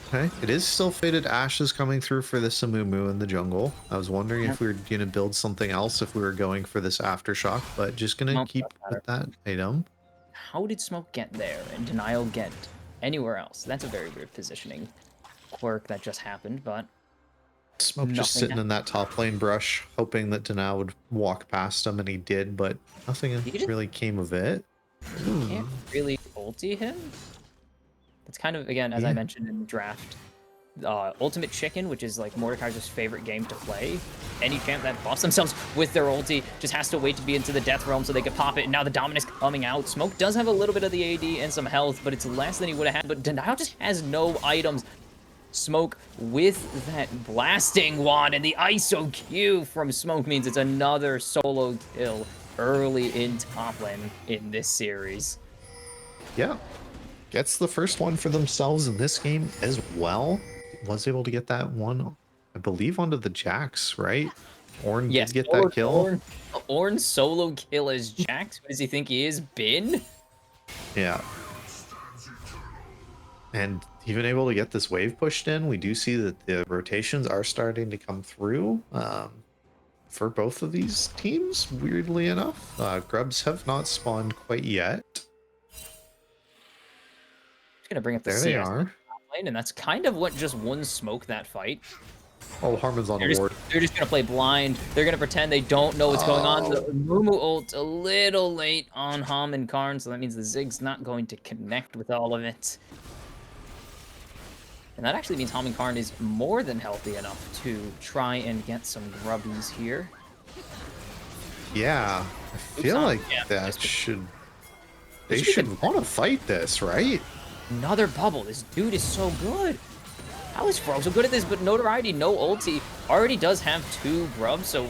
Okay, it is still Faded Ashes coming through for this Amumu in the jungle. I was wondering if we were gonna build something else if we were going for this Aftershock, but just gonna keep with that item. How did Smoke get there and Denial get anywhere else? That's a very weird positioning quirk that just happened, but... Smoke just sitting in that top lane brush, hoping that Denial would walk past him, and he did, but nothing really came of it. Can't really ulti him? That's kind of, again, as I mentioned in the draft, Ultimate Chicken, which is like Mordekaiser's favorite game to play. Any champ that buffs themselves with their ulti just has to wait to be into the Death Realm so they can pop it, and now the Dominus coming out. Smoke does have a little bit of the AD and some health, but it's less than he would have had, but Denial just has no items. Smoke with that blasting wand, and the ISO Q from Smoke means it's another solo kill early in top lane in this series. Yeah. Gets the first one for themselves in this game as well. Was able to get that one, I believe, onto the Jax, right? Ornn did get that kill. Ornn solo kill as Jax? Who does he think he is? Bin? Yeah. And even able to get this wave pushed in. We do see that the rotations are starting to come through for both of these teams, weirdly enough. Grubs have not spawned quite yet. Just gonna bring up the there they are. Lane, and that's kind of what just won Smoke that fight. Oh, Harmon's on the ward. They're just gonna play blind. They're gonna pretend they don't know what's going on. The Mumu ult a little late on Hamming Karn, so that means the Zig's not going to connect with all of it. And that actually means Hamming Karn is more than healthy enough to try and get some grubbies here. Yeah, I feel like that should... They should want to fight this, right? Another bubble. This dude is so good. How is Frog so good at this? But Notoriety, no ulti, already does have 2 grubs, so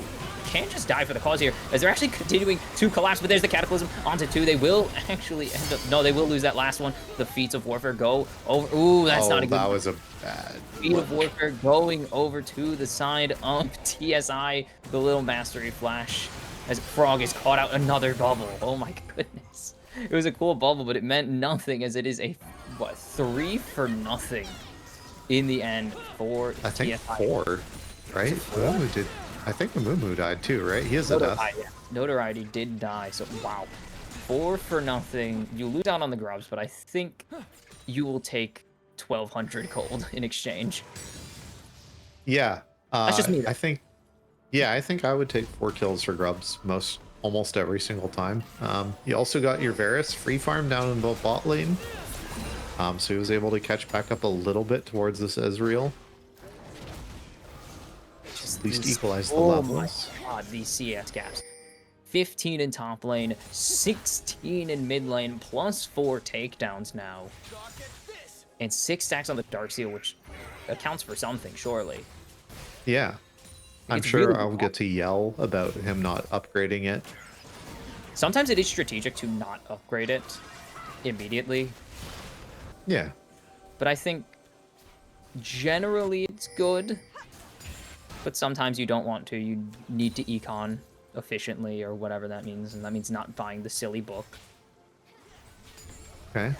can't just die for the cause here, as they're actually continuing to collapse. But there's the Cataclysm onto 2. They will actually end up... No, they will lose that last one. The Feats of Warfare go over... Ooh, that's not a good... that was a bad... Feat of Warfare going over to the side of TSI. The little Mastery Flash, as Frog is caught out another bubble. Oh my goodness. It was a cool bubble, but it meant nothing, as it is a, what, 3 for nothing in the end for I think TSI. 4, right? Mumu did... I think Mumu died too, right? He has a death. Yeah. Notoriety did die, so wow. 4 for nothing. You lose out on the grubs, but I think you will take 1,200 gold in exchange. Yeah. That's just me, though. I think I would take 4 kills for grubs almost every single time. You also got your Varus free farm down in the bot lane. So he was able to catch back up a little bit towards this Ezreal. At least equalize the levels. Oh my god, these CS gaps. 15 in top lane, 16 in mid lane, plus 4 takedowns now. And 6 stacks on the Darkseal, which accounts for something, surely. Yeah. I'm sure I'll get to yell about him not upgrading it. Sometimes it is strategic to not upgrade it immediately. Yeah. But I think generally it's good. But sometimes you don't want to. You need to econ efficiently or whatever that means. And that means not buying the silly book. Okay.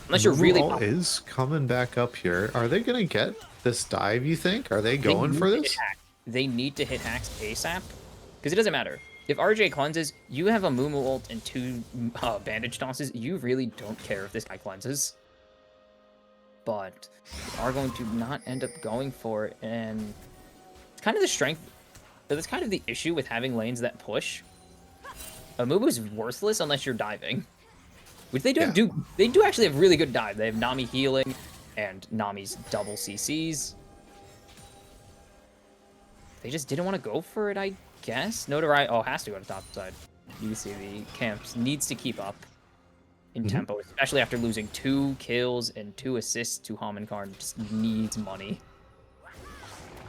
Unless you're really BOL is coming back up here. Are they gonna get this dive, you think? Are they going for this? They need to hit hacks ASAP. Because it doesn't matter. If RJ cleanses, you have a Mumu ult and 2 bandage tosses. You really don't care if this guy cleanses. But they are going to not end up going for it. And it's kind of the strength. That's kind of the issue with having lanes that push. Mumu is worthless unless you're diving. Which they do, they do actually have really good dive. They have Nami healing and Nami's double CCs. They just didn't want to go for it, I guess. Notoriety, oh, has to go to top side. You can see the camps needs to keep up in tempo, especially after losing 2 kills and 2 assists to Hamankarn. Just needs money.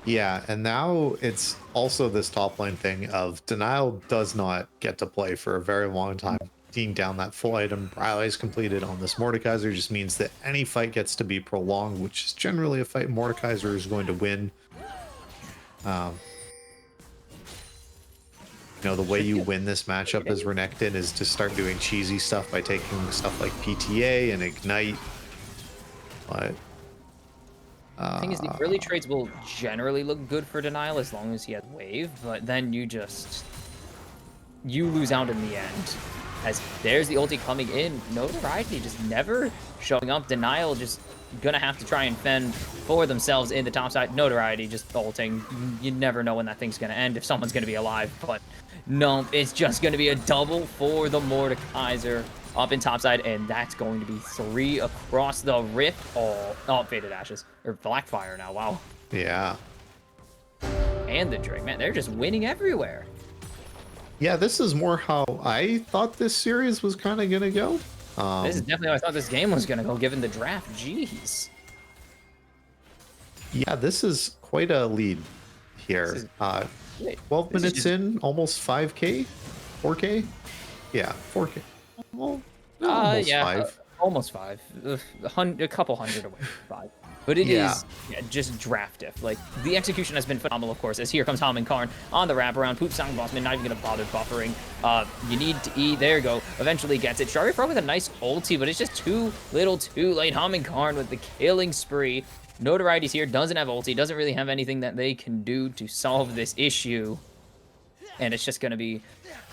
Yeah, and now it's also this top lane thing of Denial does not get to play for a very long time. Being down that full item allies completed on this Mordekaiser just means that any fight gets to be prolonged, which is generally a fight Mordekaiser is going to win. You know, the way you win this matchup as Renekton is to start doing cheesy stuff by taking stuff like PTA and Ignite. But the thing is, the early trades will generally look good for Denial as long as he has wave, but then you lose out in the end. As there's the ulti coming in, Notoriety just never showing up. Denial just gonna have to try and fend for themselves in the top side. Notoriety just ulting. You never know when that thing's gonna end, if someone's gonna be alive, but no, it's just gonna be a double for the Mordekaiser up in top side, and that's going to be 3 across the rift. Oh, Faded Ashes, or Blackfire now, wow. yeah. And the Drake, man, they're just winning everywhere. Yeah, this is more how I thought this series was kind of gonna go. This is definitely how I thought this game was gonna go, given the draft. Jeez. Yeah, this is quite a lead here. 12 minutes in, almost 5K, 4K. Yeah, 4K. Well, no, almost 5. Almost 5. A couple hundred away from 5. But it is just draft diff. Like, the execution has been phenomenal, of course, as here comes Hamankarn on the wraparound. Poop Sound Bossman, not even going to bother buffering. You need to eat. There you go. Eventually gets it. Shari Frog with a nice ulti, but it's just too little too late. Hamankarn with the killing spree. Notoriety's here, doesn't have ulti, doesn't really have anything that they can do to solve this issue. And it's just going to be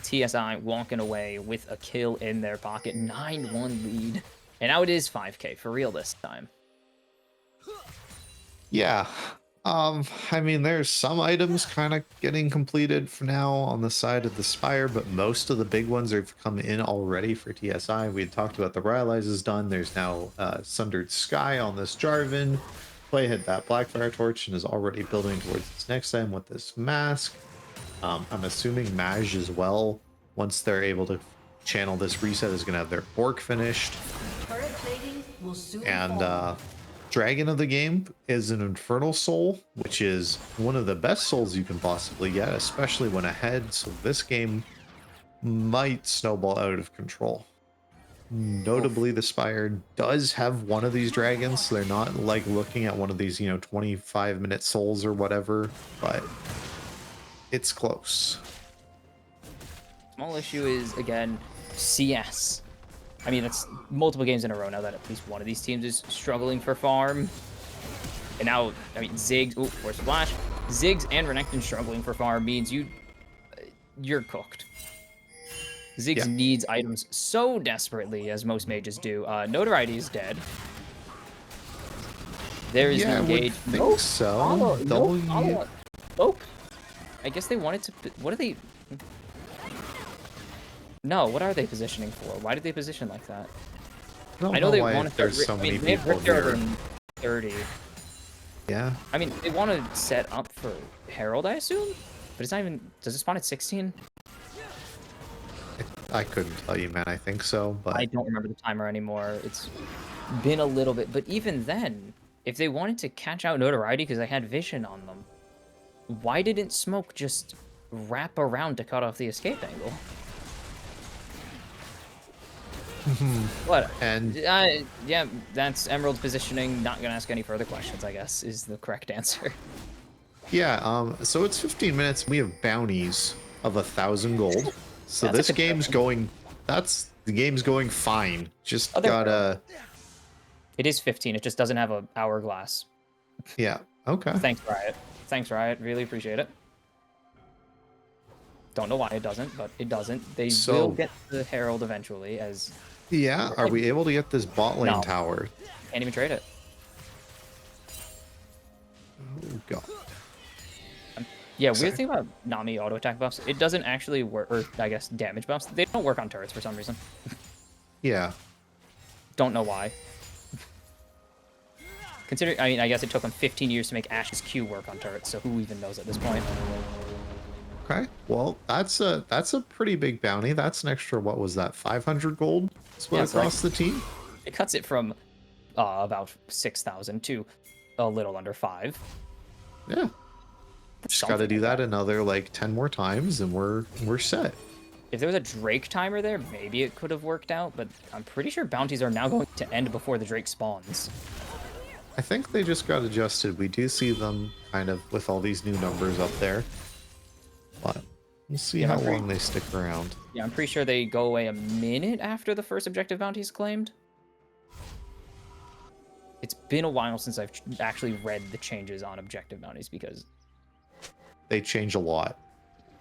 TSI walking away with a kill in their pocket. 9-1 lead. And now it is 5K for real this time. Yeah. I mean, there's some items kind of getting completed for now on the side of the Spire, but most of the big ones have come in already for TSI. We had talked about the Rylai's is done. There's now Sundered Sky on this Jarvan. Play hit that Blackfire Torch and is already building towards its next time with this mask. I'm assuming Maj as well, once they're able to channel this reset, is going to have their Bork finished. And Dragon of the game is an Infernal Soul, which is one of the best souls you can possibly get, especially when ahead. So this game might snowball out of control. Notably, the Spire does have one of these dragons, so they're not like looking at one of these, 25-minute souls or whatever, but it's close. Small issue is, again, CS. I mean, it's multiple games in a row now that at least one of these teams is struggling for farm. And now, I mean, Ziggs, force splash. Ziggs and Renekton struggling for farm means you're cooked. Ziggs needs items so desperately, as most mages do. Notoriety is dead. There is the engage. I think so. Oh, I guess they wanted to. What are they? No, what are they positioning for? Why did they position like that? I know they why wanted there's so many they have people Richter here. over 30. Yeah. I mean, they want to set up for Herald, I assume, but it's not even. Does it spawn at 16? I couldn't tell you, man. I think so, but I don't remember the timer anymore. It's been a little bit, but even then, if they wanted to catch out Notoriety because they had vision on them, why didn't Smoke just wrap around to cut off the escape angle? What? And yeah, that's Emerald's positioning. Not gonna ask any further questions, I guess, is the correct answer. yeah, so it's 15 minutes. We have bounties of 1,000 gold. So That's this game's going. That's The game's going fine. Just Oh, there we gotta. It is 15. It just doesn't have a hourglass. Yeah. Okay. Thanks, Riot. Thanks, Riot. Really appreciate it. Don't know why it doesn't, but it doesn't. They will get the Herald eventually, as... Yeah. Are we able to get this bot lane No. tower? Can't even trade it. Oh god. Yeah, Sorry. weird thing about Nami auto attack buffs, it doesn't actually work, or I guess damage buffs. They don't work on turrets for some reason. Yeah. Don't know why. I mean, I guess it took them 15 years to make Ash's Q work on turrets, so who even knows at this point? Okay. Well, that's a pretty big bounty. That's an extra, what was that, 500 gold split Yeah, it's across the team? It cuts it from about 6,000 to a little under 5. Yeah. That's Just got to something do like that another like 10 more times and we're set. If there was a Drake timer there, maybe it could have worked out, but I'm pretty sure bounties are now going to end before the Drake spawns. I think they just got adjusted. We do see them kind of with all these new numbers up there. But we'll see Yeah, how I'm pretty- long they stick around. Yeah, I'm pretty sure they go away a minute after the first objective bounty is claimed. It's been a while since I've actually read the changes on objective bounties because They change a lot.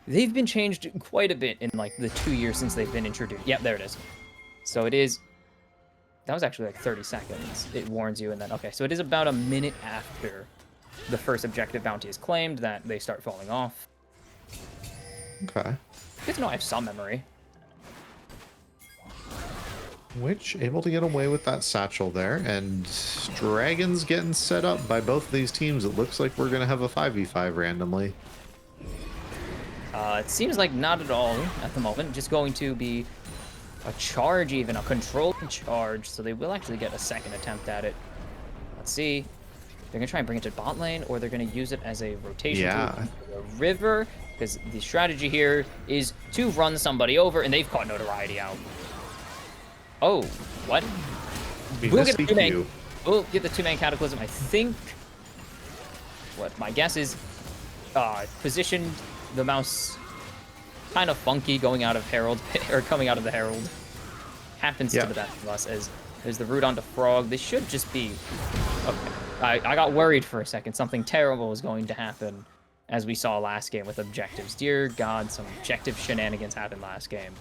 they've been changed quite a bit in like the 2 years since they've been introduced. Yep, there it is. So it is... That was actually like 30 seconds. It warns you and then... Okay, so it is about a minute after the first objective bounty is claimed that they start falling off. Okay. Good to know I have some memory. Which able to get away with that satchel there, and Dragons getting set up by both of these teams. It looks like we're gonna have a 5v5 randomly. It seems like not at all at the moment. Just going to be a charge, even a controlled charge. So they will actually get a second attempt at it. Let's see. They're gonna try and bring it to bot lane, or they're gonna use it as a rotation Yeah. tool into the river. Because the strategy here is to run somebody over, and they've caught notoriety out. Oh, what? We We'll missed get the two-man. EQ. We'll get the two-man cataclysm. I think. What my guess is, positioned the mouse kind of funky going out of Herald or coming out of the Herald. Happens Yeah. to the best of us as there's the root onto Frog. This should just be okay. I got worried for a second. Something terrible was going to happen, as we saw last game with objectives. Dear God, some objective shenanigans happened last game.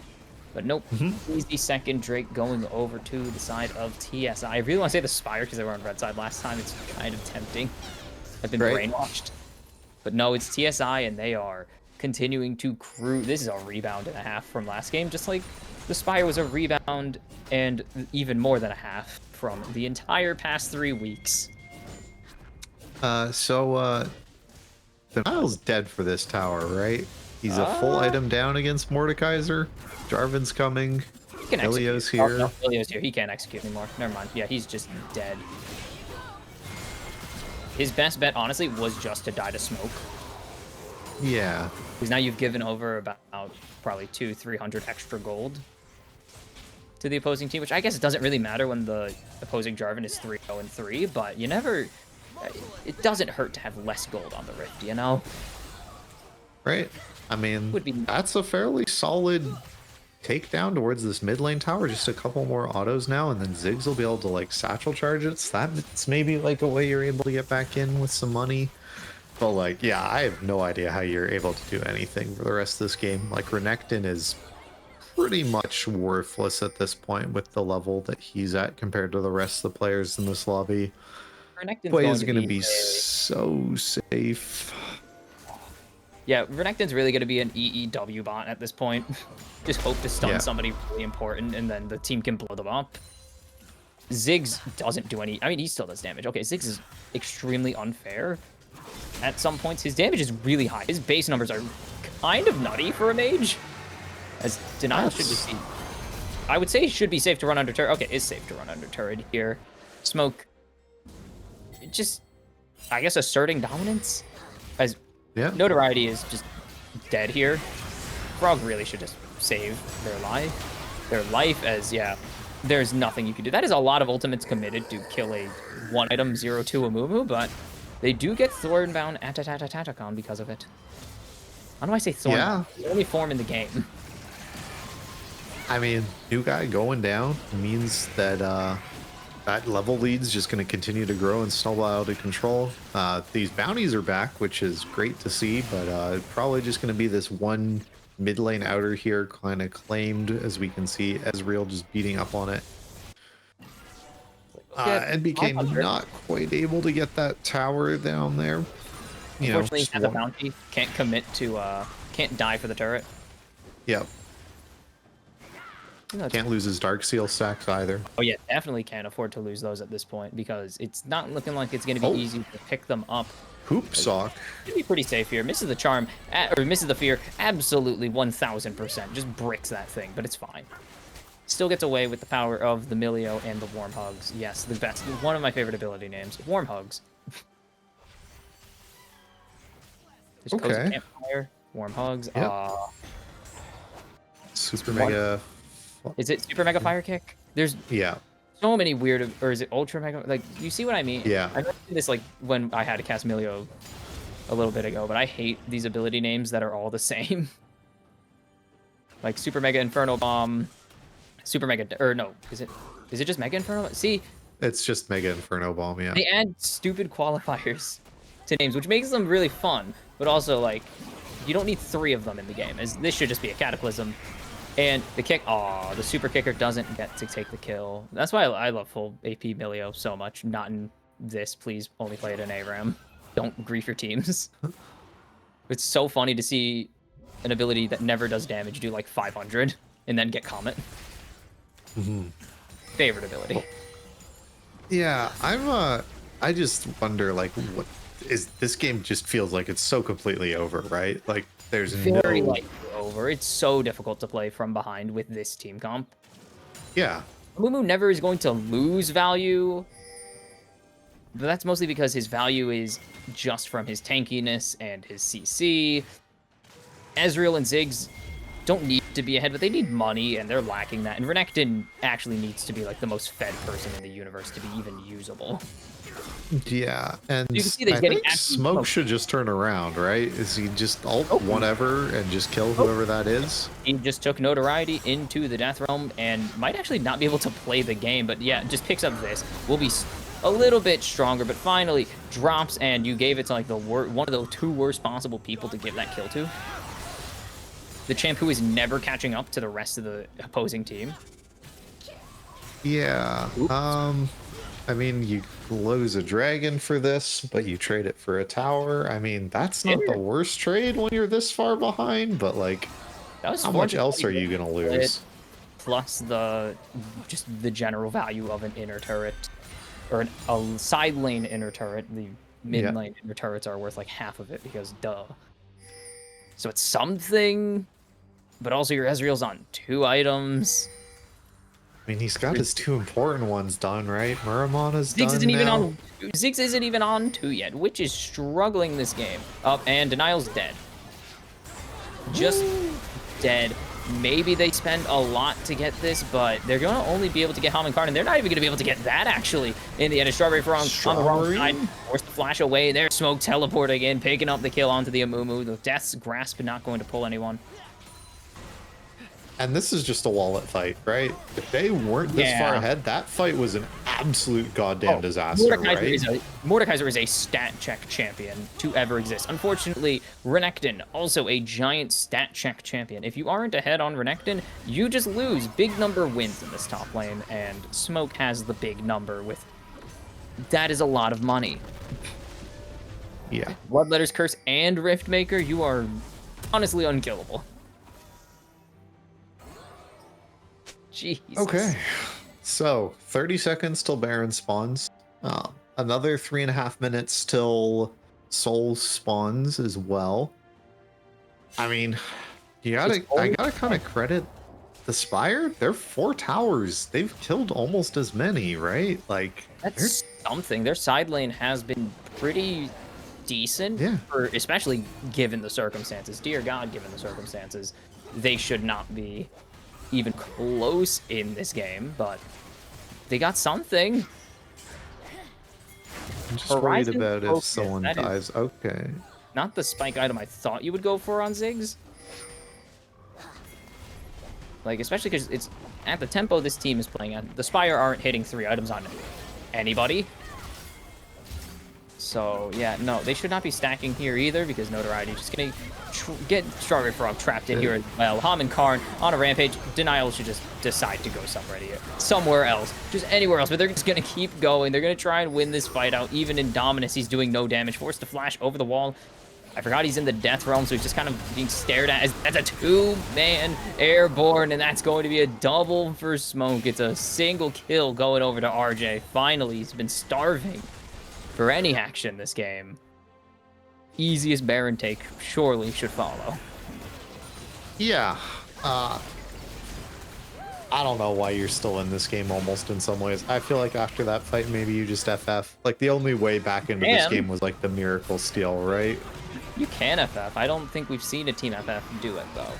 But nope, easy second Drake going over to the side of TSI. I really want to say the Spire because they were on red side last time. It's kind of tempting. I've been Right. brainwashed. But no, it's TSI and they are continuing to cruise. This is a rebound and a half from last game, just like the Spire was a rebound and even more than a half from the entire past 3 weeks. Denial's dead for this tower, right? He's a full item down against Mordekaiser. Jarvan's coming. He can execute. Ilio's Oh, here. no, Ilio's here. He can't execute anymore. Never mind. Yeah, he's just dead. His best bet, honestly, was just to die to smoke. Yeah. Because now you've given over about probably 200-300 extra gold to the opposing team, which I guess it doesn't really matter when the opposing Jarvan is 3-0-3, but you never... It doesn't hurt to have less gold on the Rift, you know? Right? I mean, Would be- that's a fairly solid takedown towards this mid lane tower. Just a couple more autos now, and then Ziggs will be able to, like, satchel charge it. So that's maybe, like, a way you're able to get back in with some money. But, like, yeah, I have no idea how you're able to do anything for the rest of this game. Like, Renekton is pretty much worthless at this point with the level that he's at compared to the rest of the players in this lobby. Renekton's Play is going to be be so safe. Yeah, Renekton's really going to be an EEW bot at this point. Just hope to stun Yeah. somebody really important, and then the team can blow them up. Ziggs doesn't do any... I mean, he still does damage. Okay, Ziggs is extremely unfair. At some points, his damage is really high. His base numbers are kind of nutty for a mage. As Denial should just be... I would say he should be safe to run under turret. Okay, it's safe to run under turret here. Smoke... Just, I guess, asserting dominance. As Yeah. Notoriety is just dead here. Frog really should just save their life. Their life as, yeah, there's nothing you can do. That is a lot of ultimates committed to kill a 1-item 0-2 Amumu, but they do get Thornbound Atatatatacon because of it. How do I say Thornbound? Yeah. It's the only form in the game. I mean, new guy going down means that that level lead's just going to continue to grow and snowball out of control. These bounties are back, which is great to see, but probably just going to be this one mid lane outer here kind of claimed, as we can see Ezreal just beating up on it. And became not quite able to get that tower down there. You know, Unfortunately, has a bounty. Can't commit to, can't die for the turret. Yep. Can't lose his Dark Seal stacks either. Oh yeah, definitely can't afford to lose those at this point because it's not looking like it's going to be easy to pick them up. Hoop sock. Should be pretty safe here. Misses the charm, or misses the fear. Absolutely 1000%. Just bricks that thing, but it's fine. Still gets away with the power of the Milio and the Warm Hugs. Yes, the best. One of my favorite ability names. Warm Hugs. Okay. Campfire, Warm Hugs. Yep. Super Mega. Is it Super Mega Fire Kick? There's so many weird, or is it Ultra Mega? Like, you see what I mean? Yeah. I mentioned this like when I had to cast Milio a little bit ago, but I hate these ability names that are all the same. Like Super Mega Inferno Bomb, Super Mega, or no, is it just Mega Inferno? See, it's just Mega Inferno Bomb. Yeah. They add stupid qualifiers to names, which makes them really fun, but also like you don't need 3 of them in the game. As this should just be a Cataclysm. And the kick, the super kicker doesn't get to take the kill. That's why I love full AP Milio so much. Not in this, please only play it in ARAM. Don't grief your teams. It's so funny to see an ability that never does damage do like 500 and then get Comet. Favorite ability. Yeah, I just wonder like what is this game just feels like it's so completely over, right? Like there's very likely over. It's so difficult to play from behind with this team comp. Yeah. Mumu never is going to lose value, but that's mostly because his value is just from his tankiness and his CC. Ezreal and Ziggs don't need to be ahead, but they need money, and they're lacking that. And Renekton actually needs to be like the most fed person in the universe to be even usable. Yeah, and you can see that he's I getting think Smoke should just turn around, right? Is he just ult whatever and just kill whoever that is? He just took notoriety into the Death Realm and might actually not be able to play the game, but yeah, just picks up this. Will be a little bit stronger, but finally drops, and you gave it to like the one of the 2 worst possible people to give that kill to. The champ who is never catching up to the rest of the opposing team. Yeah. I mean, you lose a dragon for this, but you trade it for a tower. I mean, that's not the worst trade when you're this far behind, but like, how much else are you gonna lose? Plus just the general value of an inner turret, or a side lane inner turret. The mid lane inner turrets are worth like half of it because duh. So it's something, but also your Ezreal's on 2 items. I mean, he's got his 2 important ones done, right? Muramana's Ziggs done isn't even now. on. Ziggs isn't even on 2 yet, which is struggling this game. And Denial's dead. Just dead. Maybe they spend a lot to get this, but they're going to only be able to get Haman Karn, and they're not even going to be able to get that, actually, in the end. Strawberry for on the wrong side. Forced to flash away. There's Smoke teleporting in, picking up the kill onto the Amumu. The Death's Grasp not going to pull anyone. And this is just a wallet fight, right? If they weren't this far ahead, that fight was an absolute goddamn disaster, right? Mordekaiser is a stat check champion to ever exist. Unfortunately, Renekton, also a giant stat check champion. If you aren't ahead on Renekton, you just lose. Big number wins in this top lane, and Smoke has the big number with... That is a lot of money. Yeah. Bloodletter's Curse and Riftmaker, you are honestly unkillable. Jesus. Okay, so 30 seconds till Baron spawns. Another 3.5 minutes till Soul spawns as well. I mean, I gotta kind of credit the Spire. They're 4 towers. They've killed almost as many, right? Like that's something. Their side lane has been pretty decent, especially given the circumstances. Dear God, given the circumstances, they should not be even close in this game, but they got something. I'm just worried about if someone dies. Okay. Not the spike item I thought you would go for on Ziggs. Like, especially because it's at the tempo this team is playing at. The Spire aren't hitting 3 items on anybody. So, yeah, no, they should not be stacking here either because Notoriety is just going to get Strawberry Frog trapped in here as well. Ham and Karn on a rampage. Denial should just decide to go somewhere else. Just anywhere else, but they're just going to keep going. They're going to try and win this fight out. Even in Dominus, he's doing no damage. Forced to flash over the wall. I forgot he's in the Death Realm, so he's just kind of being stared at as a 2-man airborne, and that's going to be a double for Smoke. It's a single kill going over to RJ. Finally, he's been starving for any action this game. Easiest Baron take surely should follow. Yeah. I don't know why you're still in this game almost in some ways. I feel like after that fight, maybe you just FF. Like, the only way back into this game was, like, the Miracle Steal, right? You can FF. I don't think we've seen a team FF do it, though.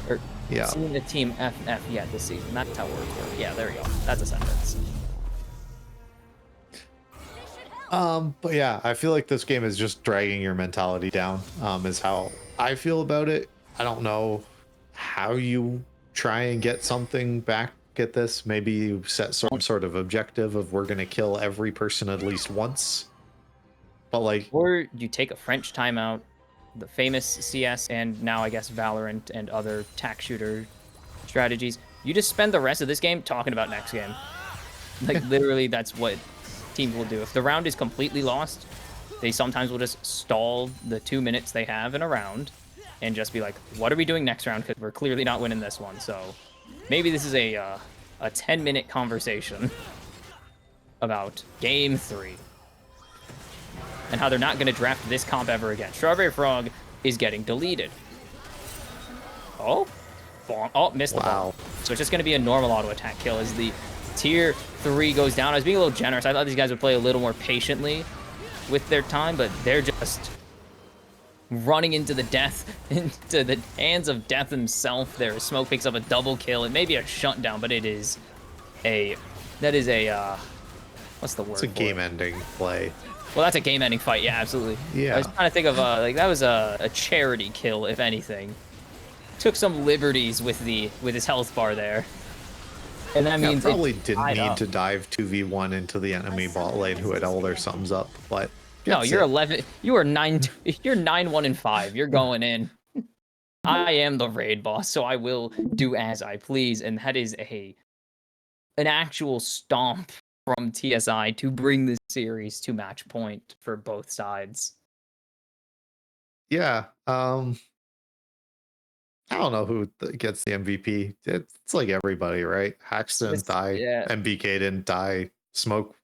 Or Yeah. seen a team FF yet this season. That's how words work. Yeah, there we go. That's a sentence. But yeah, I feel like this game is just dragging your mentality down, is how I feel about it. I don't know how you try and get something back at this. Maybe you set some sort of objective of we're going to kill every person at least once. But like, or you take a French timeout, the famous CS and now I guess Valorant and other tac shooter strategies. You just spend the rest of this game talking about next game. Like literally that's what teams will do. If the round is completely lost, they sometimes will just stall the 2 minutes they have in a round and just be like, what are we doing next round? Because we're clearly not winning this one. So maybe this is a 10-minute conversation about game 3 and how they're not going to draft this comp ever again. Strawberry Frog is getting deleted. Oh, missed the ball. So it's just going to be a normal auto attack kill as the tier 3 goes down. I was being a little generous. I thought these guys would play a little more patiently with their time, but they're just running into the into the hands of death himself there. Smoke picks up a double kill. It may be a shutdown, but it is that is a what's the word? It's a game-ending play. Well, that's a game-ending fight. Yeah, absolutely. Yeah. I was trying to think of like that was a charity kill, if anything. Took some liberties with his health bar there. And that means probably didn't need to dive 2v1 into the enemy bot lane who had all their sums up, but no, you're 11. You are 9. You're 9-1-5. You're going in. I am the raid boss, so I will do as I please, and that is an actual stomp from TSI to bring this series to match point for both sides. Yeah. I don't know who gets the MVP. It's like everybody, right? Hacks didn't die. Yeah. MBK didn't die. Smoke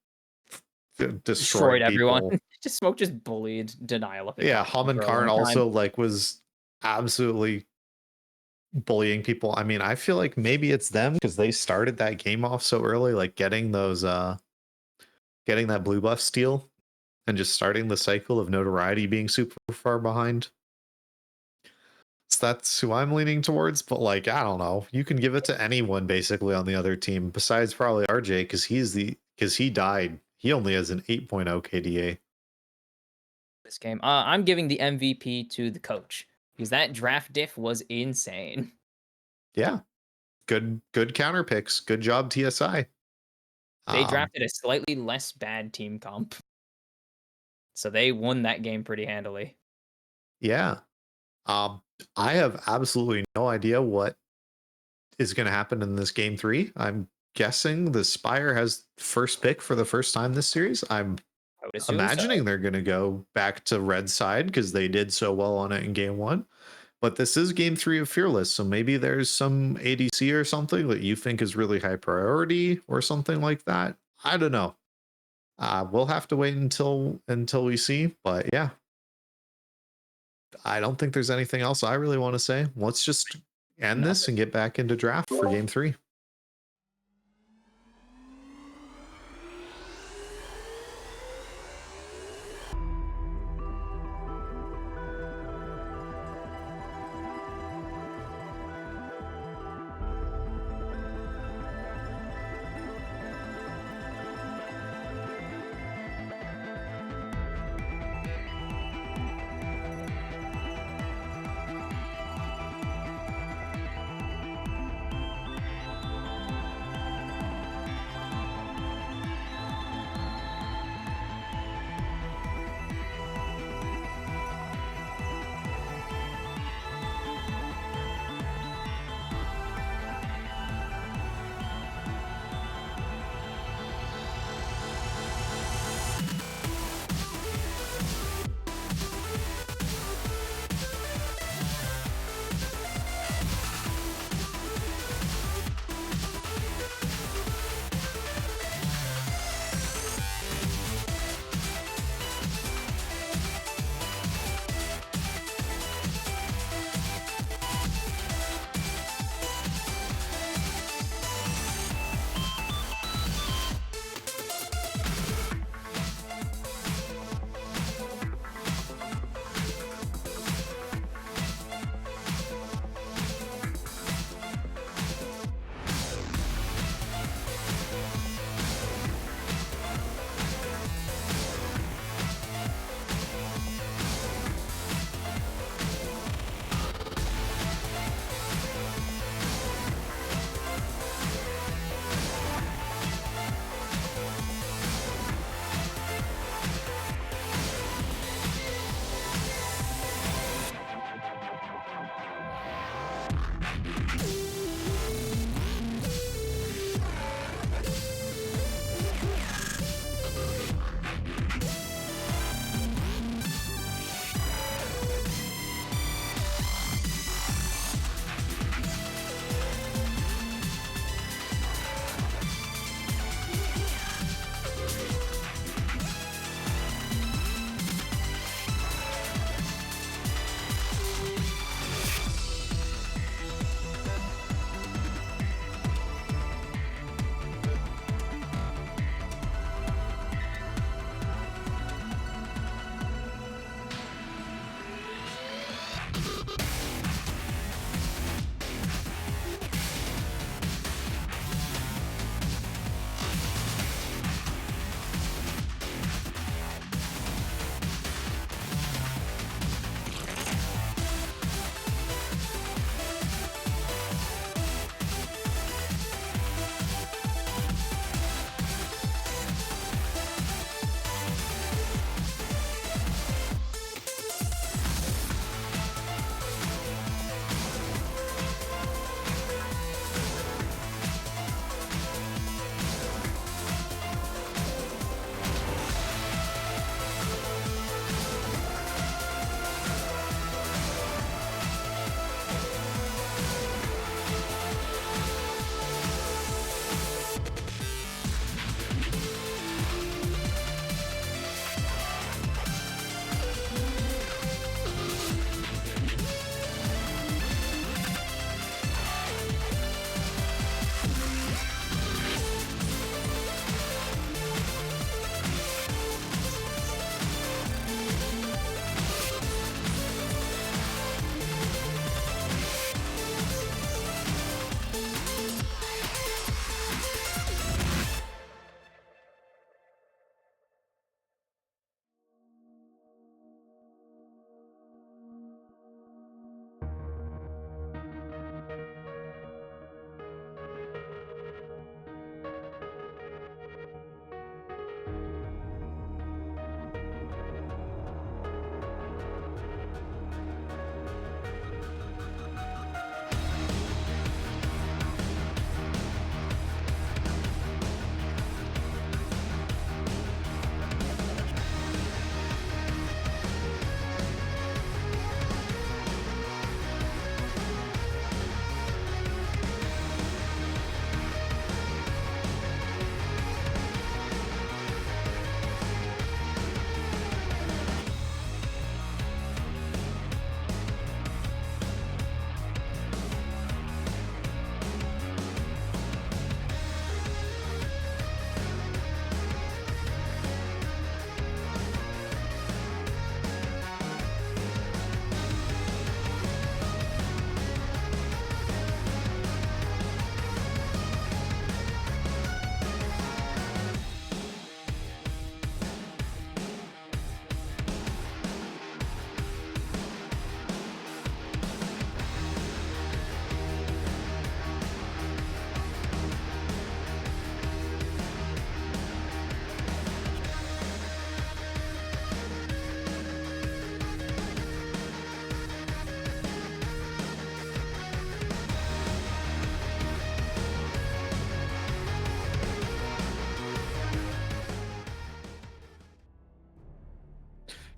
Destroyed everyone. people. Just Smoke just bullied Denial. Yeah, Ham and Karn also like was absolutely bullying people. I mean, I feel like maybe it's them because they started that game off so early, like getting those getting that blue buff steal and just starting the cycle of Notoriety being super far behind. So that's who I'm leaning towards, but like, I don't know. You can give it to anyone basically on the other team besides probably RJ because he died. He only has an 8.0 KDA. This game. I'm giving the MVP to the coach because that draft diff was insane. Yeah. Good counter picks. Good job, TSI. They drafted a slightly less bad team comp. So they won that game pretty handily. Yeah. I have absolutely no idea what is going to happen in this game 3. I'm guessing the Spire has first pick for the first time this series. I'm imagining they're going to go back to red side because they did so well on it in game 1. But this is game 3 of Fearless, so maybe there's some ADC or something that you think is really high priority or something like that. I don't know. We'll have to wait until we see. But yeah, I don't think there's anything else I really want to say. Let's just end this and get back into draft for game 3.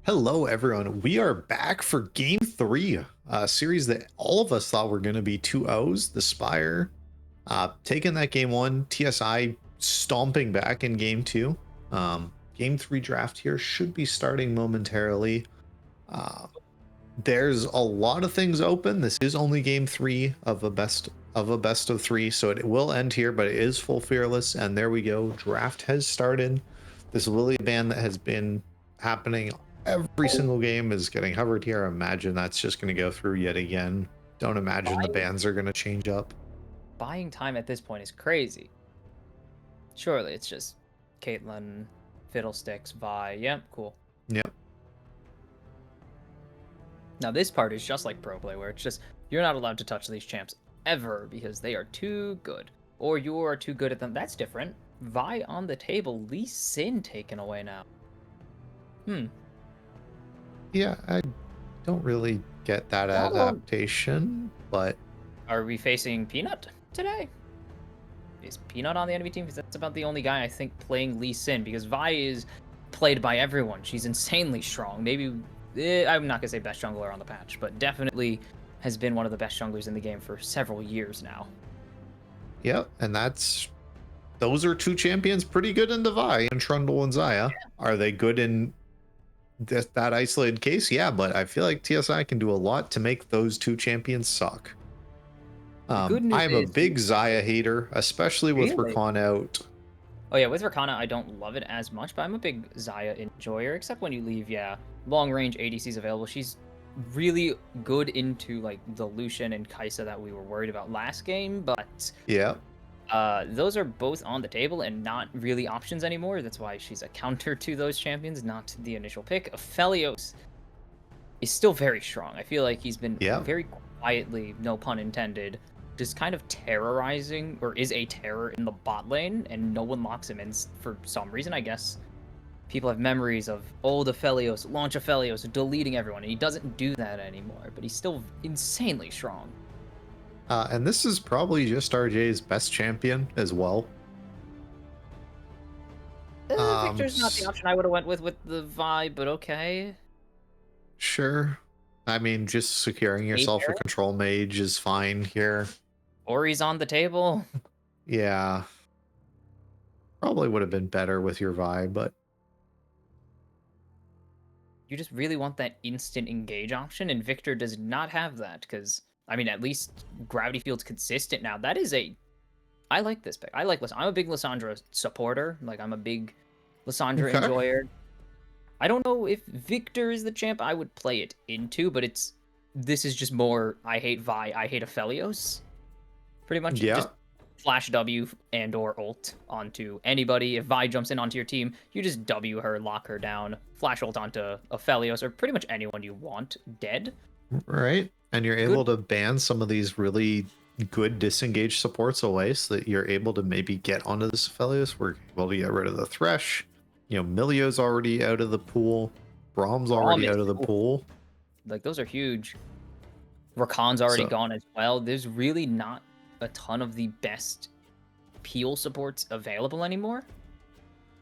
Hello, everyone. We are back for Game 3, a series that all of us thought were going to be 2-0s. The Spire taking that Game 1, TSI stomping back in Game 2. Game 3 draft here should be starting momentarily. There's a lot of things open. This is only Game 3 of a best of 3, so it will end here, but it is full fearless. And there we go. Draft has started. This Lily ban that has been happening every single game is getting hovered here. Imagine that's just going to go through yet again. Don't imagine the bans are going to change up. Buying time at this point is crazy. Surely it's just Caitlyn, Fiddlesticks, Vi. Yep, cool. Yep. Now this part is just like Pro Play, where it's just you're not allowed to touch these champs ever because they are too good, or you are too good at them. That's different. Vi on the table, Lee Sin taken away now. Yeah, I don't really get that adaptation, but are we facing Peanut today? Is Peanut on the enemy team? Because that's about the only guy I think playing Lee Sin, because Vi is played by everyone. She's insanely strong. Maybe, I'm not going to say best jungler on the patch, but definitely has been one of the best junglers in the game for several years now. yep, and those are two champions pretty good in Vi and Trundle and Xayah. Yeah. Are they good in that isolated case? Yeah, but I feel like TSI can do a lot to make those two champions suck. I'm a big Xayah hater, especially with Rakan out. Oh yeah, with Rakana, I don't love it as much, but I'm a big Xayah enjoyer, except when you leave, long-range ADCs available. She's really good into, like, the Lucian and Kai'Sa that we were worried about last game, but... Yeah. Those are both on the table and not really options anymore. That's why she's a counter to those champions, not the initial pick. Aphelios is still very strong. I feel like he's been very quietly, no pun intended, just kind of terrorizing, or is a terror in the bot lane, and no one locks him in for some reason. I guess people have memories of old Aphelios, launch Aphelios, deleting everyone, and he doesn't do that anymore, but he's still insanely strong. And this is probably just RJ's best champion as well. Victor's not the option I would have went with the vibe, but okay. Sure. I mean, just securing yourself a control mage is fine here. Or he's on the table. Yeah. Probably would have been better with your vibe, but... You just really want that instant engage option, and Victor does not have that, because... I mean, at least Gravity Field's consistent now. That is I like this pick. I'm a big Lissandra supporter. Like, I'm a big Lissandra enjoyer. I don't know if Victor is the champ I would play it into, but this is just more, I hate Vi, I hate Aphelios. Pretty much. Yeah. Just flash W and or ult onto anybody. If Vi jumps in onto your team, you just W her, lock her down, flash ult onto Aphelios, or pretty much anyone you want dead. Right. And you're able to ban some of these really good disengaged supports away so that you're able to maybe get onto this Aphelios. We're able to get rid of the Thresh. You know, Milio's already out of the pool. Braum's already out of the pool. Like, those are huge. Rakan's already gone as well. There's really not a ton of the best peel supports available anymore.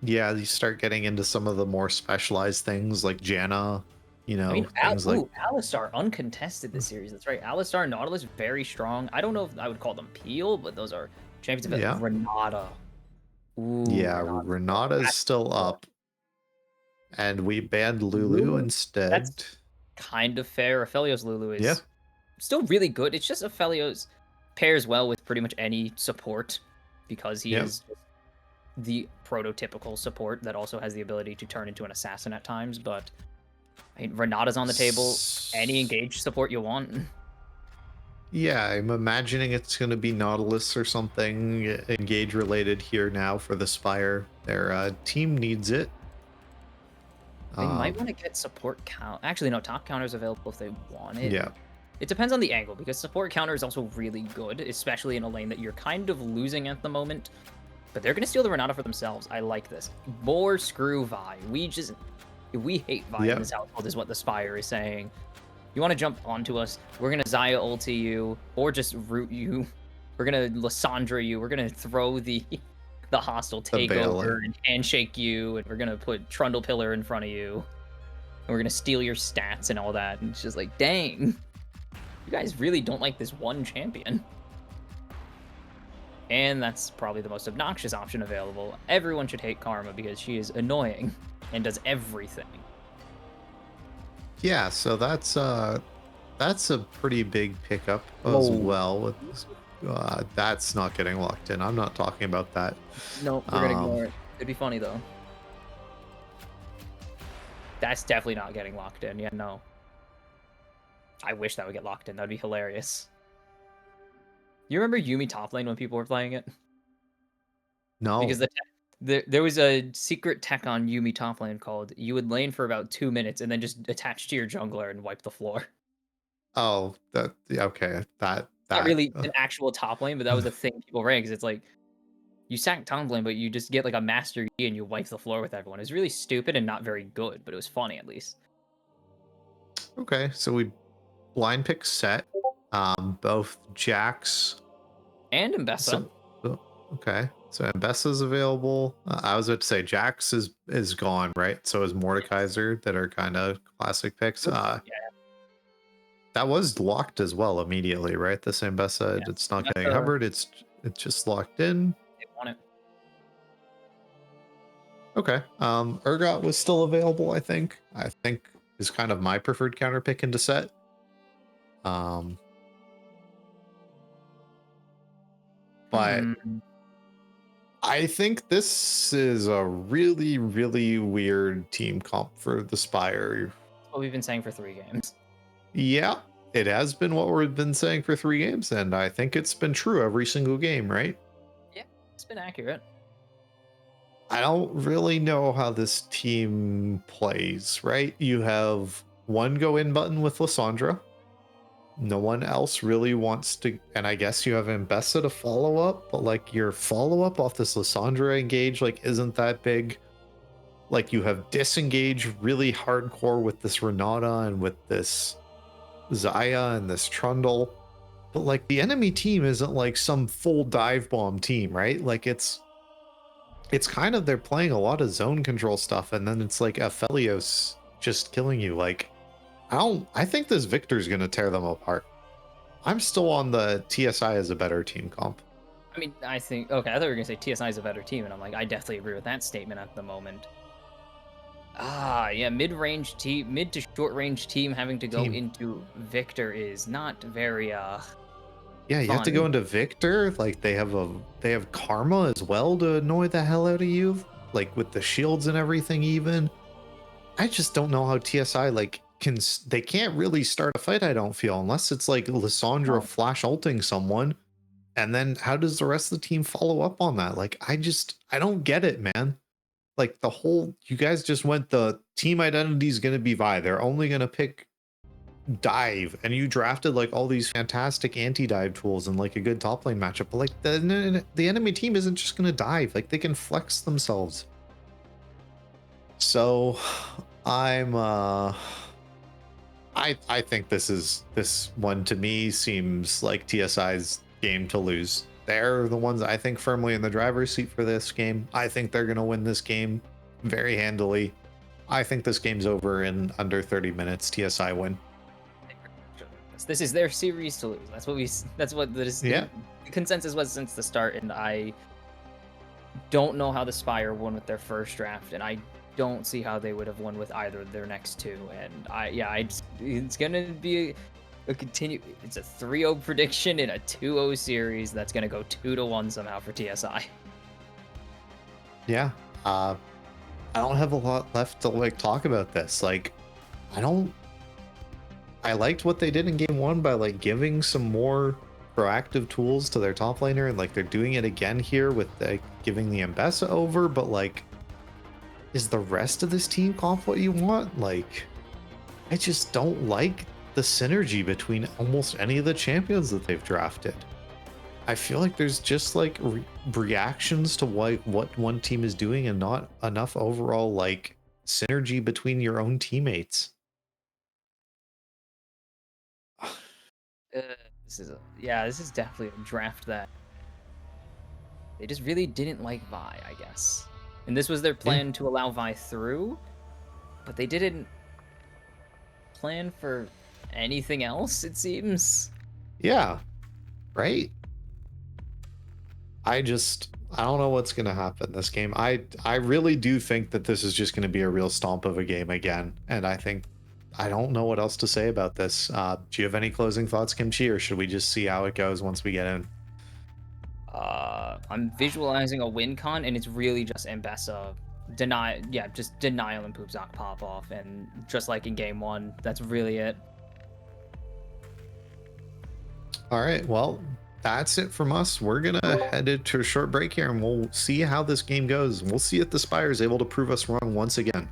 Yeah, you start getting into some of the more specialized things like Janna. You know, I mean, like Alistar uncontested this series. That's right. Alistar, Nautilus, very strong. I don't know if I would call them peel, but those are champions of it. Yeah. Renata. Ooh, yeah, Renata is still up. And we banned Lulu instead. That's kind of fair. Aphelios Lulu is still really good. It's just Aphelios pairs well with pretty much any support because he is the prototypical support that also has the ability to turn into an assassin at times, but I mean, Renata's on the table. Any engaged support you want. Yeah, I'm imagining it's going to be Nautilus or something engage related here now for the Spire. Their team needs it. They might want to get support count. Actually, no, top counter is available if they want it. Yeah. It depends on the angle, because support counter is also really good, especially in a lane that you're kind of losing at the moment. But they're going to steal the Renata for themselves. I like this. More screw Vi. We hate Vi in this household, is what the Spire is saying. You want to jump onto us, we're going to Xayah ulti you, or just root you. We're going to Lissandra you. We're going to throw the hostile takeover and handshake you, and we're going to put Trundle Pillar in front of you. and we're gonna steal your stats and all that. And it's just like, dang, you guys really don't like this one champion. And that's probably the most obnoxious option available. Everyone should hate Karma because she is annoying and does everything. Yeah, so that's a pretty big pickup as Whoa. well. That's not getting locked in. I'm not talking about that. No, we're gonna ignore it. It'd be funny though. That's definitely not getting locked in. Yeah, no. I wish that would get locked in. That'd be hilarious. You remember Yumi top lane when people were playing it? No. Because there was a secret tech on Yumi top lane called you would lane for about 2 minutes and then just attach to your jungler and wipe the floor. Oh, okay. That Not really an actual top lane, but that was a thing people ran because it's like you sack top lane, but you just get like a master E and you wipe the floor with everyone. It's really stupid and not very good, but it was funny at least. Okay, so we blind pick set. Both Jax And Mbessa. Okay, so Mbessa's available. I was about to say Jax is gone, right? So is Mordekaiser, that are kind of classic picks. Yeah. That was locked as well immediately, right? The same Mbessa, Yeah. it's not getting covered. It's just locked in. They want it. Okay. Urgot was still available, I think. I think is kind of my preferred counter pick into set. But I think this is a really, really weird team comp for the Spire. That's what we've been saying for 3 games. Yeah, it has been what we've been saying for 3 games, and I think it's been true every single game, right? Yeah, it's been accurate. I don't really know how this team plays, right? You have one go in button with Lissandra. No one else really wants to, and I guess you have Mbessa to follow up, but like your follow up off this Lissandra engage like isn't that big. Like you have disengage really hardcore with this Renata and with this Zaya and this Trundle, but like the enemy team isn't like some full dive bomb team, right? Like it's kind of, they're playing a lot of zone control stuff, and then it's like Aphelios just killing you. Like I think this Victor's gonna tear them apart. I'm still on the TSI as a better team comp. I mean, I think, okay, I thought you were gonna say TSI is a better team, and I'm like, I definitely agree with that statement at the moment. Yeah, mid to short range team having to go into Victor is not very Yeah, you fun. have to go into Victor. Like they have Karma as well to annoy the hell out of you, like with the shields and everything. Even I just don't know how TSI like they can't really start a fight, I don't feel, unless it's like Lissandra flash ulting someone, and then how does the rest of the team follow up on that? Like I don't get it, man. Like the whole, you guys just went the team identity is going to be Vi, they're only going to pick dive, and you drafted like all these fantastic anti-dive tools and like a good top lane matchup, but like the enemy team isn't just going to dive, like they can flex themselves. So I think this one to me seems like TSI's game to lose. They're the ones I think firmly in the driver's seat for this game. I think they're going to win this game very handily. I think this game's over in under 30 minutes. TSI win. This is their series to lose. That's what the consensus was since the start, and I don't know how the Spire won with their first draft, and I don't see how they would have won with either of their next 2. And it's gonna be it's a 3-0 prediction in a 2-0 series that's gonna go 2-1 somehow for TSI. Yeah, I don't have a lot left to like talk about this. Like, I liked what they did in game 1 by like giving some more proactive tools to their top laner, and like they're doing it again here with giving the Mbessa over, but like, is the rest of this team comp what you want? Like, I just don't like the synergy between almost any of the champions that they've drafted. I feel like there's just like reactions to what one team is doing and not enough overall like synergy between your own teammates. This is definitely a draft that they just really didn't like Vi, I guess. And this was their plan to allow Vi through, but they didn't plan for anything else, it seems. Yeah, right? I don't know what's going to happen this game. I really do think that this is just going to be a real stomp of a game again. And I don't know what else to say about this. Do you have any closing thoughts, Kimchi, or should we just see how it goes once we get in? I'm visualizing a win con, and it's really just Mbessa just denial and Poopzock pop off, and just like in game 1, that's really it. All right, well, that's it from us. We're going to head into a short break here, and we'll see how this game goes. We'll see if the Spire is able to prove us wrong once again.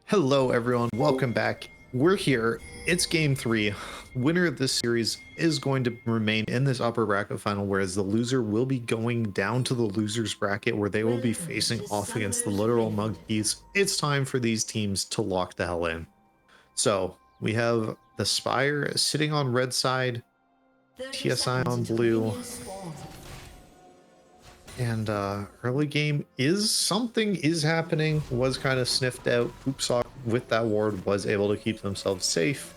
Hello, everyone. Welcome back. We're here. It's game 3. Winner of this series is going to remain in this upper bracket final, whereas the loser will be going down to the losers bracket where they will be facing off against the literal monkeys. It's time for these teams to lock the hell in. So we have the Spire sitting on red side, TSI on blue. And early game something is happening. Was kind of sniffed out. Hoopsock with that ward was able to keep themselves safe.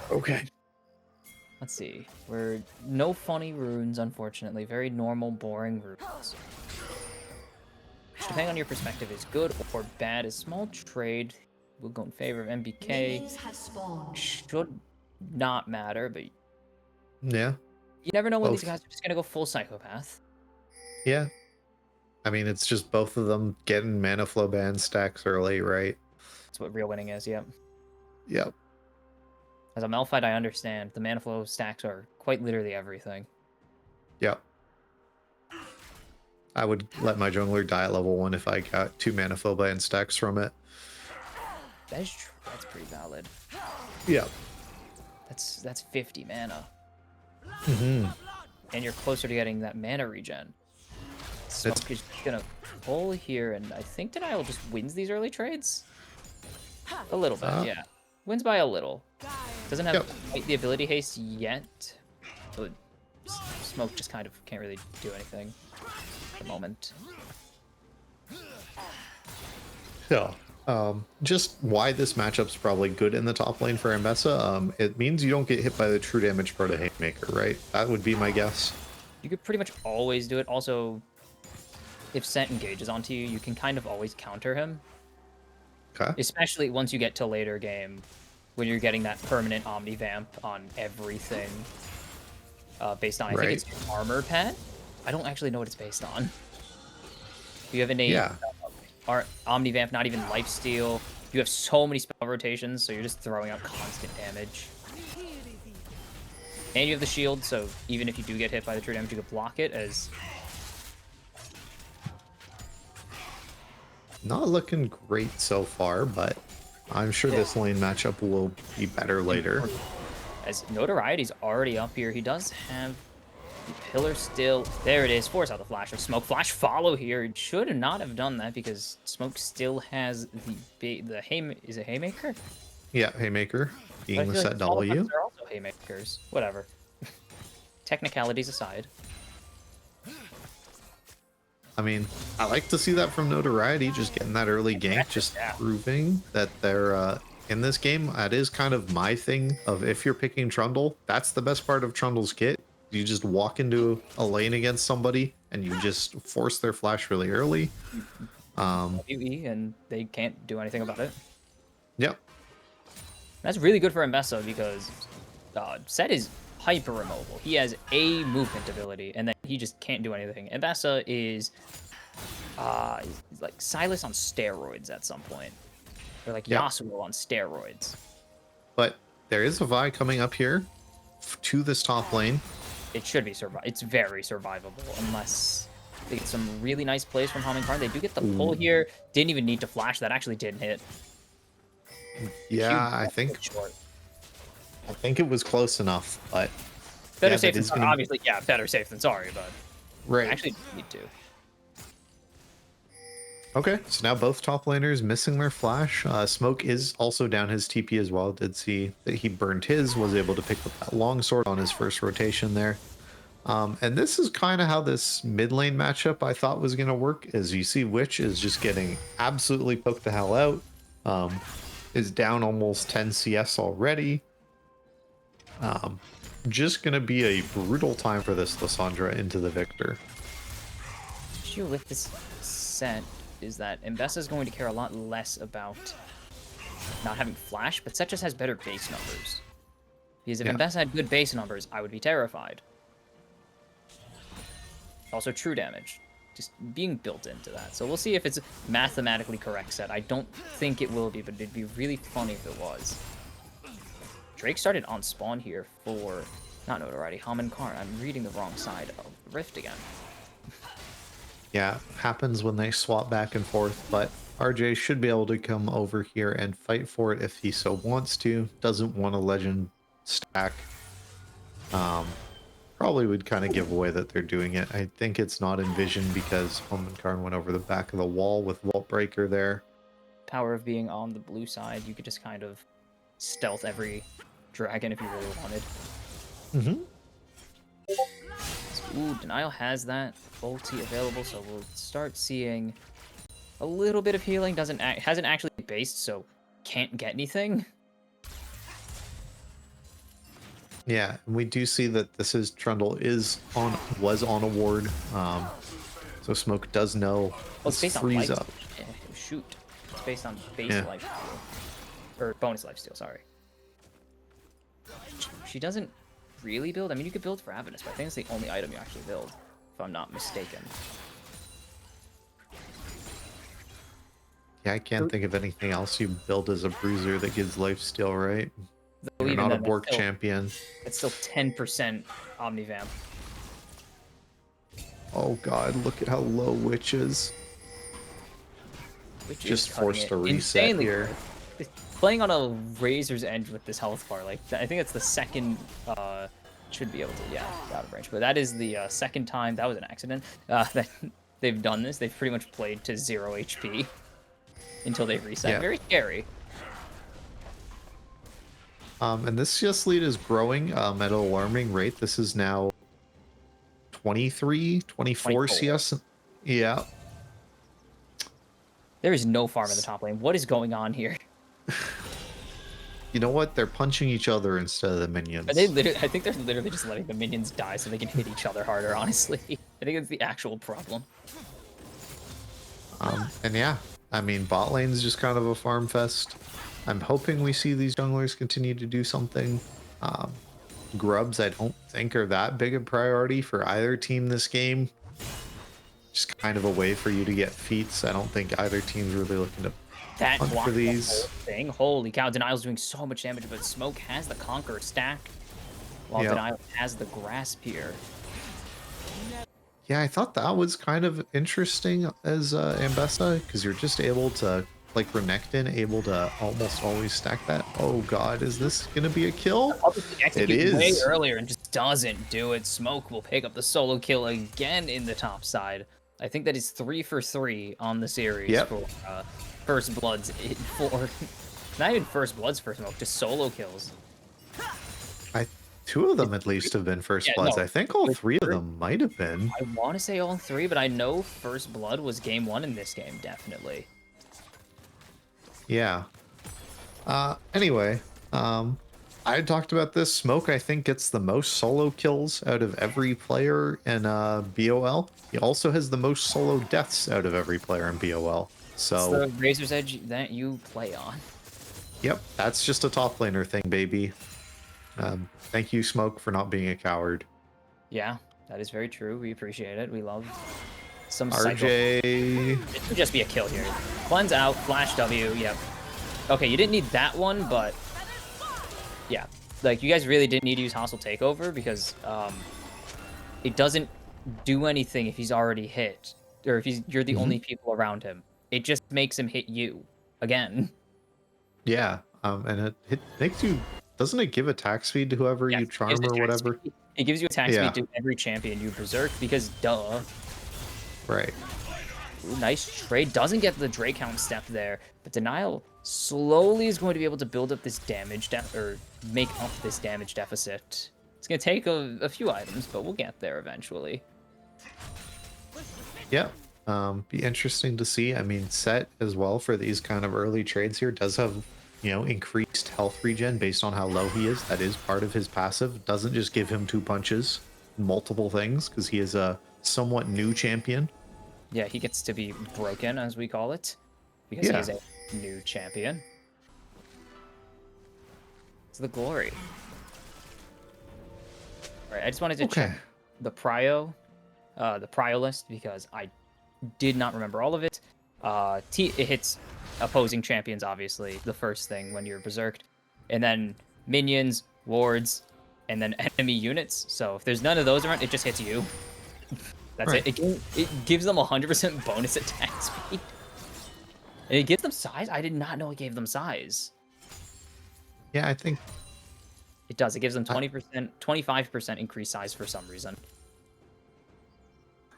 Okay. Let's see. We're no funny runes, unfortunately. Very normal, boring runes. Which, depending on your perspective, is good or bad. A small trade will go in favor of MBK. Should not matter, but Yeah. you never know when Both. these guys are just gonna go full psychopath. Yeah. I mean, it's just both of them getting mana flow ban stacks early, right? That's what real winning is, yep. Yep. As a Malphite, I understand. The mana flow stacks are quite literally everything. Yep. I would let my jungler die at level 1 if I got 2 mana flow ban stacks from it. That is true. That's pretty valid. Yep. That's 50 mana. Mm-hmm. And you're closer to getting that mana regen. Smoke is gonna pull here, and I think Denial just wins these early trades. A little bit, yeah. Wins by a little. Doesn't have quite the ability haste yet. But Smoke just kind of can't really do anything at the moment. Yeah. Just why this matchup's probably good in the top lane for Ambessa. It means you don't get hit by the true damage Proto Haymaker, right? That would be my guess. You could pretty much always do it. Also, if Scent engages onto you, you can kind of always counter him. Okay. Especially once you get to later game, when you're getting that permanent Omni Vamp on everything. Based on, I think it's armor pet. I don't actually know what it's based on. Do you have any... Yeah. Omni Vamp, not even lifesteal. You have so many spell rotations, so you're just throwing out constant damage. And you have the shield, so even if you do get hit by the true damage, you can block it as... Not looking great so far, but I'm sure this lane matchup will be better later. As Notoriety's already up here, he does have the pillar still. There it is. Force out the flash of Smoke. Flash follow here. It should not have done that because Smoke still has the Haymaker? Yeah, Haymaker being the set W. They're also Haymakers. Whatever. Technicalities aside. I mean, I like to see that from Notoriety, just getting that early gank, just proving that they're in this game. That is kind of my thing of if you're picking Trundle, that's the best part of Trundle's kit. You just walk into a lane against somebody and you just force their flash really early. And they can't do anything about it. Yep. That's really good for Ambessa because Set is hyper immobile. He has a movement ability, and then he just can't do anything. Ambessa is like Silas on steroids at some point. Or like Yasuo on steroids. But there is a Vi coming up here to this top lane. It should be it's very survivable unless they get some really nice plays from Humming. They do get the pull here. Didn't even need to flash. That actually didn't hit. Yeah, I think it was close enough, but better safe than sorry. Obviously, yeah, better safe than sorry, but actually need to. Okay, so now both top laners missing their flash. Smoke is also down his TP as well. Did see that he burned his, was able to pick up that longsword on his first rotation there. And this is kind of how this mid lane matchup I thought was going to work. As you see, Witch is just getting absolutely poked the hell out. Is down almost 10 CS already. Just going to be a brutal time for this Lissandra into the Victor. The issue with this set is that Ambessa is going to care a lot less about not having flash, but Set just has better base numbers. Because if Ambessa had good base numbers, I would be terrified. Also true damage, just being built into that. So we'll see if it's mathematically correct Set. I don't think it will be, but it'd be really funny if it was. Drake started on spawn here for, not Notoriety, Haman Karn. I'm reading the wrong side of Rift again. Yeah, happens when they swap back and forth, but RJ should be able to come over here and fight for it if he so wants to. Doesn't want a legend stack. Probably would kind of give away that they're doing it. I think it's not envisioned because Homenkarn went over the back of the wall with Vault Breaker there. Power of being on the blue side, you could just kind of stealth every dragon if you really wanted. Mm-hmm. Ooh, Denial has that ulti available, so we'll start seeing a little bit of healing. Hasn't actually based, so can't get anything. Yeah, and we do see that this is Trundle was on a ward. So Smoke does know. Well, it's based on freeze life. up. Shoot, it's based on base Yeah. life steal, or bonus life steal. Sorry. She doesn't really build. I mean, you could build for Ravenous, but I think it's the only item you actually build, if I'm not mistaken. Yeah, I can't think of anything else you build as a bruiser that gives lifesteal, right? Though You're even not a then, Bork champion. it's still 10% Omnivamp. Oh god, look at how low Witch is. Which Just is cutting forced it to reset insanely here. good. Playing on a razor's edge with this health bar, like I think that's the second. Should be able to, yeah, out of range. But that is the second time that was an accident that they've done this. They've pretty much played to 0 HP until they reset. Yeah. Very scary. And this CS lead is growing at an alarming rate. This is now 23, 24 CS. Yeah. There is no farm in the top lane. What is going on here? You know what? They're punching each other instead of the minions. Are they literally, I think they're literally just letting the minions die so they can hit each other harder, honestly. I think it's the actual problem. And yeah, I mean, bot lane's just kind of a farm fest. I'm hoping we see these junglers continue to do something. Grubs, I don't think are that big a priority for either team this game. Just kind of a way for you to get feats. I don't think either team's really looking to That hunt for blocked the these. whole thing. Holy cow, Denial's doing so much damage, but Smoke has the Conqueror stack, while Yep. Denial has the Grasp here. Yeah, I thought that was kind of interesting as Ambessa, because you're just able to, like Renekton, able to almost always stack that. Oh god, is this gonna be a kill? Execute It way is. earlier and just doesn't do it. Smoke will pick up the solo kill again in the top side. I think that is 3 for 3 on the series Yep. for First Blood's for not even First Blood's for Smoke, just solo kills. Two of them at least have been first Yeah, bloods. no, I think all with 3 of First- them might have been. I want to say all 3, but I know First Blood was game 1 in this game, definitely. Yeah. Anyway, I talked about this. Smoke, I think, gets the most solo kills out of every player in BOL. He also has the most solo deaths out of every player in BOL. It's So, the Razor's Edge that you play on. yep, that's just a top laner thing, baby. Thank you, Smoke, for not being a coward. Yeah, that is very true. We appreciate it. We love some cycle. RJ. It could just be a kill here. Cleanse out, flash W, yep. Okay, you didn't need that one, but yeah. Like, you guys really didn't need to use Hostile Takeover because it doesn't do anything if he's already hit, or if you're the only people around him. It just makes him hit you again. Yeah, and it makes you. Doesn't it give attack speed to whoever Yes, you it charm gives or attack whatever? speed. It gives you attack Yeah. speed to every champion you berserk because duh. Right. Ooh, nice trade. Doesn't get the Drake count step there, but Denial slowly is going to be able to build up this damage or make up this damage deficit. It's going to take a few items, but we'll get there eventually. Yeah. Be interesting to see. I mean, Set as well for these kind of early trades here does have, increased health regen based on how low he is. That is part of his passive. Doesn't just give him 2 punches, multiple things, because he is a somewhat new champion. Yeah, he gets to be broken, as we call it, because Yeah. he is a new champion. It's the glory. All right, I just wanted to Okay. check the prio list because I did not remember all of it. It hits opposing champions, obviously, the first thing when you're berserked, and then minions, wards, and then enemy units. So if there's none of those around, it just hits you. That's Right. it gives them 100% bonus attack speed. And it gives them size? I did not know it gave them size. Yeah, I think It does. It gives them 20%, 25% increased size for some reason.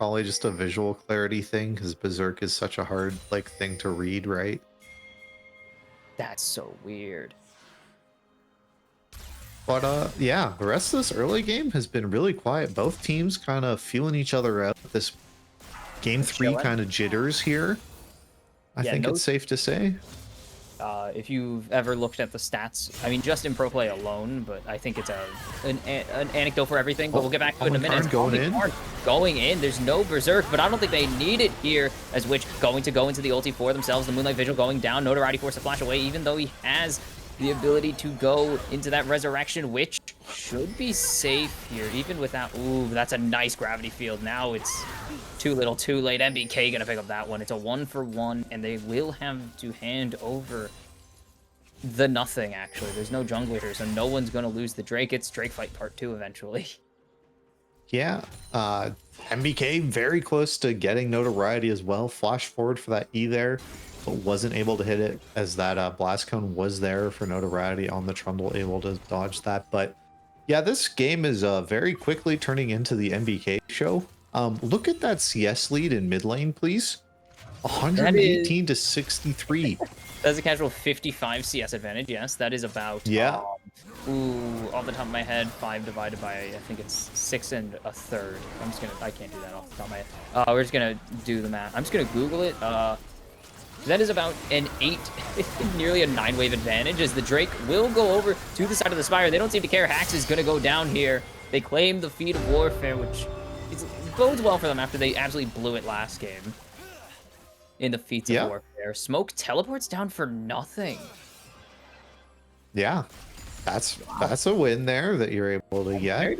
probably just a visual clarity thing because Berserk is such a hard thing to read, right? That's so weird. But yeah, the rest of this early game has been really quiet. Both teams kind of feeling each other out. This game 3 chilling. kind of jitters here. I Yeah, think no- it's safe to say. If you've ever looked at the stats, I mean, just in pro play alone, but I think it's an anecdote for everything. But we'll get back to it in a minute. Going in. There's no Berserk, but I don't think they need it here. As Witch going to go into the ulti for themselves. The Moonlight Vigil going down. Notoriety forced to flash away, even though he has the ability to go into that Resurrection, which should be safe here, even without... Ooh, that's a nice gravity field. Now it's too little, too late. MBK gonna pick up that one. It's a 1-for-1, and they will have to hand over the nothing, actually. There's no jungler here, so no one's gonna lose the Drake. It's Drake fight part 2 eventually. Yeah, MBK very close to getting notoriety as well. Flash forward for that E there, but wasn't able to hit it as that blast cone was there for notoriety on the Trundle, able to dodge that. But yeah, this game is very quickly turning into the MBK show. Look at that CS lead in mid lane, please. 118 to 63. That's a casual 55 CS advantage, yes. That is about... Yeah. Ooh, off the top of my head, 5 divided by, I think it's 6 1/3. I'm just gonna... I can't do that off the top of my head. We're just gonna do the math. I'm just gonna Google it. That is about an 8, nearly a 9-wave advantage, as the Drake will go over to the side of the Spire. They don't seem to care. Hax is gonna go down here. They claim the feat of warfare, which bodes well for them after they absolutely blew it last game in the feats of warfare. Smoke teleports down for nothing. Yeah, that's a win there that you're able to get.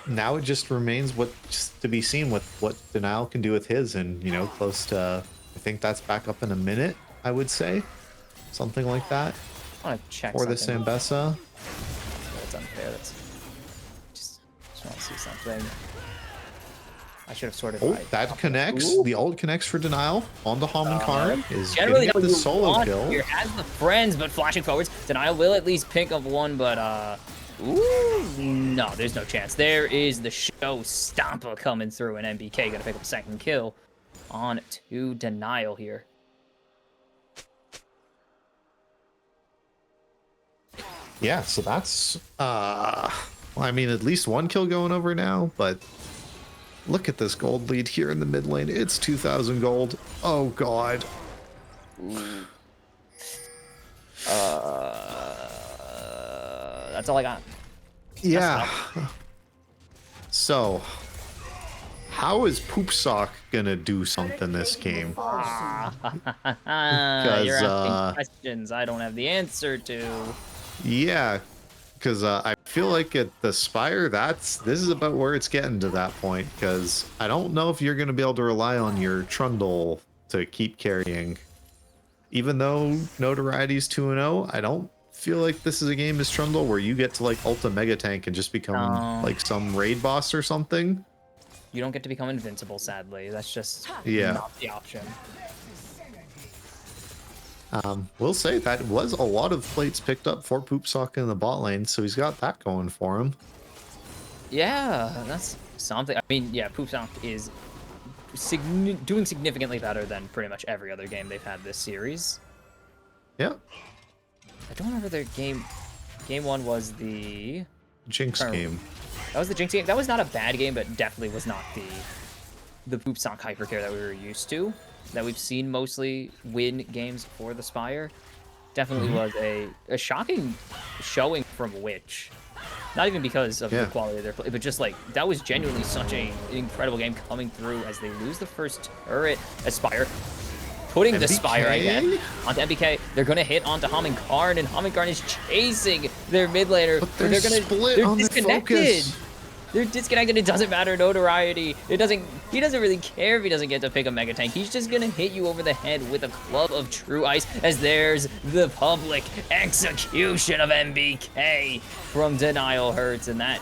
Now it just remains just to be seen with what Denial can do with his, and close to, I think that's back up in a minute, I would say, something like that. I want to check for something. the Sambessa. That's unfair. That's just want to see something. I should have sorted. Oh, that connects. Ooh. The ult connects for Denial on the Hominkarn. Is generally getting the solo kill. Here has the friends, but flashing forwards. Denial will at least pick up one, but ooh, no, there's no chance. There is the show stomper coming through, and MBK gonna pick up a second kill on to Denial here. Yeah, so that's well, I mean, at least one kill going over now, but look at this gold lead here in the mid lane. It's 2,000 gold. Oh god. That's all I got. Yeah. So, how is Poop Sock gonna do something this game? You're asking questions I don't have the answer to. Yeah, because I feel like at the Spire, this is about where it's getting to that point, because I don't know if you're going to be able to rely on your Trundle to keep carrying. Even though Notoriety's 2-0, I don't feel like this is a game as Trundle where you get to ult a Mega Tank and just become like some raid boss or something. You don't get to become invincible, sadly. That's just not the option. We'll say that was a lot of plates picked up for Poop Sock in the bot lane, so he's got that going for him. Yeah, that's something. I mean, yeah, Poop Sock is doing significantly better than pretty much every other game they've had this series. Yeah. I don't remember their game. Game 1 was the Jinx game. That was the Jinx game. That was not a bad game, but definitely was not the Poop Sock hypercare that we were used to, that we've seen mostly win games for the Spire. Definitely was a shocking showing from Witch. Not even because of the quality of their play, but just like, that was genuinely such an incredible game coming through as they lose the first turret as Spire. Putting MBK? the Spire again onto MBK. They're going to hit onto Hominkarn, and Hominkarn is chasing their mid laner. But they're disconnected. They're disconnected. It doesn't matter. Notoriety. He doesn't really care if he doesn't get to pick a Mega Tank. He's just gonna hit you over the head with a club of true ice. As there's the public execution of MBK from Denial Hurts, and that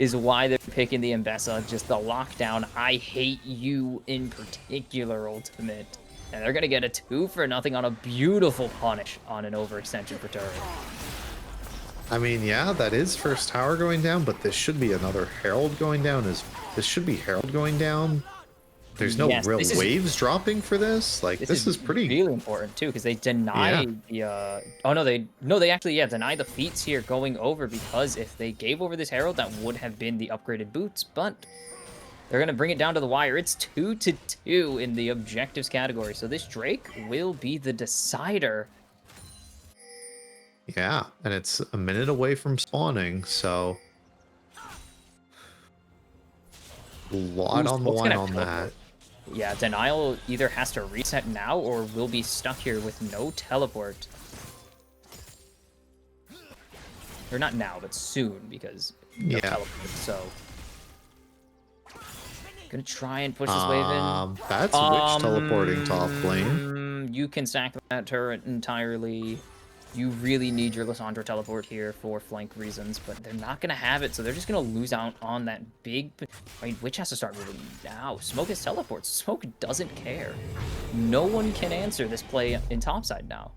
is why they're picking the Mbessa. Just the lockdown. I hate you in particular, ultimate. And they're going to get a 2-0 on a beautiful punish on an overextension for turret. I mean, yeah, that is first tower going down, but this should be another Herald going down. This should be Herald going down. There's no Yes, real this is- waves dropping for this. Like, this is pretty... really important too, because they deny the oh no, they actually deny the feats here going over, because if they gave over this Herald, that would have been the upgraded boots, but they're gonna bring it down to the wire. It's 2-2 in the objectives category, so this Drake will be the decider. Yeah, and it's a minute away from spawning, so... A lot on the line on that. Yeah, Denial either has to reset now or will be stuck here with no teleport. Or not now, but soon, because no teleport, so... Gonna try and push this wave in. That's Witch teleporting top lane. You can sack that turret entirely. You really need your Lissandra teleport here for flank reasons, but they're not going to have it, so they're just going to lose out on that big... I mean, Witch has to start moving now. Smoke has teleports. Smoke doesn't care. No one can answer this play in topside now.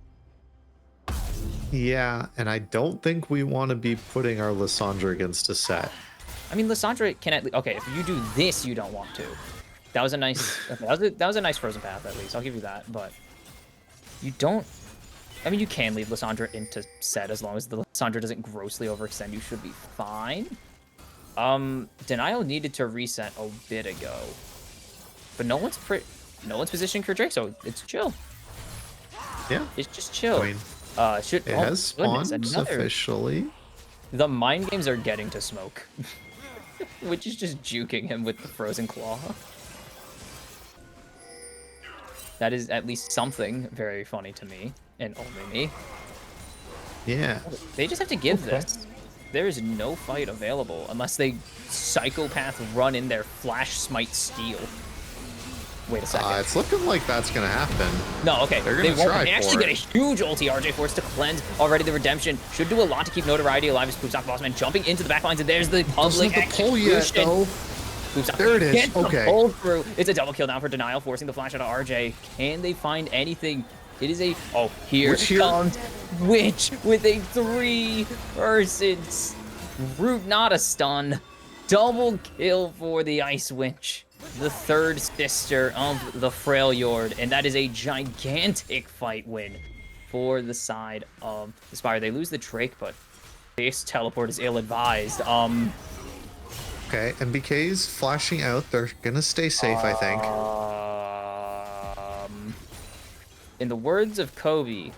Yeah, and I don't think we want to be putting our Lissandra against a set. I mean, Lissandra can at least... Okay, if you do this, you don't want to. That was a nice... Okay, that was a nice frozen path, at least. I'll give you that, but... You don't... I mean, you can leave Lissandra into set as long as the Lissandra doesn't grossly overextend. You should be fine. Denial needed to reset a bit ago, but no one's positioning for Drake, so it's chill. Yeah, it's just chill. I mean, it has spawned officially. The mind games are getting to Smoke, which is just juking him with the frozen claw. That is at least something very funny to me. And only me. Yeah. They just have to give this. There is no fight available unless they psychopath run in there, flash smite steal. Wait a second. It's looking like that's gonna happen. No, okay. They're gonna try They actually get a huge ulti. RJ forced to cleanse already. The redemption should do a lot to keep notoriety alive as Poopsock Bossman jumping into the back lines, and there's the public execution. There it is. Okay. Pull through. It's a double kill down for Denial, forcing the flash out of RJ. Can they find anything? It is a... Oh, here comes Witch with a 3-person root, not a stun. Double kill for the Ice Witch, the third sister of the Freljord, and that is a gigantic fight win for the side of the Spire. They lose the Drake, but this teleport is ill-advised. Okay, MBK's flashing out. They're gonna stay safe, I think. In the words of Kobe,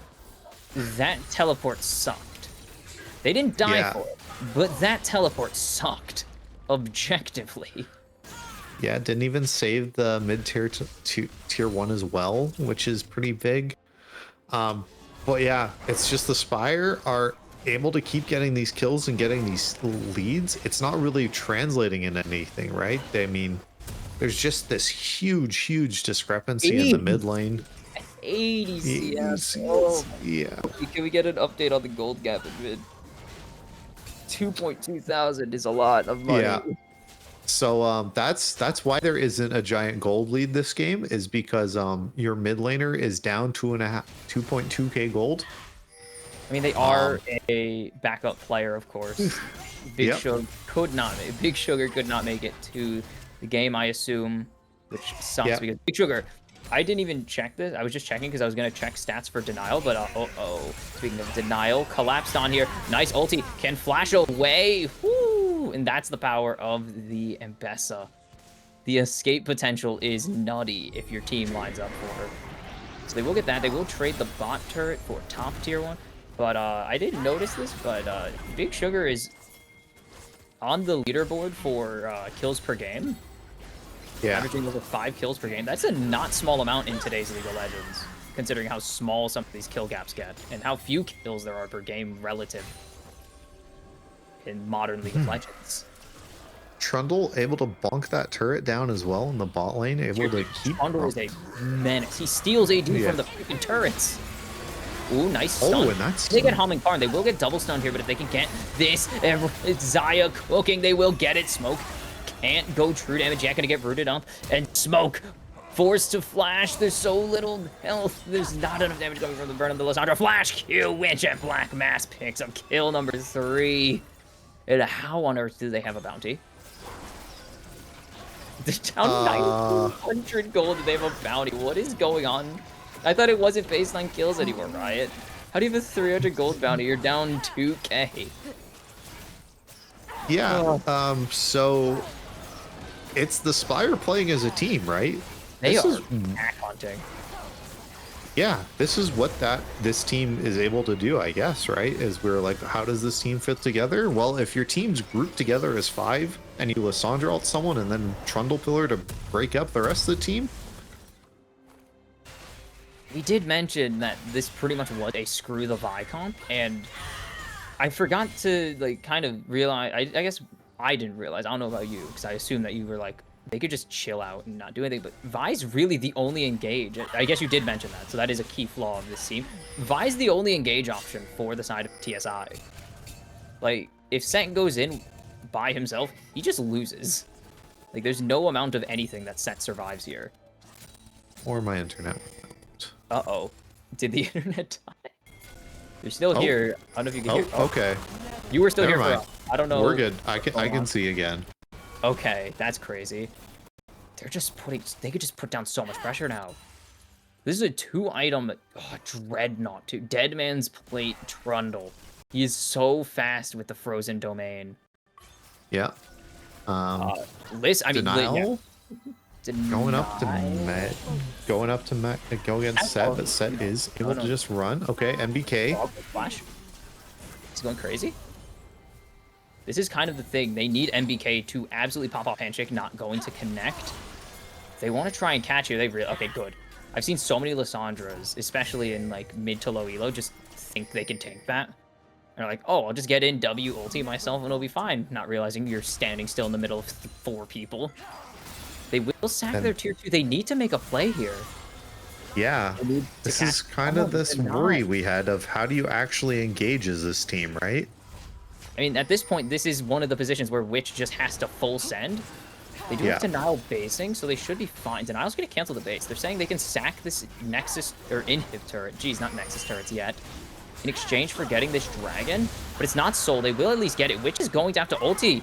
that teleport sucked. They didn't die for it, but that teleport sucked. Objectively. Yeah, didn't even save the mid-tier to tier 1 as well, which is pretty big. But yeah, it's just the Spire are able to keep getting these kills and getting these leads. It's not really translating into anything, right? I mean, there's just this huge discrepancy in the mid lane. 80 CS. Oh. Yeah. Can we get an update on the gold gap in mid? 2.2 thousand is a lot of money. Yeah. So that's why there isn't a giant gold lead this game, is because your mid laner is down 2.2k gold. I mean, they are a backup player, of course. Big Sugar could not make it to the game, I assume, which sucks because Big Sugar. I didn't even check this. I was just checking because I was going to check stats for Denial, but speaking of Denial, collapsed on here. Nice ulti, can flash away. Woo! And that's the power of the Mbessa. The escape potential is nutty if your team lines up for her. So they will get that. They will trade the bot turret for top tier 1. But I didn't notice this, but Big Sugar is on the leaderboard for kills per game. Yeah. Averaging over 5 kills per game. That's a not small amount in today's League of Legends, considering how small some of these kill gaps get, and how few kills there are per game relative in modern League of Legends. Trundle able to bonk that turret down as well in the bot lane, able to keep... Trundle is a menace. He steals AD from the freaking turrets. Ooh, nice stun. Oh, and that's They get Humming Farm. They will get double stunned here, but if they can get this, it's Xayah cooking, they will get it. Smoke can't go true damage. Jack gonna get rooted up, and Smoke forced to flash. There's so little health. There's not enough damage coming from the burn of the Lissandra. Flash Q, Witch, and Black Mass picks up kill number 3. And how on earth do they have a bounty? They're down 900 gold and they have a bounty. What is going on? I thought it wasn't baseline kills anymore, Riot. How do you have a 300 gold bounty? You're down 2k. Yeah, so it's the Spire playing as a team, right? They This are is- pack hunting. Yeah, this is what this team is able to do, I guess, right? Is we're like, how does this team fit together? Well, if your team's grouped together as 5 and you Lissandra ult someone and then Trundle Pillar to break up the rest of the team. We did mention that this pretty much was a screw the Vi comp, and I forgot to like kind of realize. I guess I didn't realize. I don't know about you, because I assumed that you were like they could just chill out and not do anything. But Vi's really the only engage. I guess you did mention that, so that is a key flaw of this team. Vi's the only engage option for the side of TSI. Like if Set goes in by himself, he just loses. Like there's no amount of anything that Set survives here. Or my internet. Uh-oh. Did the internet die? You're still here. I don't know if you can hear. Oh, okay. You were still Never here mind. for I don't know. We're good. I what's going can on. see again. Okay, that's crazy. They could just put down so much pressure now. This is a 2-item Dreadnought too. Dead Man's Plate Trundle. He is so fast with the frozen domain. Yeah. Liz, I mean, Denial. Going up to Deny? Met. Going up to Met. Go against Set, but Set is able to just run. Okay, MBK. Flash. He's going crazy. This is kind of the thing. They need MBK to absolutely pop off Handshake, not going to connect. If they want to try and catch you, they really... Okay, good. I've seen so many Lissandras, especially in, like, mid to low elo, just think they can tank that. And they're like, oh, I'll just get in W ulti myself and it'll be fine. Not realizing you're standing still in the middle of 4 people. They will sack their tier 2. They need to make a play here. Yeah. They need to This catch is kind of this Deny. worry we had of how do you actually engage as this team, right? I mean, at this point, this is one of the positions where Witch just has to full send. They do have Denial basing, so they should be fine. Denial's going to cancel the base. They're saying they can sack this Nexus, or Inhib turret. Geez, not Nexus turrets yet. In exchange for getting this Dragon. But it's not Soul. They will at least get it. Witch is going to have to ulti.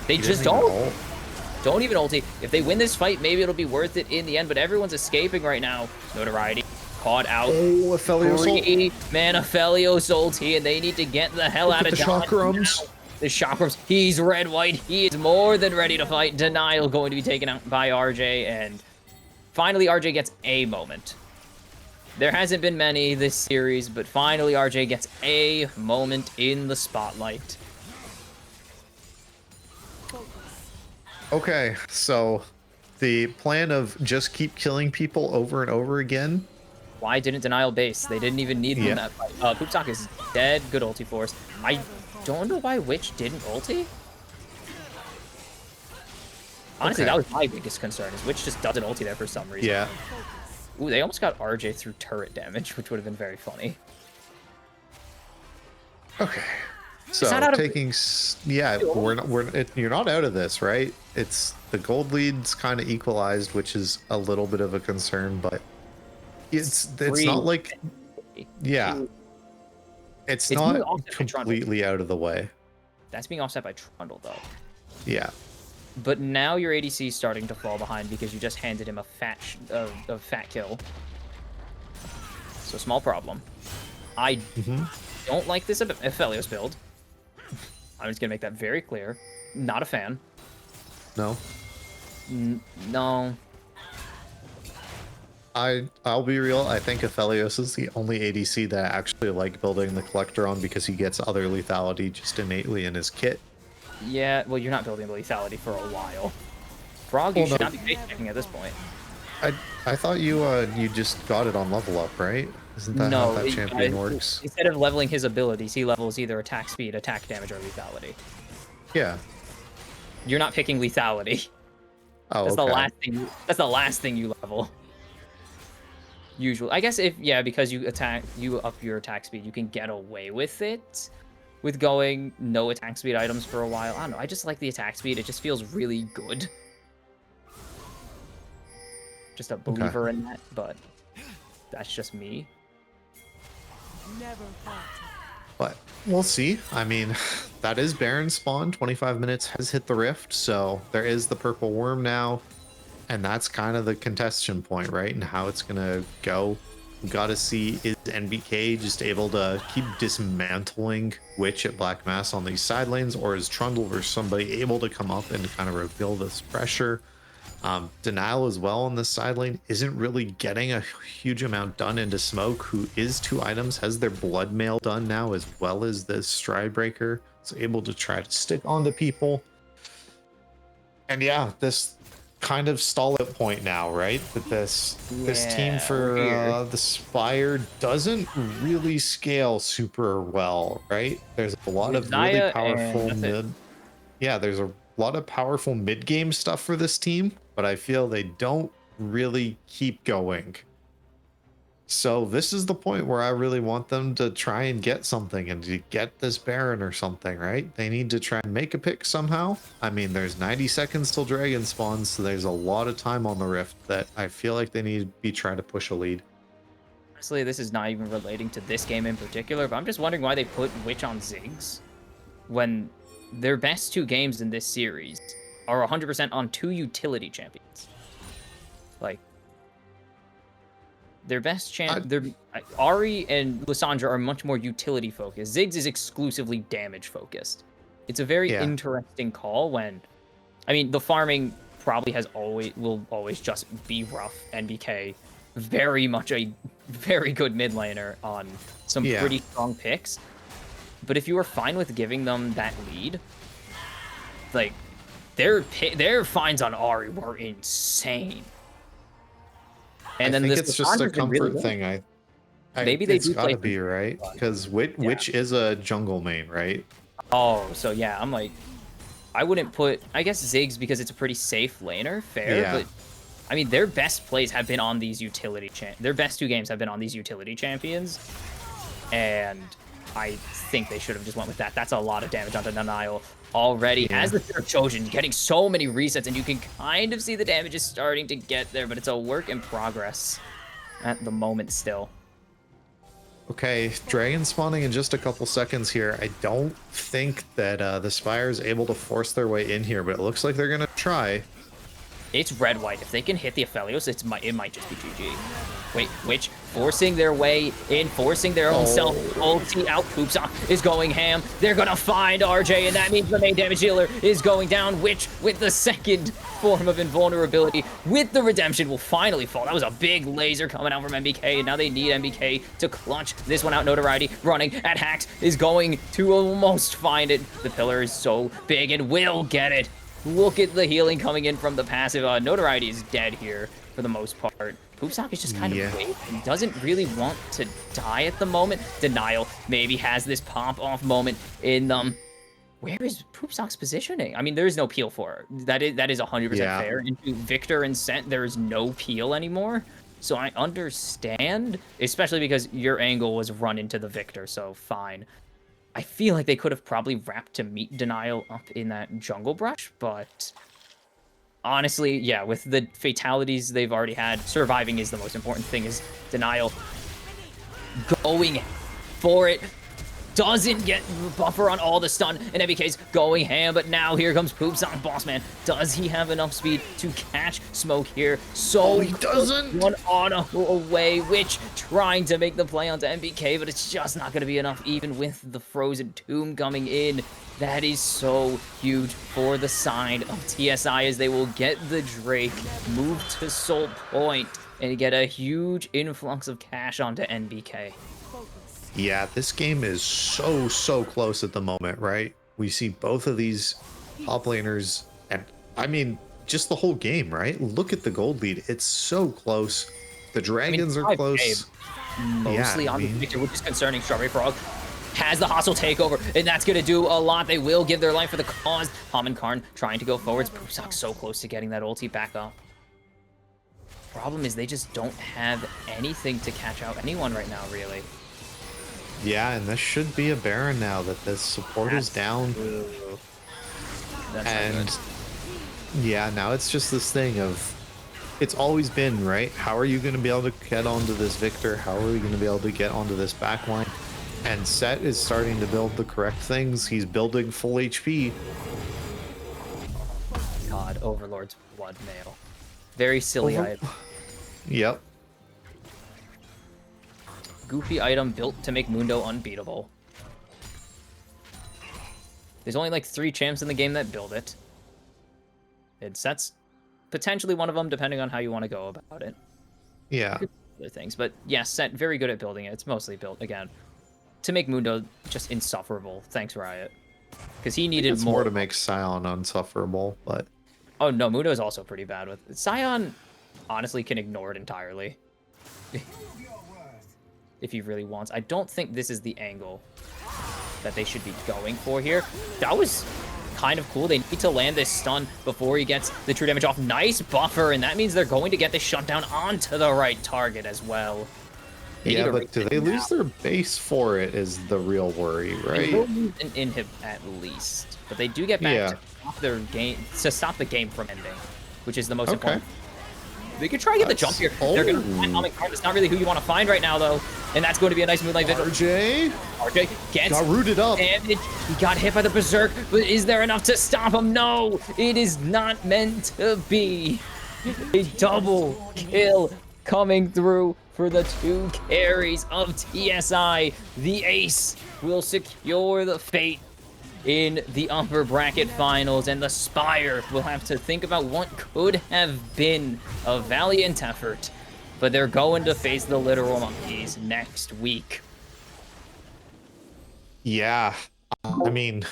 They just don't. Don't even ulti. If they win this fight, maybe it'll be worth it in the end, but everyone's escaping right now. Notoriety. Caught out. Oh, Aphelios ult. 3-man Aphelios ulti, and they need to get the hell out of the Dodge chakrams. now. The chakrams. He's red-white. He is more than ready to fight. Denial going to be taken out by RJ, and finally RJ gets a moment. There hasn't been many this series, but finally RJ gets a moment in the spotlight. Okay, so the plan of just keep killing people over and over again. Why didn't Denial base? They didn't even need them in that fight. Poopsock is dead. Good ulti force. I don't know why Witch didn't ulti. Honestly, that was my biggest concern, is Witch just doesn't ulti there for some reason. Yeah. Ooh, they almost got RJ through turret damage, which would have been very funny. Okay. So not out of- taking, you're not out of this, right? It's the gold lead's kind of equalized, which is a little bit of a concern, but it's not like, yeah, it's being not offset by Trundle. completely out of the way. That's being offset by Trundle, though. Yeah. But now your ADC is starting to fall behind because you just handed him a fat kill. So small problem. I don't like this Aphelios build. I'm just gonna make that very clear. Not a fan. No. No. I'll be real. I think Aphelios is the only ADC that I actually like building the collector on because he gets other lethality just innately in his kit. Yeah, well, you're not building lethality for a while. Frog, you should not be face checking at this point. I thought you just got it on level up, right? Isn't that how that champion works? Instead of leveling his abilities, he levels either attack speed, attack damage, or lethality. Yeah. You're not picking lethality. Oh, That's okay. the last thing. That's the last thing you level. usual. I guess because you up your attack speed, you can get away with it. With going no attack speed items for a while. I don't know, I just like the attack speed. It just feels really good. Just a believer in that, but that's just me. But we'll see. I mean, that is Baron spawn. 25 minutes has hit the rift, so there is the purple worm now. And that's kind of the contestation point, right? And how it's going to go. We got to see, is NBK just able to keep dismantling Witch at Black Mass on these side lanes, or is Trundle or somebody able to come up and kind of reveal this pressure? Denial as well on this side lane isn't really getting a huge amount done into Smoke, who is 2 items, has their blood mail done now, as well as this Stride Breaker. So able to try to stick onto people. And yeah, this kind of stall at point now, right? That this team for the Spire doesn't really scale super well, right? There's a lot of really powerful there's a lot of powerful mid-game stuff for this team, but I feel they don't really keep going. So this is the point where I really want them to try and get something and to get this Baron or something, right? They need to try and make a pick somehow. I mean, there's 90 seconds till Dragon spawns, so there's a lot of time on the Rift that I feel like they need to be trying to push a lead. Honestly, this is not even relating to this game in particular, but I'm just wondering why they put Witch on Ziggs when their best 2 games in this series are 100% on 2 utility champions. Like, their best Ari and Lissandra are much more utility focused. Ziggs is exclusively damage focused. It's a very interesting call when, I mean, the farming probably will always just be rough. NBK, very much a very good mid laner on some pretty strong picks. But if you were fine with giving them that lead, like, their finds on Ari were insane. And then I think it's just a comfort thing. Maybe they do gotta be, right? Because Witch is a jungle main, right? Oh, so yeah, I'm like, I wouldn't put, I guess Ziggs because it's a pretty safe laner, but I mean, their best plays have been on these utility their best 2 games have been on these utility champions, and I think they should have just went with that. That's a lot of damage onto Denial already. As the third Trojan, getting so many resets, and you can kind of see the damage is starting to get there, but it's a work in progress at the moment still. Okay, Dragon spawning in just a couple seconds here. I don't think that the Spire is able to force their way in here, but it looks like they're going to try. It's red-white. If they can hit the Aphelios, it might just be GG. Wait, Witch forcing their way in, forcing their own self. Ulti out. Poopsock is going ham. They're going to find RJ, and that means the main damage dealer is going down. Witch with the second form of invulnerability with the redemption will finally fall. That was a big laser coming out from MBK, and now they need MBK to clutch this one out. Notoriety running at Hacks is going to almost find it. The pillar is so big and will get it. Look at the healing coming in from the passive. Notoriety is dead here for the most part. Poopsock is just kind of waiting. He doesn't really want to die at the moment. Denial maybe has this pop-off moment in them. Where is Poopsock's positioning? I mean, there is no peel for her. That is 100% fair. Into Victor and Scent, there is no peel anymore. So I understand, especially because your angle was run into the Victor, so fine. I feel like they could have probably wrapped to meet Denial up in that jungle brush, but honestly, yeah, with the fatalities they've already had, surviving is the most important thing. Is Denial going for it. Doesn't get buffer on all the stun, and MBK's going ham, but now here comes Poopsock Bossman. Does he have enough speed to catch Smoke here? So he doesn't. One on away, Witch trying to make the play onto MBK, but it's just not going to be enough, even with the Frozen Tomb coming in. That is so huge for the side of TSI, as they will get the Drake, move to Soul Point, and get a huge influx of cash onto NBK. Yeah, this game is so close at the moment, right? We see both of these top laners, and I mean, just the whole game, right? Look at the gold lead. It's so close. The dragons are close. Mostly on the Victor, which is concerning. Strawberry Frog has the hostile takeover, and that's going to do a lot. They will give their life for the cause. Ham and Karn trying to go forwards. Poopsock so close to getting that ulti back up. problem is they just don't have anything to catch out anyone right now, really. Yeah, and this should be a Baron now that this support is down. Ooh. That's not And good. yeah, now it's just this thing of, it's always been, right? How are you going to be able to get onto this Victor? How are we going to be able to get onto this backline? And Set is starting to build the correct things. He's building full HP. God, Overlord's blood mail. Very silly item. Yep. Goofy item built to make Mundo unbeatable. There's only like 3 champs in the game that build it. That's potentially one of them, depending on how you want to go about it. Yeah. Other things, but yeah, Set very good at building it. It's mostly built again to make Mundo just insufferable. Thanks, Riot, because he needed It's more to make Scion unsufferable, but oh no, Mundo is also pretty bad with Scion. Honestly, can ignore it entirely if he really wants. I don't think this is the angle that they should be going for here. That was kind of cool. They need to land this stun before he gets the true damage off. Nice buffer, and that means they're going to get this shutdown onto the right target as well. yeah, but do they lose their base for it is the real worry, right? They will lose an inhib at least, but they do get back to stop their game, to stop the game from ending, which is the most important. They could try to get the jump here. They're going to find Atomic Heart. It's not really who you want to find right now, though. And that's going to be a nice move like this. RJ gets got rooted up. Damage. He got hit by the Berserk, but is there enough to stop him? No, it is not meant to be. A double kill coming through for the 2 carries of TSI. The ace will secure the fate in the upper bracket finals, and the Spire will have to think about what could have been a valiant effort, but they're going to face the literal monkeys next week. Yeah, I mean,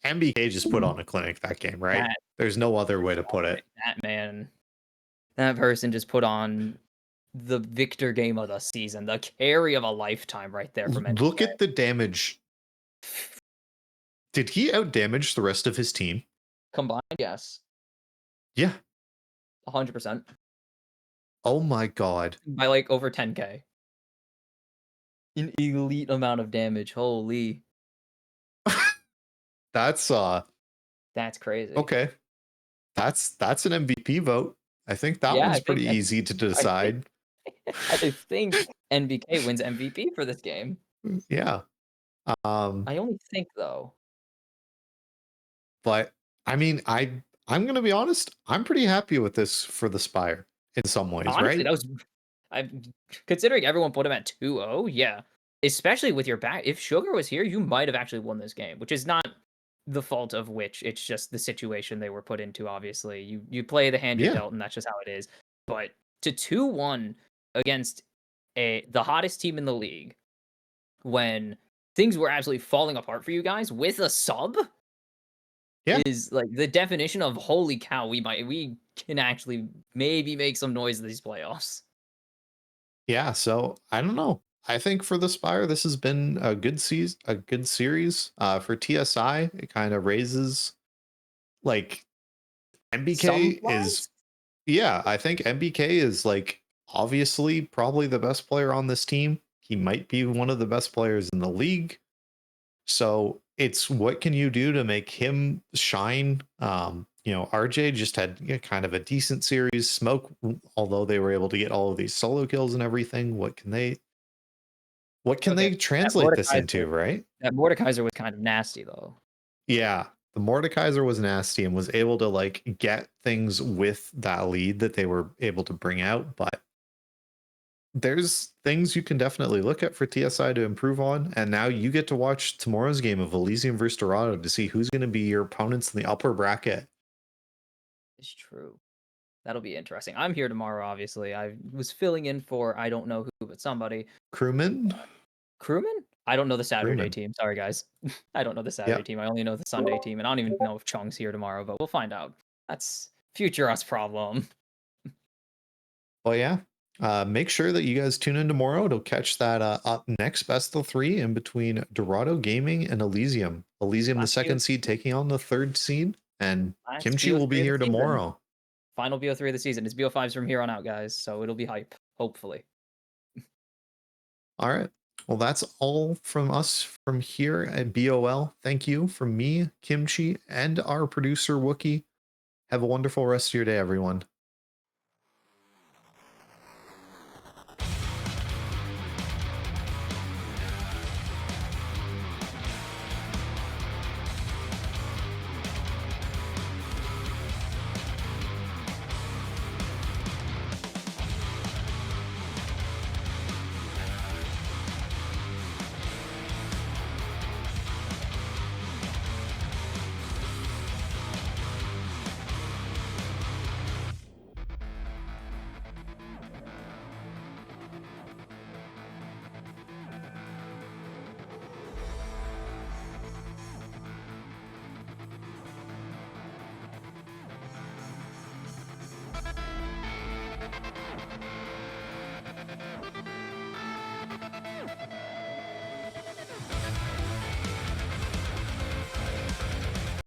MBK just put on a clinic that game, right? There's no other way to put it. That person just put on the Victor game of the season, the carry of a lifetime right there from MBK. Look at the damage. Did he outdamage the rest of his team? Combined, yes. Yeah. 100%. Oh my god. By like over 10k. An elite amount of damage. Holy. That's crazy. okay. That's an MVP vote. I think that one's pretty easy to decide. I think NBK wins MVP for this game. Yeah. I only think though. But I mean, I'm gonna be honest. I'm pretty happy with this for the Spire in some ways, Honestly, right? I'm considering everyone put him at 2-0. Yeah, especially with your back. If Sugar was here, you might have actually won this game, which is not the fault of which. It's just the situation they were put into. Obviously, you play the hand you're dealt, and that's just how it is. But to 2-1 against the hottest team in the league, when things were absolutely falling apart for you guys with a sub. Is like the definition of holy cow, we can actually maybe make some noise in these playoffs. Yeah, so I don't know. I think for the Spire, this has been a good series. For TSI, it kind of raises like MBK is I think MBK is like obviously probably the best player on this team. He might be one of the best players in the league. So it's what can you do to make him shine? RJ just had kind of a decent series. Smoke, although they were able to get all of these solo kills and everything, what can they translate this into, right? That Mordekaiser was kind of nasty though. Yeah, the Mordekaiser was nasty and was able to like get things with that lead that they were able to bring out, but there's things you can definitely look at for TSI to improve on. And now you get to watch tomorrow's game of Elysium versus Dorado to see who's going to be your opponents in the upper bracket. It's true. That'll be interesting. I'm here tomorrow, obviously. I was filling in for I don't know who, but somebody. Crewman? I don't know the Saturday team. Sorry, guys. I don't know the Saturday team. I only know the Sunday team, and I don't even know if Chung's here tomorrow, but we'll find out. That's future us problem. Well, yeah. Make sure that you guys tune in tomorrow to catch that up next best of 3 in between Dorado Gaming and Elysium. Elysium, the second seed, taking on the third seed, and Kimchi will be here tomorrow. final BO3 of the season. It's BO5s from here on out, guys. So it'll be hype, hopefully. All right. Well, that's all from us from here at BOL. Thank you from me, Kimchi, and our producer Wookie. Have a wonderful rest of your day, everyone.